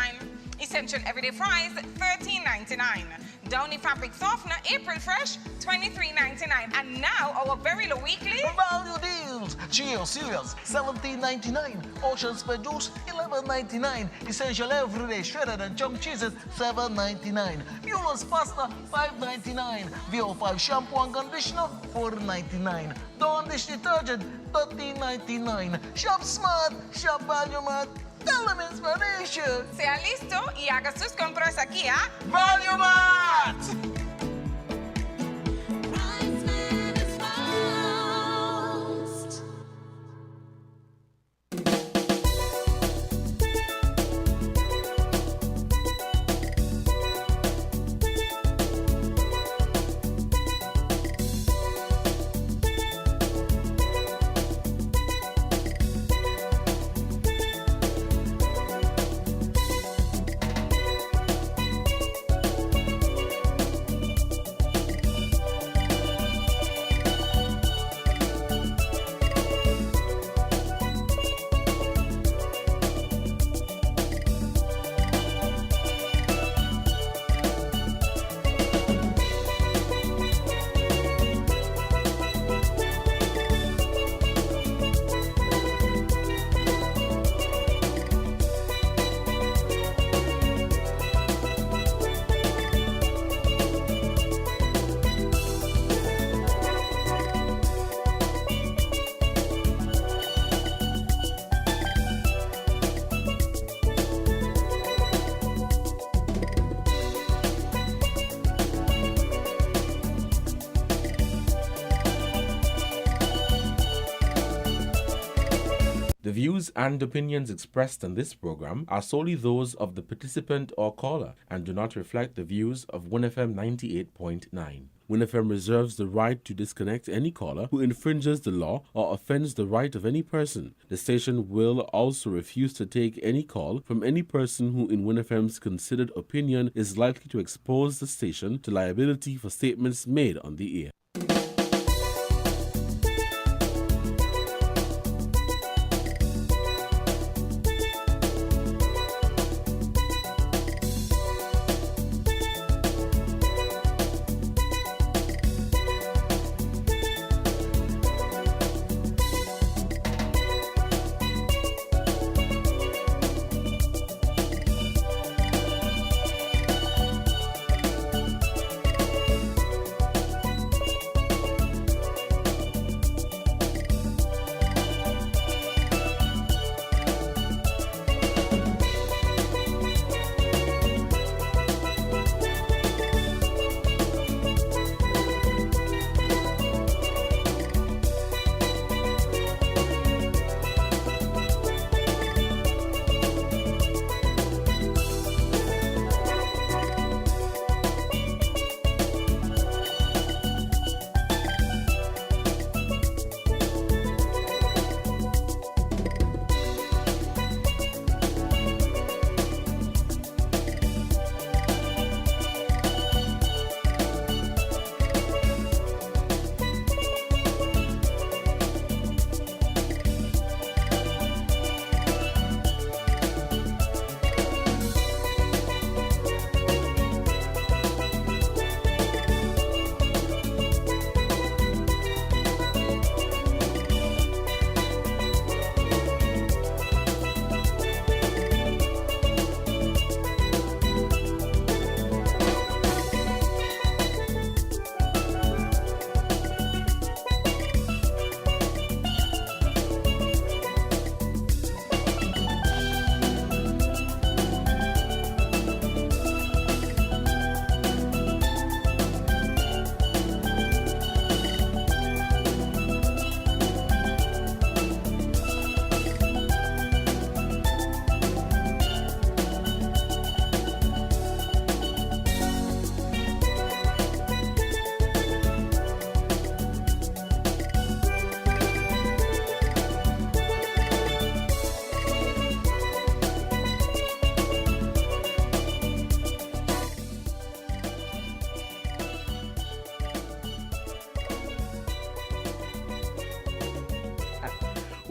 Essential Everyday Fries, $13.99. Downy Fabric Softener April Fresh, $23.99. And now our very low weekly value deals. Cheerios cereals, $17.99. Ocean Spread Juice, $11.99. Essential Everyday Shredded and Chunk Cheeses, $7.99. Mueller's Pasta, $5.99. VO5 Shampoo and Conditioner, $4.99. Dawn Dish Detergent, $13.99. Shop smart, shop Value Mart. Tell them inspiration. Sea listo y haga sus compras aquí a Value Mart. The views and opinions expressed on this program are solely those of the participant or caller and do not reflect the views of WinFM 98.9. WinFM reserves the right to disconnect any caller who infringes the law or offends the right of any person. The station will also refuse to take any call from any person who, in WinFM's considered opinion, is likely to expose the station to liability for statements made on the air.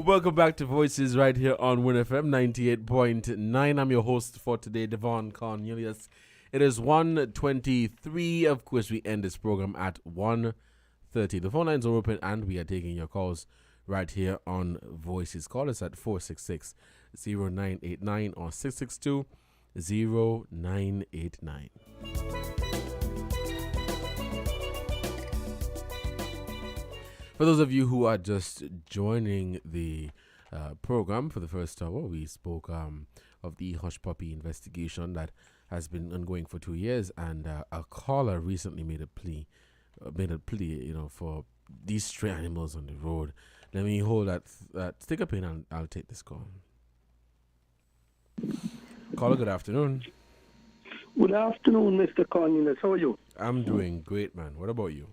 Welcome back to Voices right here on WinFM 98.9. I'm your host for today, Devon Cornelius. It is 1:23. Of course, we end this program at 1:30. The phone lines are open and we are taking your calls right here on Voices. Call us at 466-0989 or 662-0989. For those of you who are just joining the program for the first hour, we spoke of the Hush Puppy investigation that has been ongoing for 2 years, and a caller recently made a plea, for these stray animals on the road. Let me hold that stick up in and I'll take this call. Caller, good afternoon. Good afternoon, Mr. Cornelius. How are you? I'm doing great, man. What about you?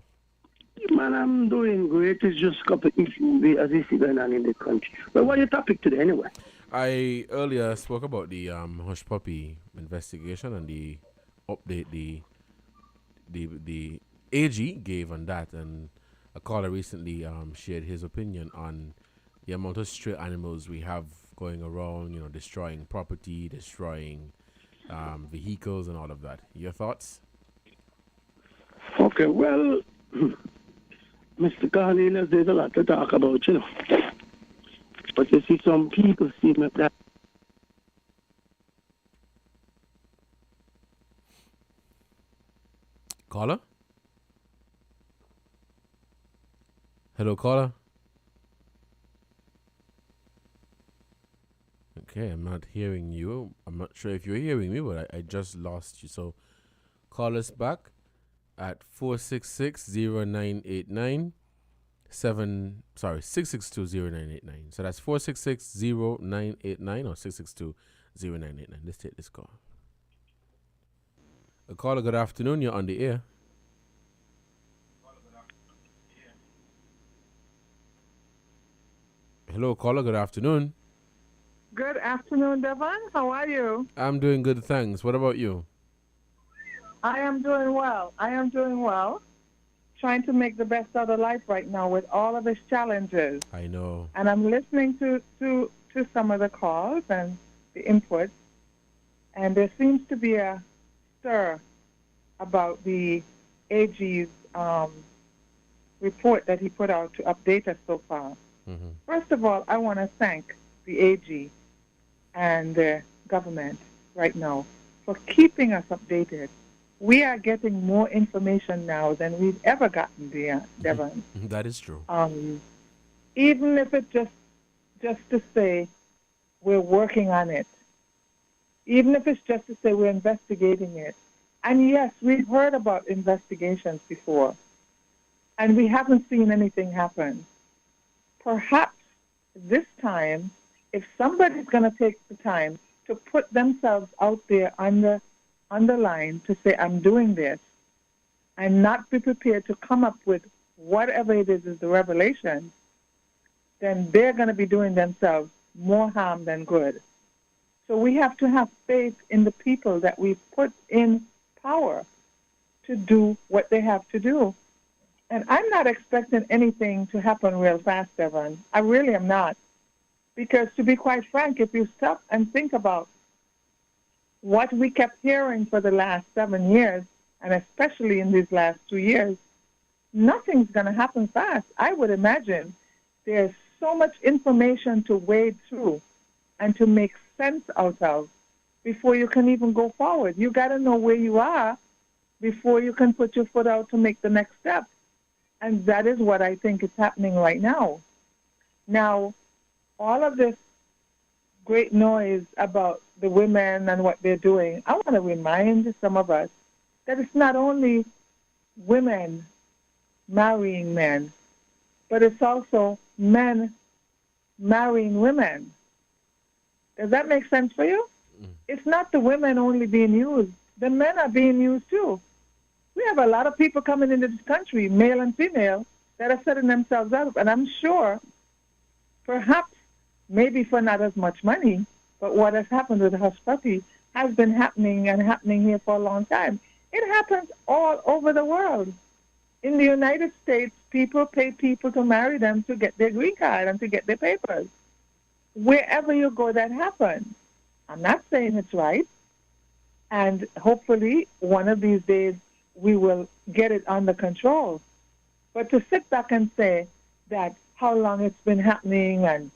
Man, I'm doing great. It's just a couple of issues as you see going on in the country. Well, what is your topic today anyway? I earlier spoke about the Hush Puppy investigation and the update the AG gave on that, and a caller recently shared his opinion on the amount of stray animals we have going around, destroying property, destroying vehicles and all of that. Your thoughts? Okay, well, Mr. Cornelius, there's a lot to talk about, But you see, some people see that. Caller? Hello, caller? Okay, I'm not hearing you. I'm not sure if you're hearing me, but I just lost you. So call us back at 466-0989. 662-0989. So that's 466-0989 or 662-0989. Let's take this call. A caller, good afternoon. You're on the air. Hello, caller. Good afternoon. Good afternoon, Devon. How are you? I'm doing good, thanks. What about you? I am doing well. Trying to make the best out of life right now with all of its challenges. I know. And I'm listening to some of the calls and the inputs, and there seems to be a stir about the AG's report that he put out to update us so far. Mm-hmm. First of all, I want to thank the AG and the government right now for keeping us updated. We are getting more information now than we've ever gotten, Devon. That is true. Even if it's just to say we're working on it, even if it's just to say we're investigating it. And yes, we've heard about investigations before, and we haven't seen anything happen. Perhaps this time, if somebody's going to take the time to put themselves out there on the line to say, I'm doing this, and not be prepared to come up with whatever it is the revelation, then they're going to be doing themselves more harm than good. So we have to have faith in the people that we put in power to do what they have to do. And I'm not expecting anything to happen real fast, Evan. I really am not. Because to be quite frank, if you stop and think about what we kept hearing for the last 7 years, and especially in these last 2 years, nothing's going to happen fast. I would imagine there's so much information to wade through and to make sense out of before you can even go forward. You got to know where you are before you can put your foot out to make the next step. And that is what I think is happening right now. Now, all of this great noise about the women and what they're doing, I want to remind some of us that it's not only women marrying men, but it's also men marrying women. Does that make sense for you? It's not the women only being used. The men are being used too. We have a lot of people coming into this country, male and female, that are setting themselves up. And I'm sure, perhaps, maybe for not as much money, but what has happened with the Hush Puppy has been happening and happening here for a long time. It happens all over the world. In the United States, people pay people to marry them to get their green card and to get their papers. wherever you go, that happens. I'm not saying it's right. And hopefully, one of these days, we will get it under control. But to sit back and say that how long it's been happening and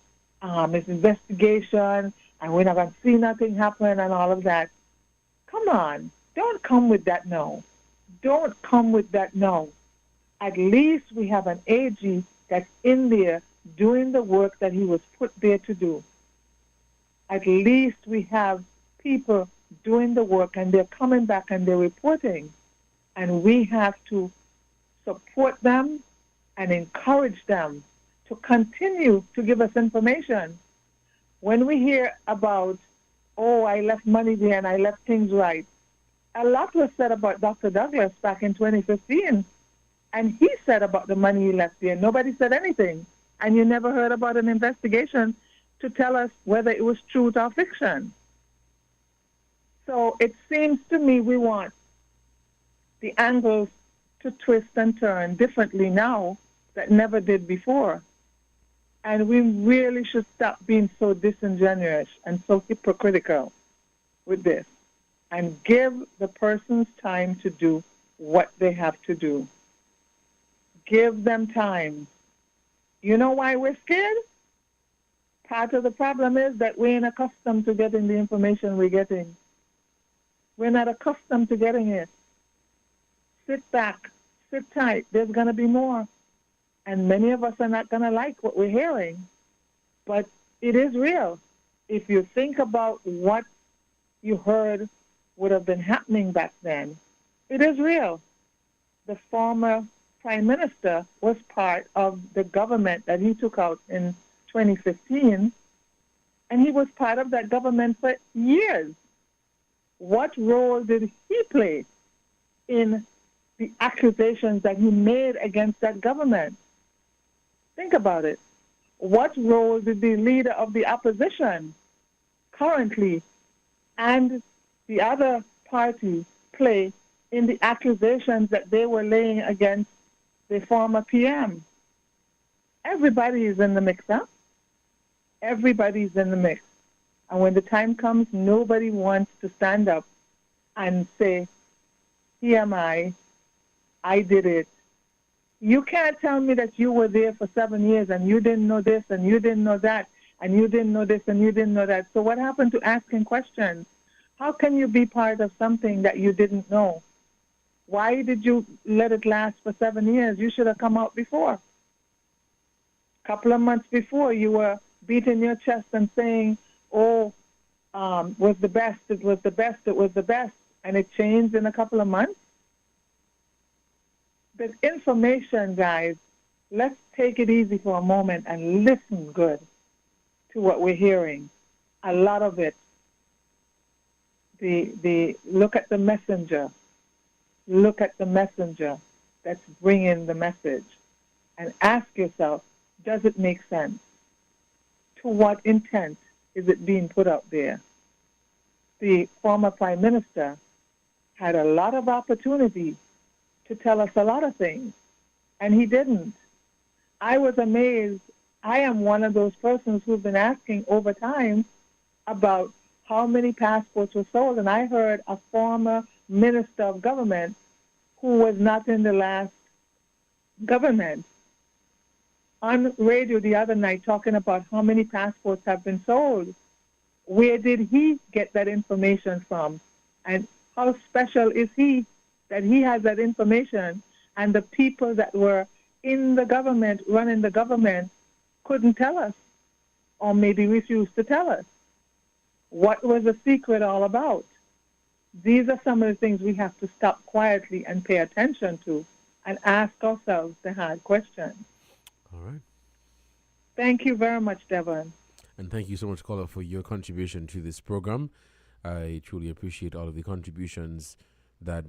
it's investigation and we're not going to see nothing happen and all of that, come on. Don't come with that no. Don't come with that no. At least we have an AG that's in there doing the work that he was put there to do. At least we have people doing the work and they're coming back and they're reporting. And we have to support them and encourage them to continue to give us information. When we hear about, oh, I left money there and I left things right, a lot was said about Dr. Douglas back in 2015. And he said about the money he left there. Nobody said anything. And you never heard about an investigation to tell us whether it was truth or fiction. So it seems to me we want the angles to twist and turn differently now that never did before. And we really should stop being so disingenuous and so hypocritical with this and give the persons time to do what they have to do. Give them time. You know why we're scared? Part of the problem is that we ain't accustomed to getting the information we're getting. We're not accustomed to getting it. Sit back, sit tight. There's going to be more. And many of us are not going to like what we're hearing. But it is real. If you think about what you heard would have been happening back then, it is real. The former Prime Minister was part of the government that he took out in 2015, and he was part of that government for years. What role did he play in the accusations that he made against that government? Think about it. What role did the leader of the opposition currently and the other party play in the accusations that they were laying against the former PM? Everybody is in the mix, huh? Everybody's in the mix. And when the time comes, nobody wants to stand up and say, here am I did it. You can't tell me that you were there for 7 years and you didn't know this and you didn't know that and you didn't know this and you didn't know that. So what happened to asking questions? How can you be part of something that you didn't know? Why did you let it last for 7 years? You should have come out before. A couple of months before, you were beating your chest and saying, oh, was the best, it was the best, it was the best, and it changed in a couple of months? But information, guys, let's take it easy for a moment and listen good to what we're hearing. A lot of it. The look at the messenger. Look at the messenger that's bringing the message. And ask yourself, does it make sense? To what intent is it being put out there? The former Prime Minister had a lot of opportunity to tell us a lot of things, and he didn't. I was amazed. I am one of those persons who've been asking over time about how many passports were sold, and I heard a former minister of government who was not in the last government on radio the other night talking about how many passports have been sold. Where did he get that information from? And how special is he that he has that information and the people that were in the government, running the government, couldn't tell us or maybe refused to tell us? What was the secret all about? These are some of the things we have to stop quietly and pay attention to and ask ourselves the hard questions. All right. Thank you very much, Devon. And thank you so much, caller, for your contribution to this program. I truly appreciate all of the contributions that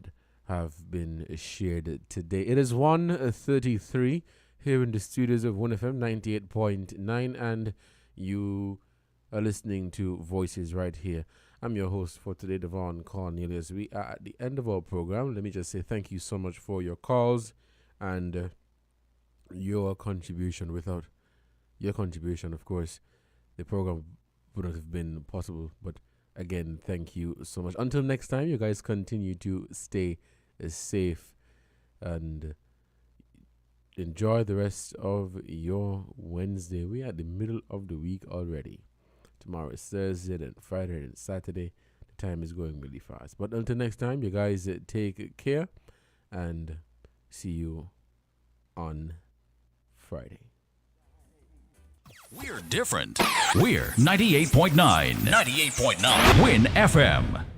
have been shared today. It is 1:33 here in the studios of 1FM 98.9, and you are listening to Voices right here. I'm your host for today, Devon Cornelius. We are at the end of our program. Let me just say thank you so much for your calls and your contribution. Without your contribution, of course, the program wouldn't have been possible. But again, thank you so much. Until next time, you guys continue to stay safe and enjoy the rest of your Wednesday. We are at the middle of the week already. Tomorrow is Thursday, then Friday, and Saturday. The time is going really fast. But until next time, you guys take care and see you on Friday. We're different. We're 98.9. 98.9. Win FM.